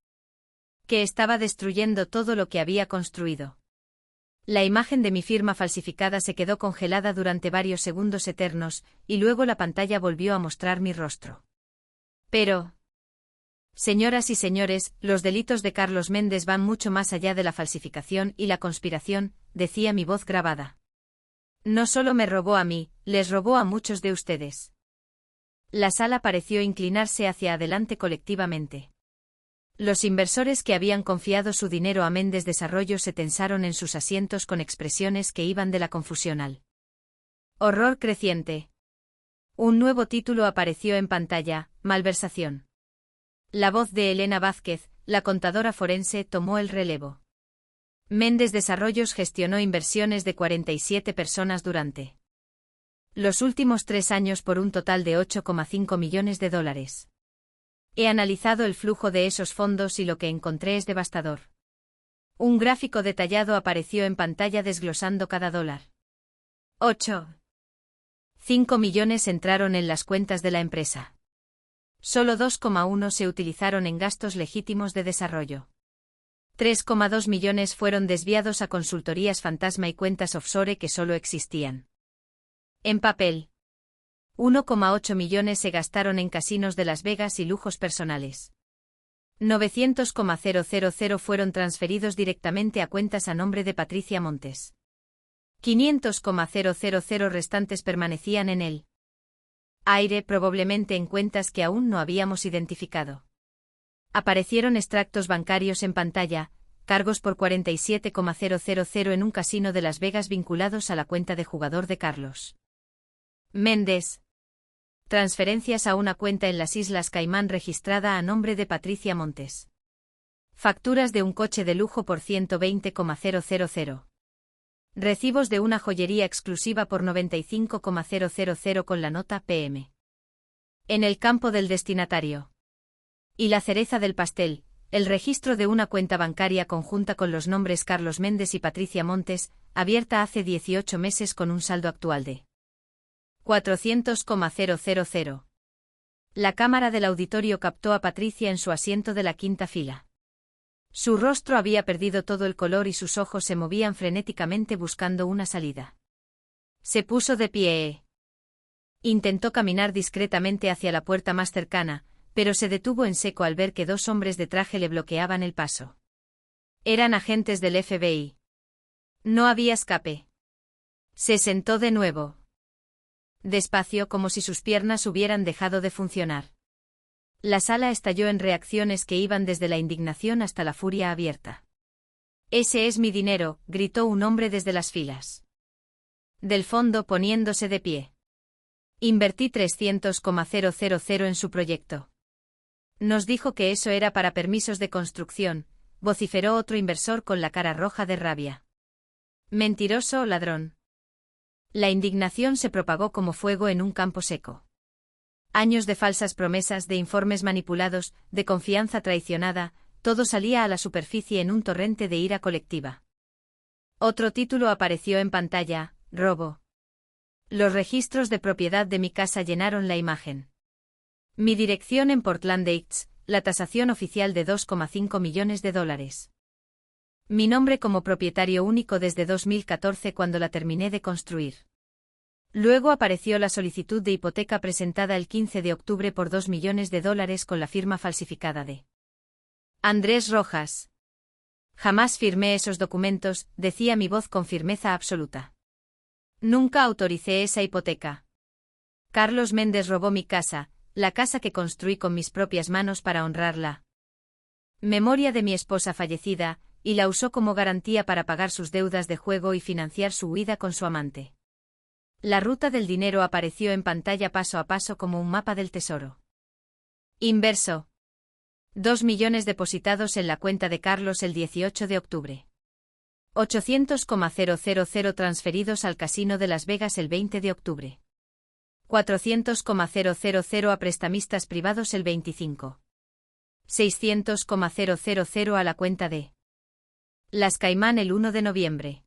Que estaba destruyendo todo lo que había construido. La imagen de mi firma falsificada se quedó congelada durante varios segundos eternos, y luego la pantalla volvió a mostrar mi rostro. Pero, señoras y señores, los delitos de Carlos Méndez van mucho más allá de la falsificación y la conspiración, decía mi voz grabada. No solo me robó a mí, les robó a muchos de ustedes. La sala pareció inclinarse hacia adelante colectivamente. Los inversores que habían confiado su dinero a Méndez Desarrollo se tensaron en sus asientos con expresiones que iban de la confusión al horror creciente. Un nuevo título apareció en pantalla, malversación. La voz de Elena Vázquez, la contadora forense, tomó el relevo. Méndez Desarrollos gestionó inversiones de 47 personas durante los últimos 3 años por un total de $8,5 millones. He analizado el flujo de esos fondos y lo que encontré es devastador. Un gráfico detallado apareció en pantalla desglosando cada dólar. 8,5 millones entraron en las cuentas de la empresa. Solo 2,1 se utilizaron en gastos legítimos de desarrollo. 3,2 millones fueron desviados a consultorías fantasma y cuentas offshore que solo existían en papel. 1,8 millones se gastaron en casinos de Las Vegas y lujos personales. 900,000 fueron transferidos directamente a cuentas a nombre de Patricia Montes. 500,000 restantes permanecían en el aire, probablemente en cuentas que aún no habíamos identificado. Aparecieron extractos bancarios en pantalla, cargos por 47,000 en un casino de Las Vegas vinculados a la cuenta de jugador de Carlos Méndez. Transferencias a una cuenta en las Islas Caimán registrada a nombre de Patricia Montes. Facturas de un coche de lujo por 120,000. Recibos de una joyería exclusiva por 95,000 con la nota PM. En el campo del destinatario. Y la cereza del pastel, el registro de una cuenta bancaria conjunta con los nombres Carlos Méndez y Patricia Montes, abierta hace 18 meses con un saldo actual de 400,000. La cámara del auditorio captó a Patricia en su asiento de la quinta fila. Su rostro había perdido todo el color y sus ojos se movían frenéticamente buscando una salida. Se puso de pie. Intentó caminar discretamente hacia la puerta más cercana, pero se detuvo en seco al ver que 2 hombres de traje le bloqueaban el paso. Eran agentes del FBI. No había escape. Se sentó de nuevo. Despacio, como si sus piernas hubieran dejado de funcionar. La sala estalló en reacciones que iban desde la indignación hasta la furia abierta. «Ese es mi dinero», gritó un hombre desde las filas del fondo poniéndose de pie. «Invertí 300,000 en su proyecto». Nos dijo que eso era para permisos de construcción, vociferó otro inversor con la cara roja de rabia. «Mentiroso, ladrón». La indignación se propagó como fuego en un campo seco. Años de falsas promesas, de informes manipulados, de confianza traicionada, todo salía a la superficie en un torrente de ira colectiva. Otro título apareció en pantalla: robo. Los registros de propiedad de mi casa llenaron la imagen. Mi dirección en Portland Heights, la tasación oficial de $2,5 millones. Mi nombre como propietario único desde 2014 cuando la terminé de construir. Luego apareció la solicitud de hipoteca presentada el 15 de octubre por $2 millones con la firma falsificada de Andrés Rojas. Jamás firmé esos documentos, decía mi voz con firmeza absoluta. Nunca autoricé esa hipoteca. Carlos Méndez robó mi casa, la casa que construí con mis propias manos para honrarla. Memoria de mi esposa fallecida, y la usó como garantía para pagar sus deudas de juego y financiar su huida con su amante. La ruta del dinero apareció en pantalla paso a paso como un mapa del tesoro. Inverso. 2 millones depositados en la cuenta de Carlos el 18 de octubre. 800,000 transferidos al casino de Las Vegas el 20 de octubre. 400,000 a prestamistas privados el 25. 600,000 a la cuenta de Las Caimán el 1 de noviembre.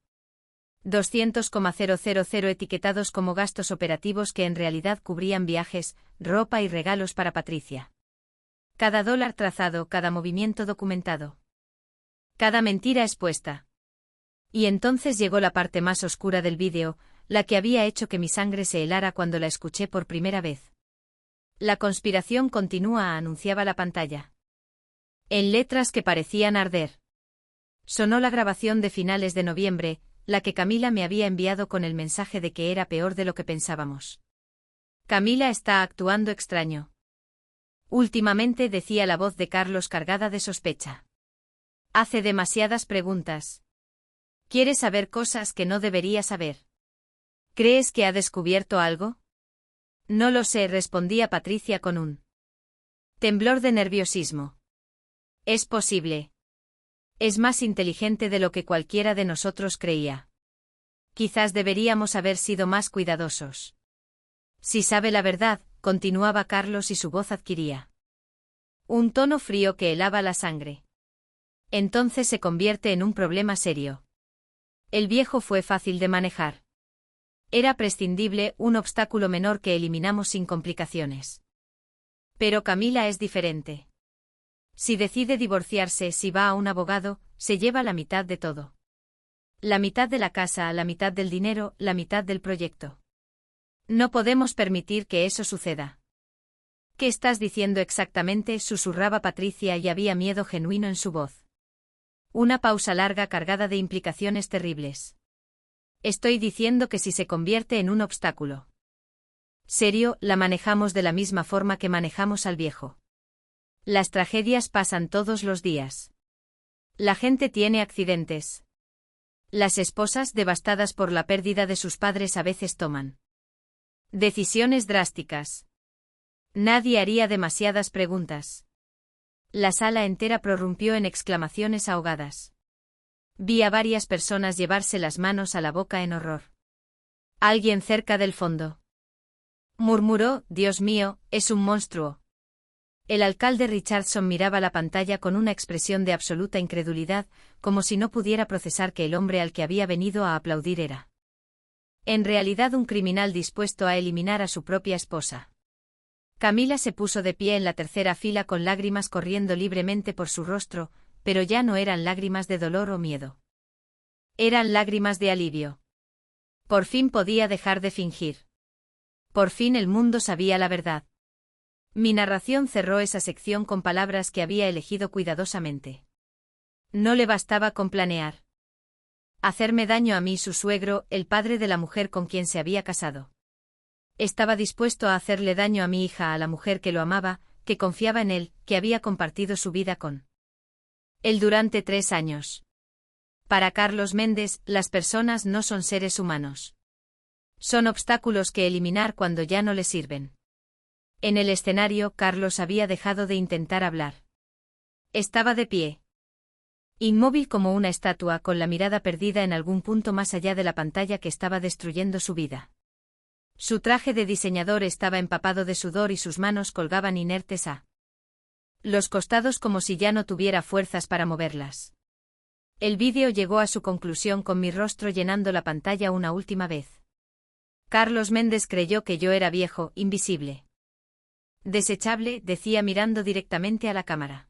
200,000 etiquetados como gastos operativos que en realidad cubrían viajes, ropa y regalos para Patricia. Cada dólar trazado, cada movimiento documentado. Cada mentira expuesta. Y entonces llegó la parte más oscura del vídeo, la que había hecho que mi sangre se helara cuando la escuché por primera vez. La conspiración continúa, anunciaba la pantalla. En letras que parecían arder. Sonó la grabación de finales de noviembre, la que Camila me había enviado con el mensaje de que era peor de lo que pensábamos. Camila está actuando extraño. Últimamente, decía la voz de Carlos cargada de sospecha. Hace demasiadas preguntas. Quiere saber cosas que no debería saber. ¿Crees que ha descubierto algo? No lo sé, respondía Patricia con un temblor de nerviosismo. Es posible. Es más inteligente de lo que cualquiera de nosotros creía. Quizás deberíamos haber sido más cuidadosos. Si sabe la verdad, continuaba Carlos y su voz adquiría un tono frío que helaba la sangre. Entonces se convierte en un problema serio. El viejo fue fácil de manejar. Era prescindible, un obstáculo menor que eliminamos sin complicaciones. Pero Camila es diferente. Si decide divorciarse, si va a un abogado, se lleva la mitad de todo. La mitad de la casa, la mitad del dinero, la mitad del proyecto. No podemos permitir que eso suceda. ¿Qué estás diciendo exactamente?, susurraba Patricia y había miedo genuino en su voz. Una pausa larga cargada de implicaciones terribles. Estoy diciendo que si se convierte en un obstáculo serio, la manejamos de la misma forma que manejamos al viejo. Las tragedias pasan todos los días. La gente tiene accidentes. Las esposas devastadas por la pérdida de sus padres a veces toman decisiones drásticas. Nadie haría demasiadas preguntas. La sala entera prorrumpió en exclamaciones ahogadas. Vi a varias personas llevarse las manos a la boca en horror. Alguien cerca del fondo murmuró: «Dios mío, es un monstruo». El alcalde Richardson miraba la pantalla con una expresión de absoluta incredulidad, como si no pudiera procesar que el hombre al que había venido a aplaudir era en realidad un criminal dispuesto a eliminar a su propia esposa. Camila se puso de pie en la tercera fila con lágrimas corriendo libremente por su rostro, pero ya no eran lágrimas de dolor o miedo. Eran lágrimas de alivio. Por fin podía dejar de fingir. Por fin el mundo sabía la verdad. Mi narración cerró esa sección con palabras que había elegido cuidadosamente. No le bastaba con planear hacerme daño a mí, su suegro, el padre de la mujer con quien se había casado. Estaba dispuesto a hacerle daño a mi hija, a la mujer que lo amaba, que confiaba en él, que había compartido su vida con él durante 3 años. Para Carlos Méndez, las personas no son seres humanos. Son obstáculos que eliminar cuando ya no le sirven. En el escenario, Carlos había dejado de intentar hablar. Estaba de pie, inmóvil como una estatua, con la mirada perdida en algún punto más allá de la pantalla que estaba destruyendo su vida. Su traje de diseñador estaba empapado de sudor y sus manos colgaban inertes a los costados como si ya no tuviera fuerzas para moverlas. El vídeo llegó a su conclusión con mi rostro llenando la pantalla una última vez. Carlos Méndez creyó que yo era viejo, invisible, desechable, decía mirando directamente a la cámara.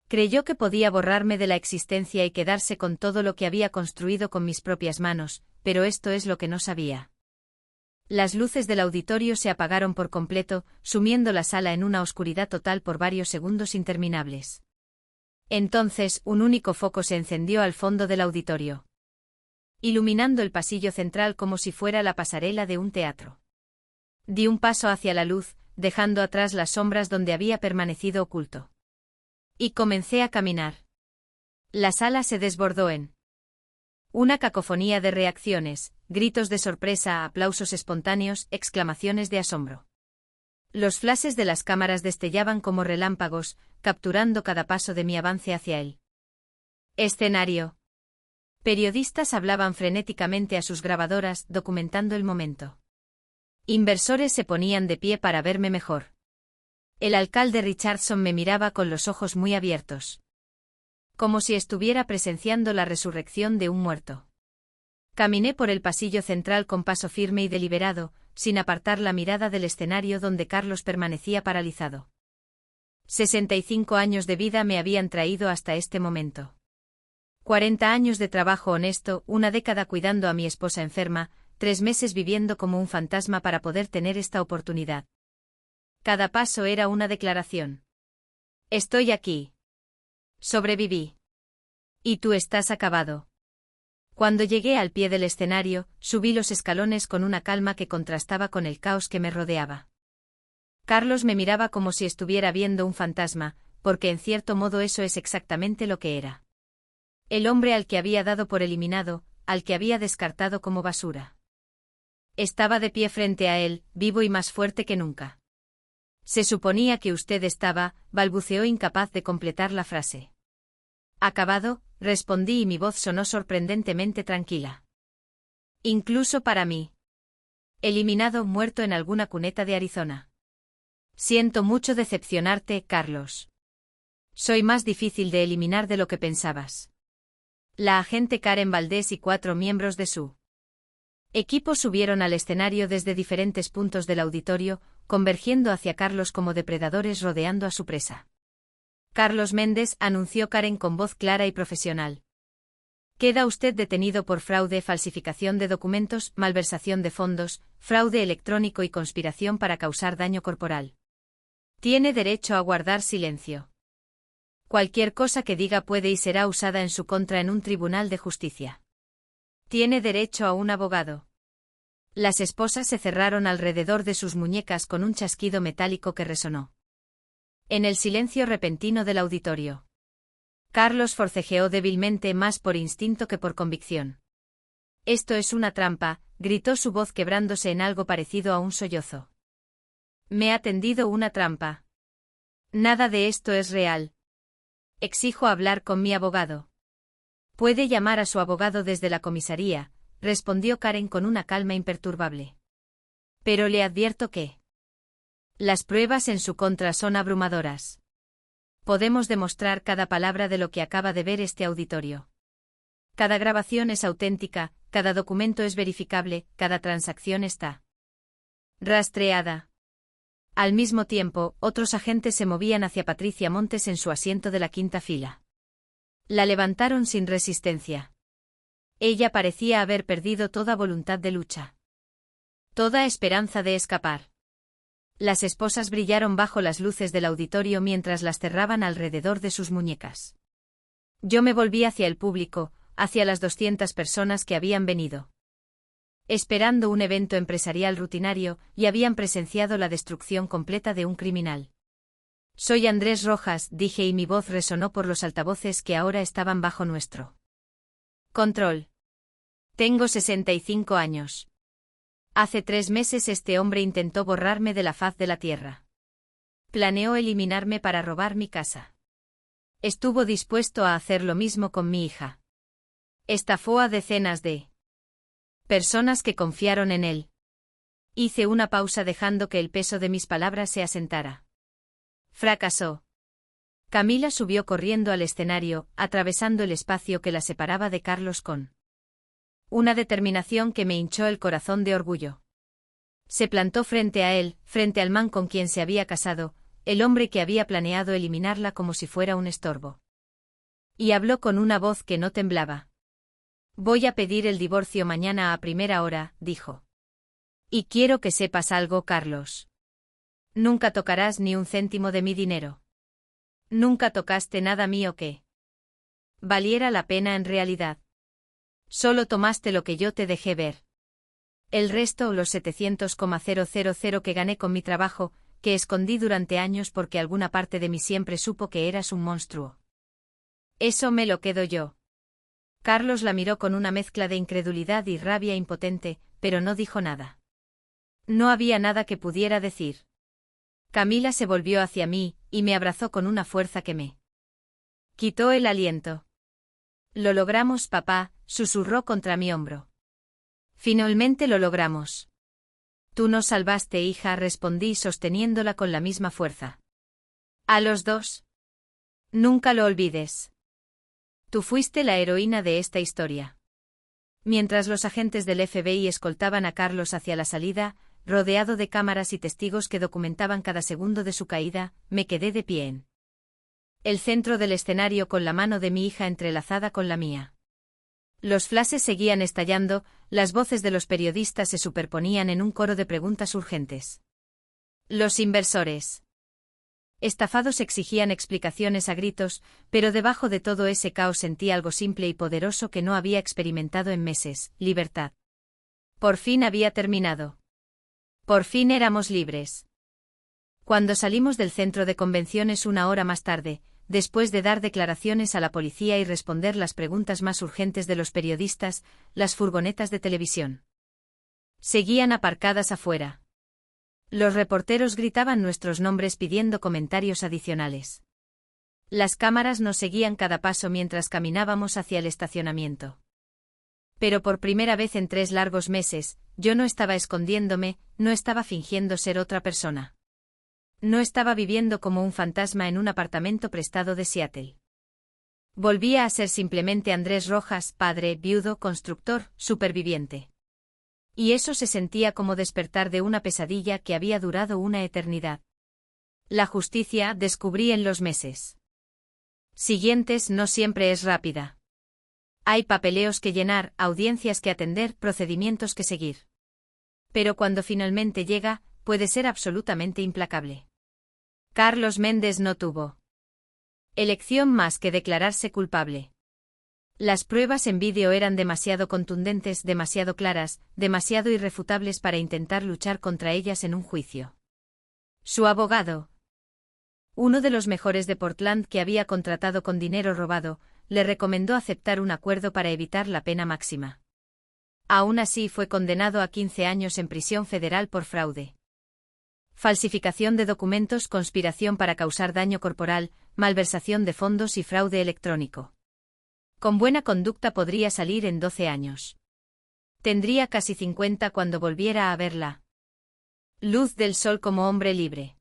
Creyó que podía borrarme de la existencia y quedarse con todo lo que había construido con mis propias manos, pero esto es lo que no sabía. Las luces del auditorio se apagaron por completo, sumiendo la sala en una oscuridad total por varios segundos interminables. Entonces, un único foco se encendió al fondo del auditorio, iluminando el pasillo central como si fuera la pasarela de un teatro. Di un paso hacia la luz, dejando atrás las sombras donde había permanecido oculto. Y comencé a caminar. La sala se desbordó en una cacofonía de reacciones, gritos de sorpresa, aplausos espontáneos, exclamaciones de asombro. Los flashes de las cámaras destellaban como relámpagos, capturando cada paso de mi avance hacia el escenario. Periodistas hablaban frenéticamente a sus grabadoras, documentando el momento. Inversores se ponían de pie para verme mejor. El alcalde Richardson me miraba con los ojos muy abiertos, como si estuviera presenciando la resurrección de un muerto. Caminé por el pasillo central con paso firme y deliberado, sin apartar la mirada del escenario donde Carlos permanecía paralizado. 65 años de vida me habían traído hasta este momento. 40 años de trabajo honesto, una década cuidando a mi esposa enferma, 3 meses viviendo como un fantasma para poder tener esta oportunidad. Cada paso era una declaración. Estoy aquí. Sobreviví. Y tú estás acabado. Cuando llegué al pie del escenario, subí los escalones con una calma que contrastaba con el caos que me rodeaba. Carlos me miraba como si estuviera viendo un fantasma, porque en cierto modo eso es exactamente lo que era. El hombre al que había dado por eliminado, al que había descartado como basura. Estaba de pie frente a él, vivo y más fuerte que nunca. Se suponía que usted estaba, balbuceó incapaz de completar la frase. Acabado, respondí y mi voz sonó sorprendentemente tranquila. Incluso para mí. Eliminado, muerto en alguna cuneta de Arizona. Siento mucho decepcionarte, Carlos. Soy más difícil de eliminar de lo que pensabas. La agente Karen Valdés y 4 miembros de su equipo subieron al escenario desde diferentes puntos del auditorio, convergiendo hacia Carlos como depredadores rodeando a su presa. Carlos Méndez, anunció Karen con voz clara y profesional. Queda usted detenido por fraude, falsificación de documentos, malversación de fondos, fraude electrónico y conspiración para causar daño corporal. Tiene derecho a guardar silencio. Cualquier cosa que diga puede y será usada en su contra en un tribunal de justicia. Tiene derecho a un abogado. Las esposas se cerraron alrededor de sus muñecas con un chasquido metálico que resonó en el silencio repentino del auditorio. Carlos forcejeó débilmente, más por instinto que por convicción. Esto es una trampa, gritó su voz quebrándose en algo parecido a un sollozo. Me ha tendido una trampa. Nada de esto es real, Exijo hablar con mi abogado. Puede llamar a su abogado desde la comisaría, respondió Karen con una calma imperturbable. Pero le advierto que las pruebas en su contra son abrumadoras. Podemos demostrar cada palabra de lo que acaba de ver este auditorio. Cada grabación es auténtica, cada documento es verificable, cada transacción está rastreada. Al mismo tiempo, otros agentes se movían hacia Patricia Montes en su asiento de la quinta fila. La levantaron sin resistencia. Ella parecía haber perdido toda voluntad de lucha. Toda esperanza de escapar. Las esposas brillaron bajo las luces del auditorio mientras las cerraban alrededor de sus muñecas. Yo me volví hacia el público, hacia las 200 personas que habían venido esperando un evento empresarial rutinario y habían presenciado la destrucción completa de un criminal. Soy Andrés Rojas, dije y mi voz resonó por los altavoces que ahora estaban bajo nuestro control. Tengo 65 años. Hace 3 meses este hombre intentó borrarme de la faz de la tierra. Planeó eliminarme para robar mi casa. Estuvo dispuesto a hacer lo mismo con mi hija. Estafó a decenas de personas que confiaron en él. Hice una pausa dejando que el peso de mis palabras se asentara. Fracasó. Camila subió corriendo al escenario, atravesando el espacio que la separaba de Carlos con una determinación que me hinchó el corazón de orgullo. Se plantó frente a él, frente al man con quien se había casado, el hombre que había planeado eliminarla como si fuera un estorbo. Y habló con una voz que no temblaba. Voy a pedir el divorcio mañana a primera hora, dijo. Y quiero que sepas algo, Carlos. Nunca tocarás ni un céntimo de mi dinero. Nunca tocaste nada mío que valiera la pena en realidad. Solo tomaste lo que yo te dejé ver. El resto, los 700,000 que gané con mi trabajo, que escondí durante años porque alguna parte de mí siempre supo que eras un monstruo. Eso me lo quedo yo. Carlos la miró con una mezcla de incredulidad y rabia impotente, pero no dijo nada. No había nada que pudiera decir. Camila se volvió hacia mí, y me abrazó con una fuerza que me quitó el aliento. Lo logramos, papá, susurró contra mi hombro. Finalmente lo logramos. Tú nos salvaste, hija, respondí sosteniéndola con la misma fuerza. A los dos. Nunca lo olvides. Tú fuiste la heroína de esta historia. Mientras los agentes del FBI escoltaban a Carlos hacia la salida, rodeado de cámaras y testigos que documentaban cada segundo de su caída, me quedé de pie en el centro del escenario con la mano de mi hija entrelazada con la mía. Los flashes seguían estallando, las voces de los periodistas se superponían en un coro de preguntas urgentes. Los inversores estafados exigían explicaciones a gritos, pero debajo de todo ese caos sentí algo simple y poderoso que no había experimentado en meses: libertad. Por fin había terminado. Por fin éramos libres. Cuando salimos del centro de convenciones una hora más tarde, después de dar declaraciones a la policía y responder las preguntas más urgentes de los periodistas, las furgonetas de televisión seguían aparcadas afuera. Los reporteros gritaban nuestros nombres pidiendo comentarios adicionales. Las cámaras nos seguían cada paso mientras caminábamos hacia el estacionamiento. Pero por primera vez en 3 largos meses, yo no estaba escondiéndome, no estaba fingiendo ser otra persona. No estaba viviendo como un fantasma en un apartamento prestado de Seattle. Volvía a ser simplemente Andrés Rojas, padre, viudo, constructor, superviviente. Y eso se sentía como despertar de una pesadilla que había durado una eternidad. La justicia, descubrí en los meses siguientes, no siempre es rápida. Hay papeleos que llenar, audiencias que atender, procedimientos que seguir. Pero cuando finalmente llega, puede ser absolutamente implacable. Carlos Méndez no tuvo elección más que declararse culpable. Las pruebas en vídeo eran demasiado contundentes, demasiado claras, demasiado irrefutables para intentar luchar contra ellas en un juicio. Su abogado, uno de los mejores de Portland que había contratado con dinero robado, le recomendó aceptar un acuerdo para evitar la pena máxima. Aún así fue condenado a 15 años en prisión federal por fraude, falsificación de documentos, conspiración para causar daño corporal, malversación de fondos y fraude electrónico. Con buena conducta podría salir en 12 años. Tendría casi 50 cuando volviera a verla. Luz del sol como hombre libre.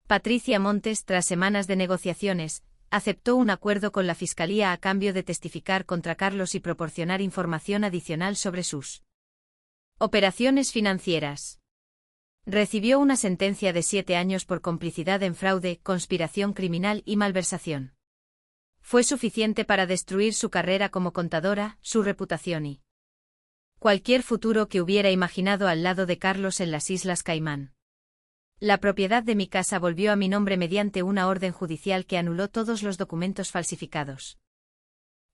Patricia Montes, tras semanas de negociaciones, aceptó un acuerdo con la Fiscalía a cambio de testificar contra Carlos y proporcionar información adicional sobre sus operaciones financieras. Recibió una sentencia de 7 años por complicidad en fraude, conspiración criminal y malversación. Fue suficiente para destruir su carrera como contadora, su reputación y cualquier futuro que hubiera imaginado al lado de Carlos en las Islas Caimán. La propiedad de mi casa volvió a mi nombre mediante una orden judicial que anuló todos los documentos falsificados.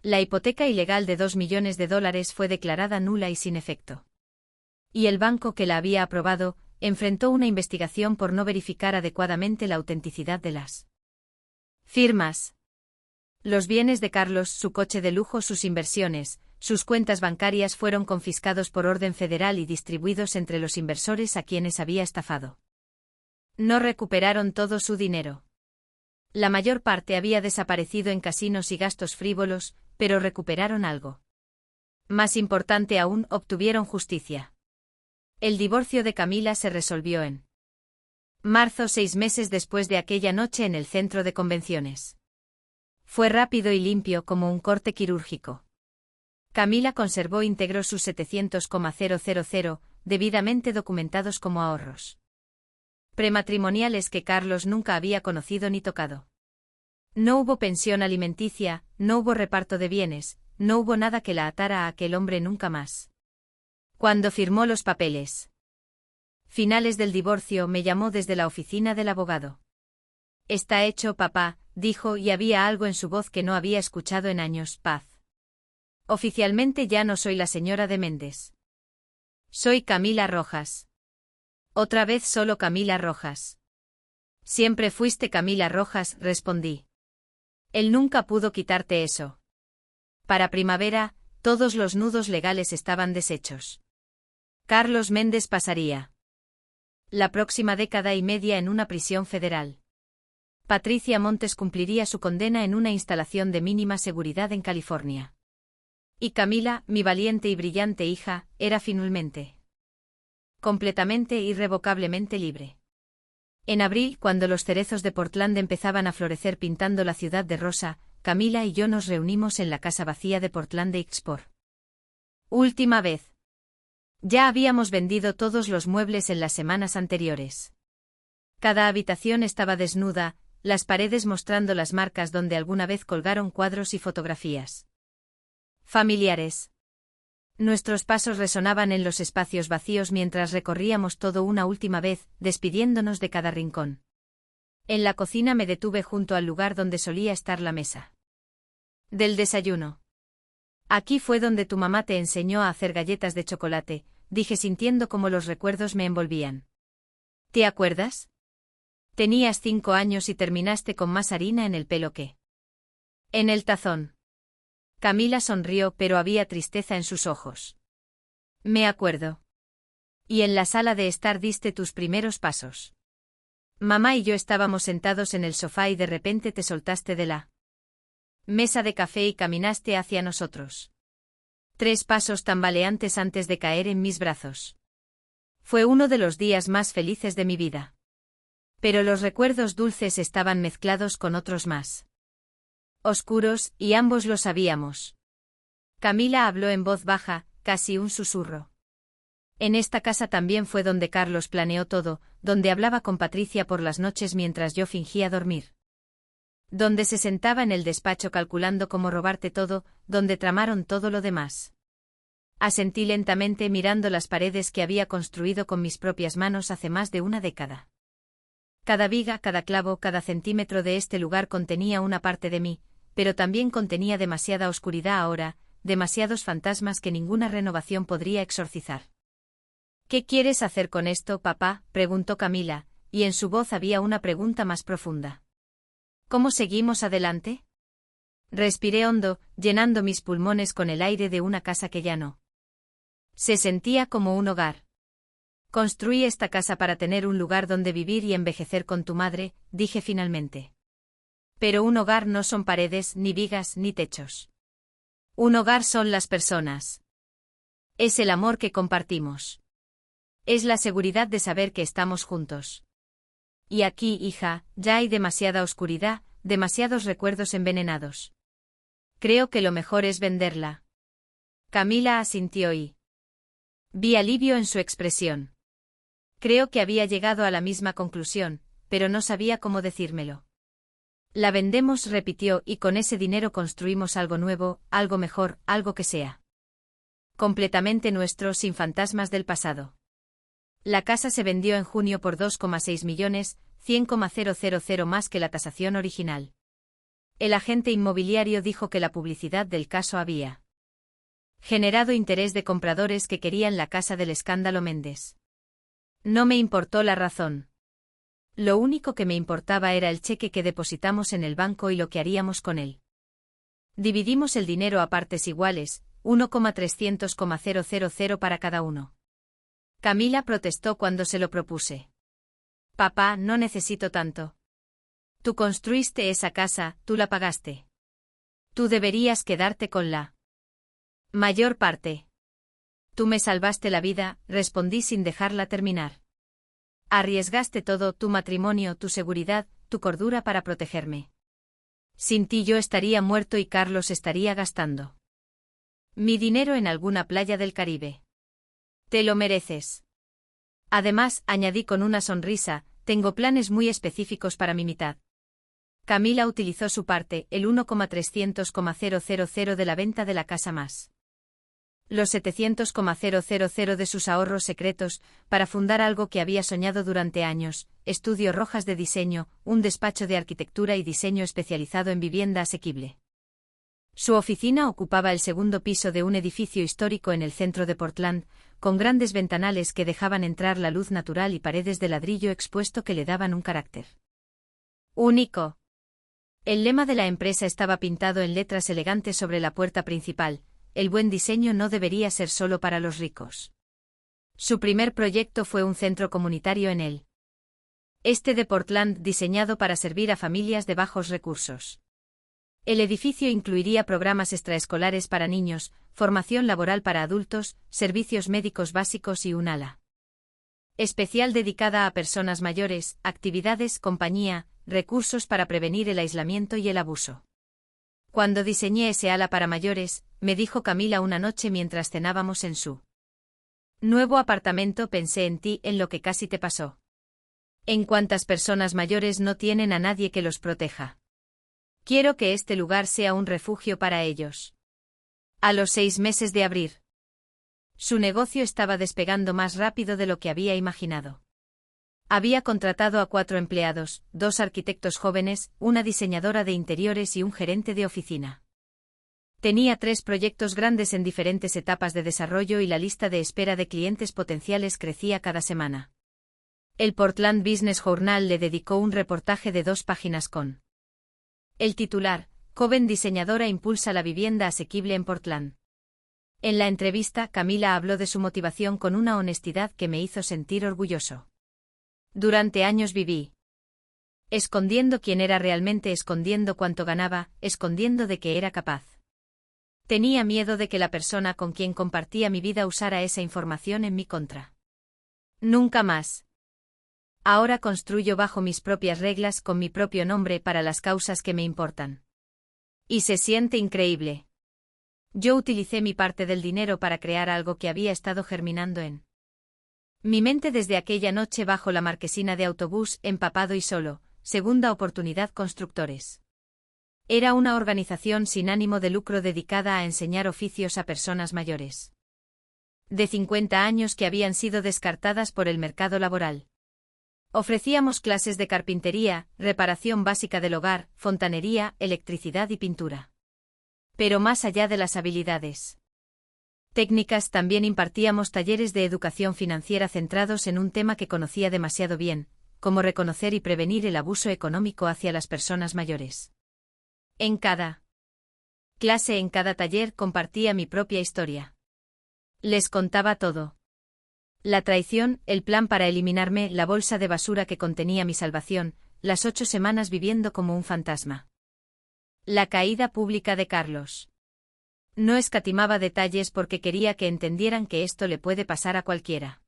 La hipoteca ilegal de $2 millones fue declarada nula y sin efecto. Y el banco que la había aprobado enfrentó una investigación por no verificar adecuadamente la autenticidad de las firmas. Los bienes de Carlos, su coche de lujo, sus inversiones, sus cuentas bancarias fueron confiscados por orden federal y distribuidos entre los inversores a quienes había estafado. No recuperaron todo su dinero. La mayor parte había desaparecido en casinos y gastos frívolos, pero recuperaron algo. Más importante aún, obtuvieron justicia. El divorcio de Camila se resolvió en marzo, 6 meses después de aquella noche en el centro de convenciones. Fue rápido y limpio como un corte quirúrgico. Camila conservó íntegro sus 700,000, debidamente documentados como ahorros prematrimoniales que Carlos nunca había conocido ni tocado. No hubo pensión alimenticia, no hubo reparto de bienes, no hubo nada que la atara a aquel hombre nunca más. Cuando firmó los papeles finales del divorcio, me llamó desde la oficina del abogado. Está hecho, papá, dijo, y había algo en su voz que no había escuchado en años. Paz. Oficialmente ya no soy la señora de Méndez. Soy Camila Rojas. Otra vez solo Camila Rojas. Siempre fuiste Camila Rojas, respondí. Él nunca pudo quitarte eso. Para primavera, todos los nudos legales estaban deshechos. Carlos Méndez pasaría la próxima década y media en una prisión federal. Patricia Montes cumpliría su condena en una instalación de mínima seguridad en California. Y Camila, mi valiente y brillante hija, era finalmente, completamente e irrevocablemente libre. En abril, cuando los cerezos de Portland empezaban a florecer pintando la ciudad de rosa, Camila y yo nos reunimos en la casa vacía de Portland Lakes por última vez. Ya habíamos vendido todos los muebles en las semanas anteriores. Cada habitación estaba desnuda, las paredes mostrando las marcas donde alguna vez colgaron cuadros y fotografías familiares. Nuestros pasos resonaban en los espacios vacíos mientras recorríamos todo una última vez, despidiéndonos de cada rincón. En la cocina me detuve junto al lugar donde solía estar la mesa del desayuno. Aquí fue donde tu mamá te enseñó a hacer galletas de chocolate, dije sintiendo cómo los recuerdos me envolvían. ¿Te acuerdas? Tenías 5 años y terminaste con más harina en el pelo que en el tazón. Camila sonrió, pero había tristeza en sus ojos. Me acuerdo. Y en la sala de estar diste tus primeros pasos. Mamá y yo estábamos sentados en el sofá y de repente te soltaste de la mesa de café y caminaste hacia nosotros. 3 pasos tambaleantes antes de caer en mis brazos. Fue uno de los días más felices de mi vida. Pero los recuerdos dulces estaban mezclados con otros más oscuros, y ambos lo sabíamos. Camila habló en voz baja, casi un susurro. En esta casa también fue donde Carlos planeó todo, donde hablaba con Patricia por las noches mientras yo fingía dormir. Donde se sentaba en el despacho calculando cómo robarte todo, donde tramaron todo lo demás. Asentí lentamente mirando las paredes que había construido con mis propias manos hace más de una década. Cada viga, cada clavo, cada centímetro de este lugar contenía una parte de mí, pero también contenía demasiada oscuridad ahora, demasiados fantasmas que ninguna renovación podría exorcizar. ¿Qué quieres hacer con esto, papá?, preguntó Camila, y en su voz había una pregunta más profunda. ¿Cómo seguimos adelante? Respiré hondo, llenando mis pulmones con el aire de una casa que ya no se sentía como un hogar. Construí esta casa para tener un lugar donde vivir y envejecer con tu madre, dije finalmente. Pero un hogar no son paredes, ni vigas, ni techos. Un hogar son las personas. Es el amor que compartimos. Es la seguridad de saber que estamos juntos. Y aquí, hija, ya hay demasiada oscuridad, demasiados recuerdos envenenados. Creo que lo mejor es venderla. Camila asintió y vi alivio en su expresión. Creo que había llegado a la misma conclusión, pero no sabía cómo decírmelo. La vendemos, repitió, y con ese dinero construimos algo nuevo, algo mejor, algo que sea completamente nuestro, sin fantasmas del pasado. La casa se vendió en junio por 2,6 millones, 100,000 más que la tasación original. El agente inmobiliario dijo que la publicidad del caso había generado interés de compradores que querían la casa del escándalo Méndez. No me importó la razón. Lo único que me importaba era el cheque que depositamos en el banco y lo que haríamos con él. Dividimos el dinero a partes iguales, 1,300,000 para cada uno. Camila protestó cuando se lo propuse. Papá, no necesito tanto. Tú construiste esa casa, tú la pagaste. Tú deberías quedarte con la mayor parte. Tú me salvaste la vida, respondí sin dejarla terminar. Arriesgaste todo, tu matrimonio, tu seguridad, tu cordura para protegerme. Sin ti yo estaría muerto y Carlos estaría gastando mi dinero en alguna playa del Caribe. Te lo mereces. Además, añadí con una sonrisa, tengo planes muy específicos para mi mitad. Camila utilizó su parte, el 1,300,000 de la venta de la casa más los 700,000 de sus ahorros secretos, para fundar algo que había soñado durante años, Estudio Rojas de Diseño, un despacho de arquitectura y diseño especializado en vivienda asequible. Su oficina ocupaba el segundo piso de un edificio histórico en el centro de Portland, con grandes ventanales que dejaban entrar la luz natural y paredes de ladrillo expuesto que le daban un carácter único. El lema de la empresa estaba pintado en letras elegantes sobre la puerta principal: el buen diseño no debería ser solo para los ricos. Su primer proyecto fue un centro comunitario en el este de Portland, diseñado para servir a familias de bajos recursos. El edificio incluiría programas extraescolares para niños, formación laboral para adultos, servicios médicos básicos y un ala especial dedicada a personas mayores, actividades, compañía, recursos para prevenir el aislamiento y el abuso. Cuando diseñé ese ala para mayores, me dijo Camila una noche mientras cenábamos en su nuevo apartamento, pensé en ti, en lo que casi te pasó. En cuántas personas mayores no tienen a nadie que los proteja. Quiero que este lugar sea un refugio para ellos. A los 6 meses de abrir, su negocio estaba despegando más rápido de lo que había imaginado. Había contratado a 4 empleados, 2 arquitectos jóvenes, una diseñadora de interiores y un gerente de oficina. Tenía 3 proyectos grandes en diferentes etapas de desarrollo y la lista de espera de clientes potenciales crecía cada semana. El Portland Business Journal le dedicó un reportaje de 2 páginas con el titular: Joven diseñadora impulsa la vivienda asequible en Portland. En la entrevista, Camila habló de su motivación con una honestidad que me hizo sentir orgulloso. Durante años viví escondiendo quién era realmente, escondiendo cuánto ganaba, escondiendo de qué era capaz. Tenía miedo de que la persona con quien compartía mi vida usara esa información en mi contra. Nunca más. Ahora construyo bajo mis propias reglas, con mi propio nombre, para las causas que me importan. Y se siente increíble. Yo utilicé mi parte del dinero para crear algo que había estado germinando en mi mente desde aquella noche bajo la marquesina de autobús, empapado y solo. Segunda oportunidad Constructores. Era una organización sin ánimo de lucro dedicada a enseñar oficios a personas mayores de 50 años que habían sido descartadas por el mercado laboral. Ofrecíamos clases de carpintería, reparación básica del hogar, fontanería, electricidad y pintura. Pero más allá de las habilidades técnicas, también impartíamos talleres de educación financiera centrados en un tema que conocía demasiado bien: cómo reconocer y prevenir el abuso económico hacia las personas mayores. En cada clase, en cada taller, compartía mi propia historia. Les contaba todo. La traición, el plan para eliminarme, la bolsa de basura que contenía mi salvación, las 8 semanas viviendo como un fantasma. La caída pública de Carlos. No escatimaba detalles porque quería que entendieran que esto le puede pasar a cualquiera.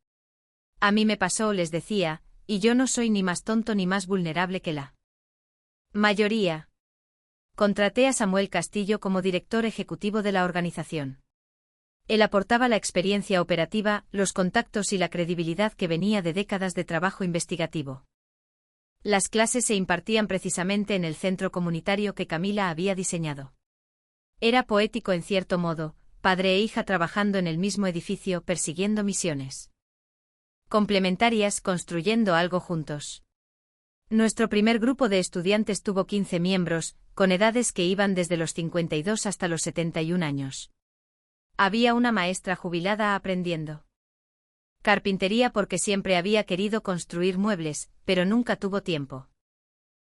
A mí me pasó, les decía, y yo no soy ni más tonto ni más vulnerable que la mayoría. Contraté a Samuel Castillo como director ejecutivo de la organización. Él aportaba la experiencia operativa, los contactos y la credibilidad que venía de décadas de trabajo investigativo. Las clases se impartían precisamente en el centro comunitario que Camila había diseñado. Era poético en cierto modo, padre e hija trabajando en el mismo edificio persiguiendo misiones complementarias, construyendo algo juntos. Nuestro primer grupo de estudiantes tuvo 15 miembros, con edades que iban desde los 52 hasta los 71 años. Había una maestra jubilada aprendiendo carpintería porque siempre había querido construir muebles, pero nunca tuvo tiempo.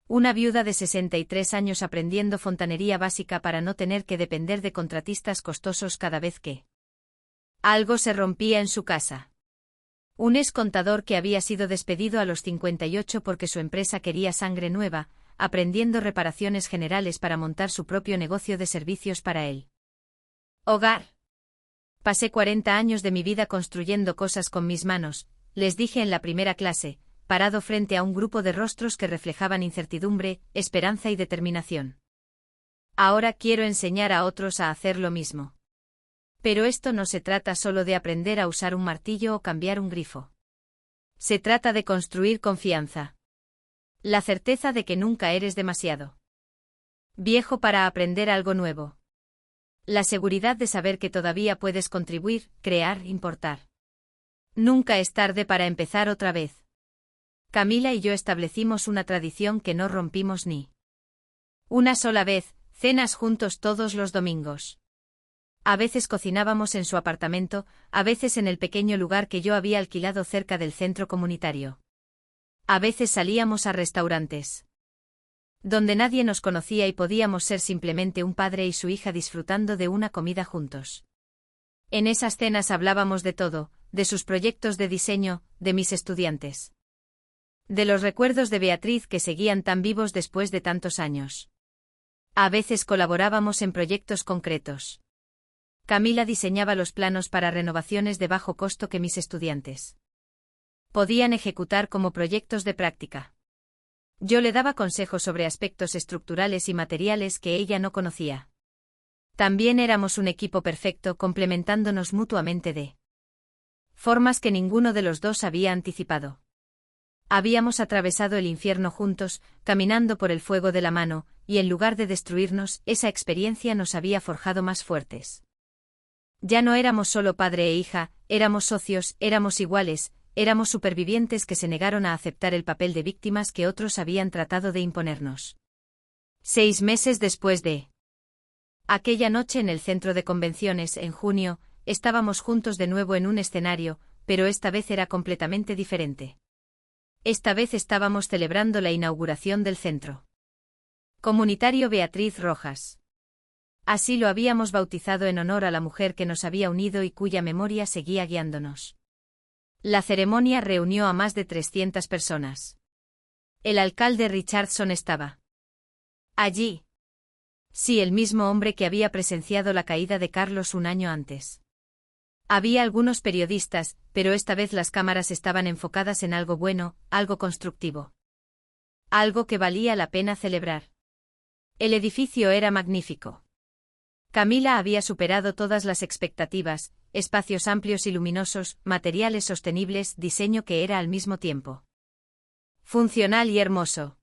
Una viuda de 63 años aprendiendo fontanería básica para no tener que depender de contratistas costosos cada vez que algo se rompía en su casa. Un ex contador que había sido despedido a los 58 porque su empresa quería sangre nueva, aprendiendo reparaciones generales para montar su propio negocio de servicios para el hogar. Pasé 40 años de mi vida construyendo cosas con mis manos, les dije en la primera clase, parado frente a un grupo de rostros que reflejaban incertidumbre, esperanza y determinación. Ahora quiero enseñar a otros a hacer lo mismo. Pero esto no se trata solo de aprender a usar un martillo o cambiar un grifo. Se trata de construir confianza. La certeza de que nunca eres demasiado viejo para aprender algo nuevo. La seguridad de saber que todavía puedes contribuir, crear, importar. Nunca es tarde para empezar otra vez. Camila y yo establecimos una tradición que no rompimos ni una sola vez, cenas juntos todos los domingos. A veces cocinábamos en su apartamento, a veces en el pequeño lugar que yo había alquilado cerca del centro comunitario. A veces salíamos a restaurantes donde nadie nos conocía y podíamos ser simplemente un padre y su hija disfrutando de una comida juntos. En esas cenas hablábamos de todo, de sus proyectos de diseño, de mis estudiantes. De los recuerdos de Beatriz que seguían tan vivos después de tantos años. A veces colaborábamos en proyectos concretos. Camila diseñaba los planos para renovaciones de bajo costo que mis estudiantes podían ejecutar como proyectos de práctica. Yo le daba consejos sobre aspectos estructurales y materiales que ella no conocía. También éramos un equipo perfecto complementándonos mutuamente de formas que ninguno de los dos había anticipado. Habíamos atravesado el infierno juntos, caminando por el fuego de la mano, y en lugar de destruirnos, esa experiencia nos había forjado más fuertes. Ya no éramos solo padre e hija, éramos socios, éramos iguales, éramos supervivientes que se negaron a aceptar el papel de víctimas que otros habían tratado de imponernos. 6 meses después de aquella noche en el centro de convenciones, en junio, estábamos juntos de nuevo en un escenario, pero esta vez era completamente diferente. Esta vez estábamos celebrando la inauguración del centro comunitario Beatriz Rojas. Así lo habíamos bautizado en honor a la mujer que nos había unido y cuya memoria seguía guiándonos. La ceremonia reunió a más de 300 personas. El alcalde Richardson estaba allí. Sí, el mismo hombre que había presenciado la caída de Carlos un año antes. Había algunos periodistas, pero esta vez las cámaras estaban enfocadas en algo bueno, algo constructivo. Algo que valía la pena celebrar. El edificio era magnífico. Camila había superado todas las expectativas, espacios amplios y luminosos, materiales sostenibles, diseño que era al mismo tiempo funcional y hermoso.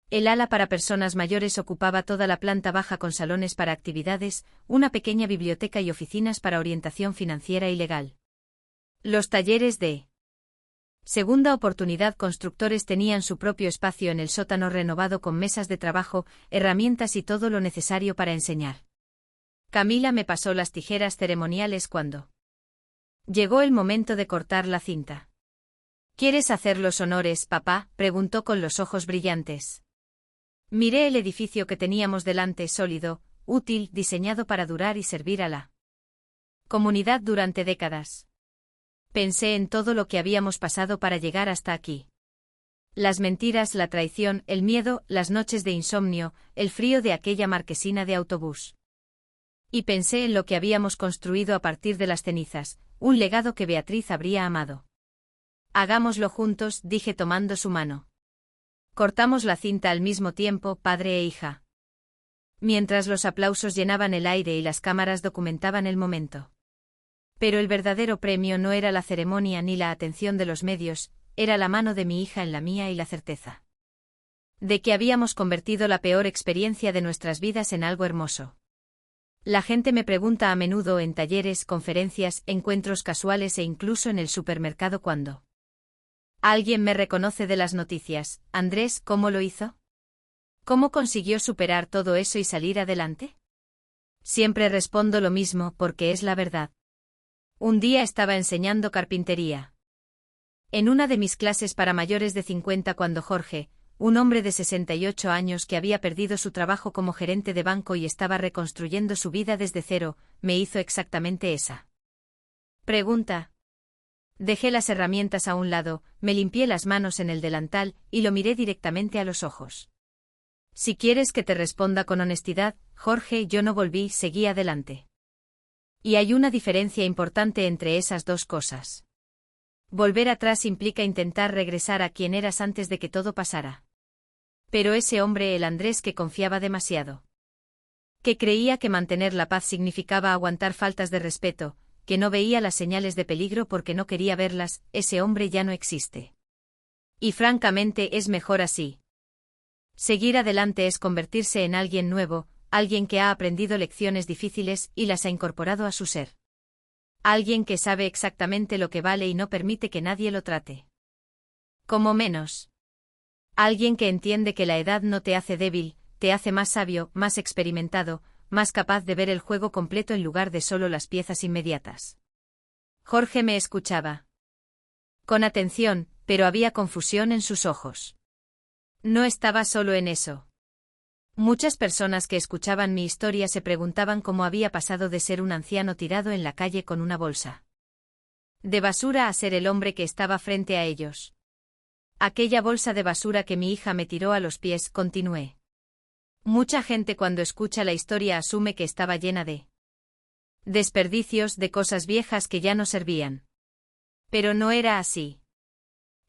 El ala para personas mayores ocupaba toda la planta baja con salones para actividades, una pequeña biblioteca y oficinas para orientación financiera y legal. Los talleres de segunda oportunidad constructores tenían su propio espacio en el sótano renovado con mesas de trabajo, herramientas y todo lo necesario para enseñar. Camila me pasó las tijeras ceremoniales cuando llegó el momento de cortar la cinta. ¿Quieres hacer los honores, papá?, preguntó con los ojos brillantes. Miré el edificio que teníamos delante, sólido, útil, diseñado para durar y servir a la comunidad durante décadas. Pensé en todo lo que habíamos pasado para llegar hasta aquí. Las mentiras, la traición, el miedo, las noches de insomnio, el frío de aquella marquesina de autobús. Y pensé en lo que habíamos construido a partir de las cenizas, un legado que Beatriz habría amado. Hagámoslo juntos, dije tomando su mano. Cortamos la cinta al mismo tiempo, padre e hija. Mientras los aplausos llenaban el aire y las cámaras documentaban el momento. Pero el verdadero premio no era la ceremonia ni la atención de los medios, era la mano de mi hija en la mía y la certeza de que habíamos convertido la peor experiencia de nuestras vidas en algo hermoso. La gente me pregunta a menudo en talleres, conferencias, encuentros casuales e incluso en el supermercado cuando alguien me reconoce de las noticias. Andrés, ¿cómo lo hizo? ¿Cómo consiguió superar todo eso y salir adelante? Siempre respondo lo mismo porque es la verdad. Un día estaba enseñando carpintería. En una de mis clases para mayores de 50 cuando Jorge, un hombre de 68 años que había perdido su trabajo como gerente de banco y estaba reconstruyendo su vida desde cero, me hizo exactamente esa pregunta. Dejé las herramientas a un lado, me limpié las manos en el delantal y lo miré directamente a los ojos. Si quieres que te responda con honestidad, Jorge, yo no volví, seguí adelante. Y hay una diferencia importante entre esas dos cosas. Volver atrás implica intentar regresar a quien eras antes de que todo pasara. Pero ese hombre, el Andrés que confiaba demasiado, que creía que mantener la paz significaba aguantar faltas de respeto, que no veía las señales de peligro porque no quería verlas, ese hombre ya no existe. Y francamente es mejor así. Seguir adelante es convertirse en alguien nuevo, alguien que ha aprendido lecciones difíciles y las ha incorporado a su ser. Alguien que sabe exactamente lo que vale y no permite que nadie lo trate como menos. Alguien que entiende que la edad no te hace débil, te hace más sabio, más experimentado, más capaz de ver el juego completo en lugar de solo las piezas inmediatas. Jorge me escuchaba con atención, pero había confusión en sus ojos. No estaba solo en eso. Muchas personas que escuchaban mi historia se preguntaban cómo había pasado de ser un anciano tirado en la calle con una bolsa de basura a ser el hombre que estaba frente a ellos. Aquella bolsa de basura que mi hija me tiró a los pies, continué. Mucha gente cuando escucha la historia asume que estaba llena de desperdicios, de cosas viejas que ya no servían. Pero no era así.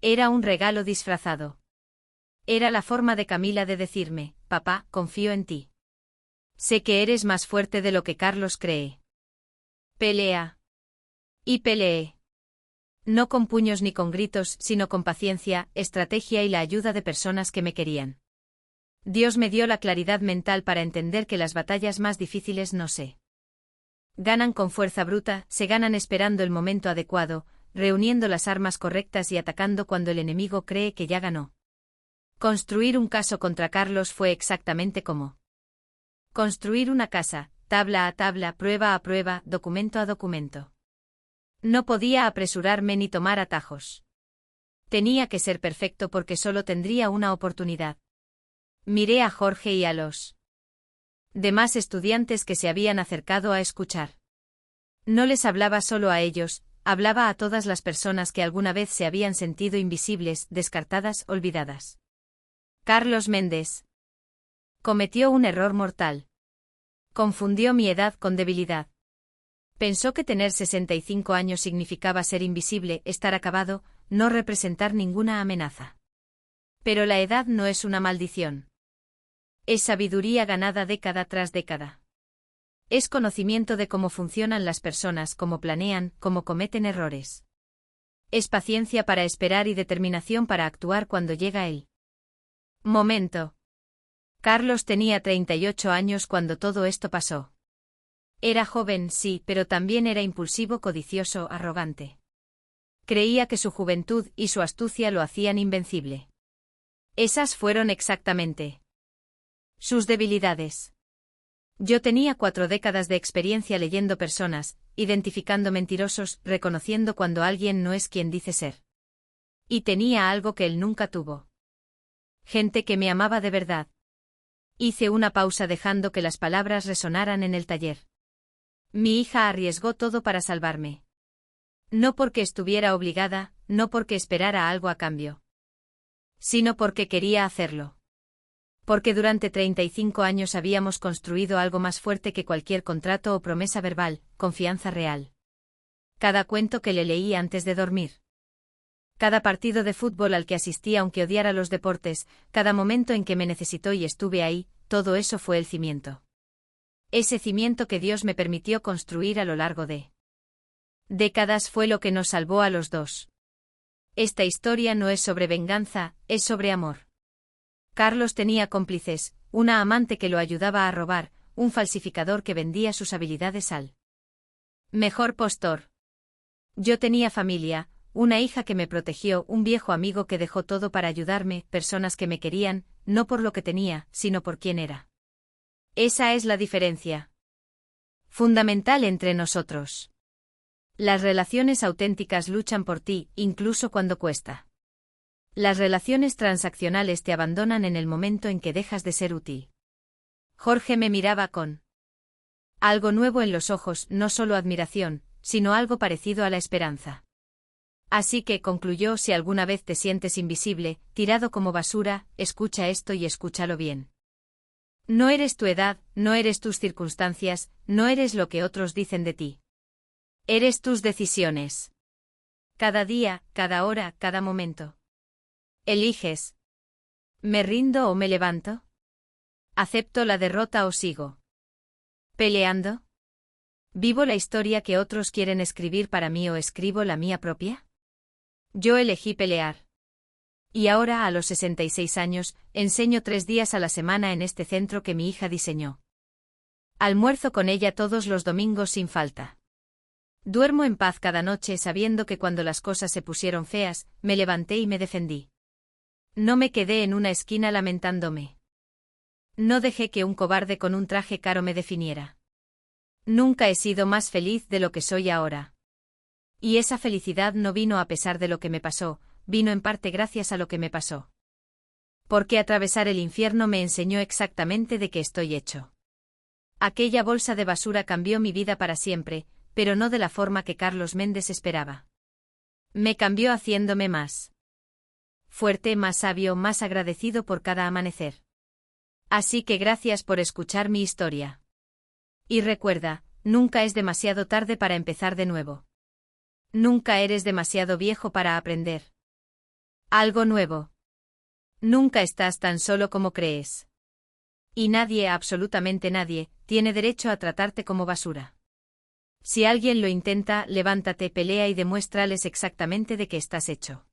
Era un regalo disfrazado. Era la forma de Camila de decirme, papá, confío en ti. Sé que eres más fuerte de lo que Carlos cree. Pelea. Y peleé. No con puños ni con gritos, sino con paciencia, estrategia y la ayuda de personas que me querían. Dios me dio la claridad mental para entender que las batallas más difíciles no se ganan con fuerza bruta, se ganan esperando el momento adecuado, reuniendo las armas correctas y atacando cuando el enemigo cree que ya ganó. Construir un caso contra Carlos fue exactamente como construir una casa, tabla a tabla, prueba a prueba, documento a documento. No podía apresurarme ni tomar atajos. Tenía que ser perfecto porque solo tendría una oportunidad. Miré a Jorge y a los demás estudiantes que se habían acercado a escuchar. No les hablaba solo a ellos, hablaba a todas las personas que alguna vez se habían sentido invisibles, descartadas, olvidadas. Carlos Méndez cometió un error mortal. Confundió mi edad con debilidad. Pensó que tener 65 años significaba ser invisible, estar acabado, no representar ninguna amenaza. Pero la edad no es una maldición. Es sabiduría ganada década tras década. Es conocimiento de cómo funcionan las personas, cómo planean, cómo cometen errores. Es paciencia para esperar y determinación para actuar cuando llega el momento. Carlos tenía 38 años cuando todo esto pasó. Era joven, sí, pero también era impulsivo, codicioso, arrogante. Creía que su juventud y su astucia lo hacían invencible. Esas fueron exactamente sus debilidades. Yo tenía 4 décadas de experiencia leyendo personas, identificando mentirosos, reconociendo cuando alguien no es quien dice ser. Y tenía algo que él nunca tuvo. Gente que me amaba de verdad. Hice una pausa dejando que las palabras resonaran en el taller. Mi hija arriesgó todo para salvarme. No porque estuviera obligada, no porque esperara algo a cambio. sino porque quería hacerlo. Porque durante 35 años habíamos construido algo más fuerte que cualquier contrato o promesa verbal, confianza real. Cada cuento que le leí antes de dormir. Cada partido de fútbol al que asistí aunque odiara los deportes, cada momento en que me necesitó y estuve ahí, todo eso fue el cimiento. Ese cimiento que Dios me permitió construir a lo largo de décadas fue lo que nos salvó a los dos. Esta historia no es sobre venganza, es sobre amor. Carlos tenía cómplices, una amante que lo ayudaba a robar, un falsificador que vendía sus habilidades al mejor postor. Yo tenía familia, una hija que me protegió, un viejo amigo que dejó todo para ayudarme, personas que me querían, no por lo que tenía, sino por quién era. Esa es la diferencia fundamental entre nosotros. Las relaciones auténticas luchan por ti, incluso cuando cuesta. Las relaciones transaccionales te abandonan en el momento en que dejas de ser útil. Jorge me miraba con algo nuevo en los ojos, no solo admiración, sino algo parecido a la esperanza. Así que, concluyó, si alguna vez te sientes invisible, tirado como basura, escucha esto y escúchalo bien. No eres tu edad, no eres tus circunstancias, no eres lo que otros dicen de ti. Eres tus decisiones. Cada día, cada hora, cada momento. Eliges. ¿Me rindo o me levanto? ¿Acepto la derrota o sigo peleando? ¿Vivo la historia que otros quieren escribir para mí o escribo la mía propia? Yo elegí pelear. Y ahora, a los 66 años, enseño 3 días a la semana en este centro que mi hija diseñó. Almuerzo con ella todos los domingos sin falta. Duermo en paz cada noche sabiendo que cuando las cosas se pusieron feas, me levanté y me defendí. No me quedé en una esquina lamentándome. No dejé que un cobarde con un traje caro me definiera. Nunca he sido más feliz de lo que soy ahora. Y esa felicidad no vino a pesar de lo que me pasó, vino en parte gracias a lo que me pasó. Porque atravesar el infierno me enseñó exactamente de qué estoy hecho. Aquella bolsa de basura cambió mi vida para siempre, pero no de la forma que Carlos Méndez esperaba. Me cambió haciéndome más fuerte, más sabio, más agradecido por cada amanecer. Así que gracias por escuchar mi historia. Y recuerda, nunca es demasiado tarde para empezar de nuevo. Nunca eres demasiado viejo para aprender algo nuevo. Nunca estás tan solo como crees. Y nadie, absolutamente nadie, tiene derecho a tratarte como basura. Si alguien lo intenta, levántate, pelea y demuéstrales exactamente de qué estás hecho.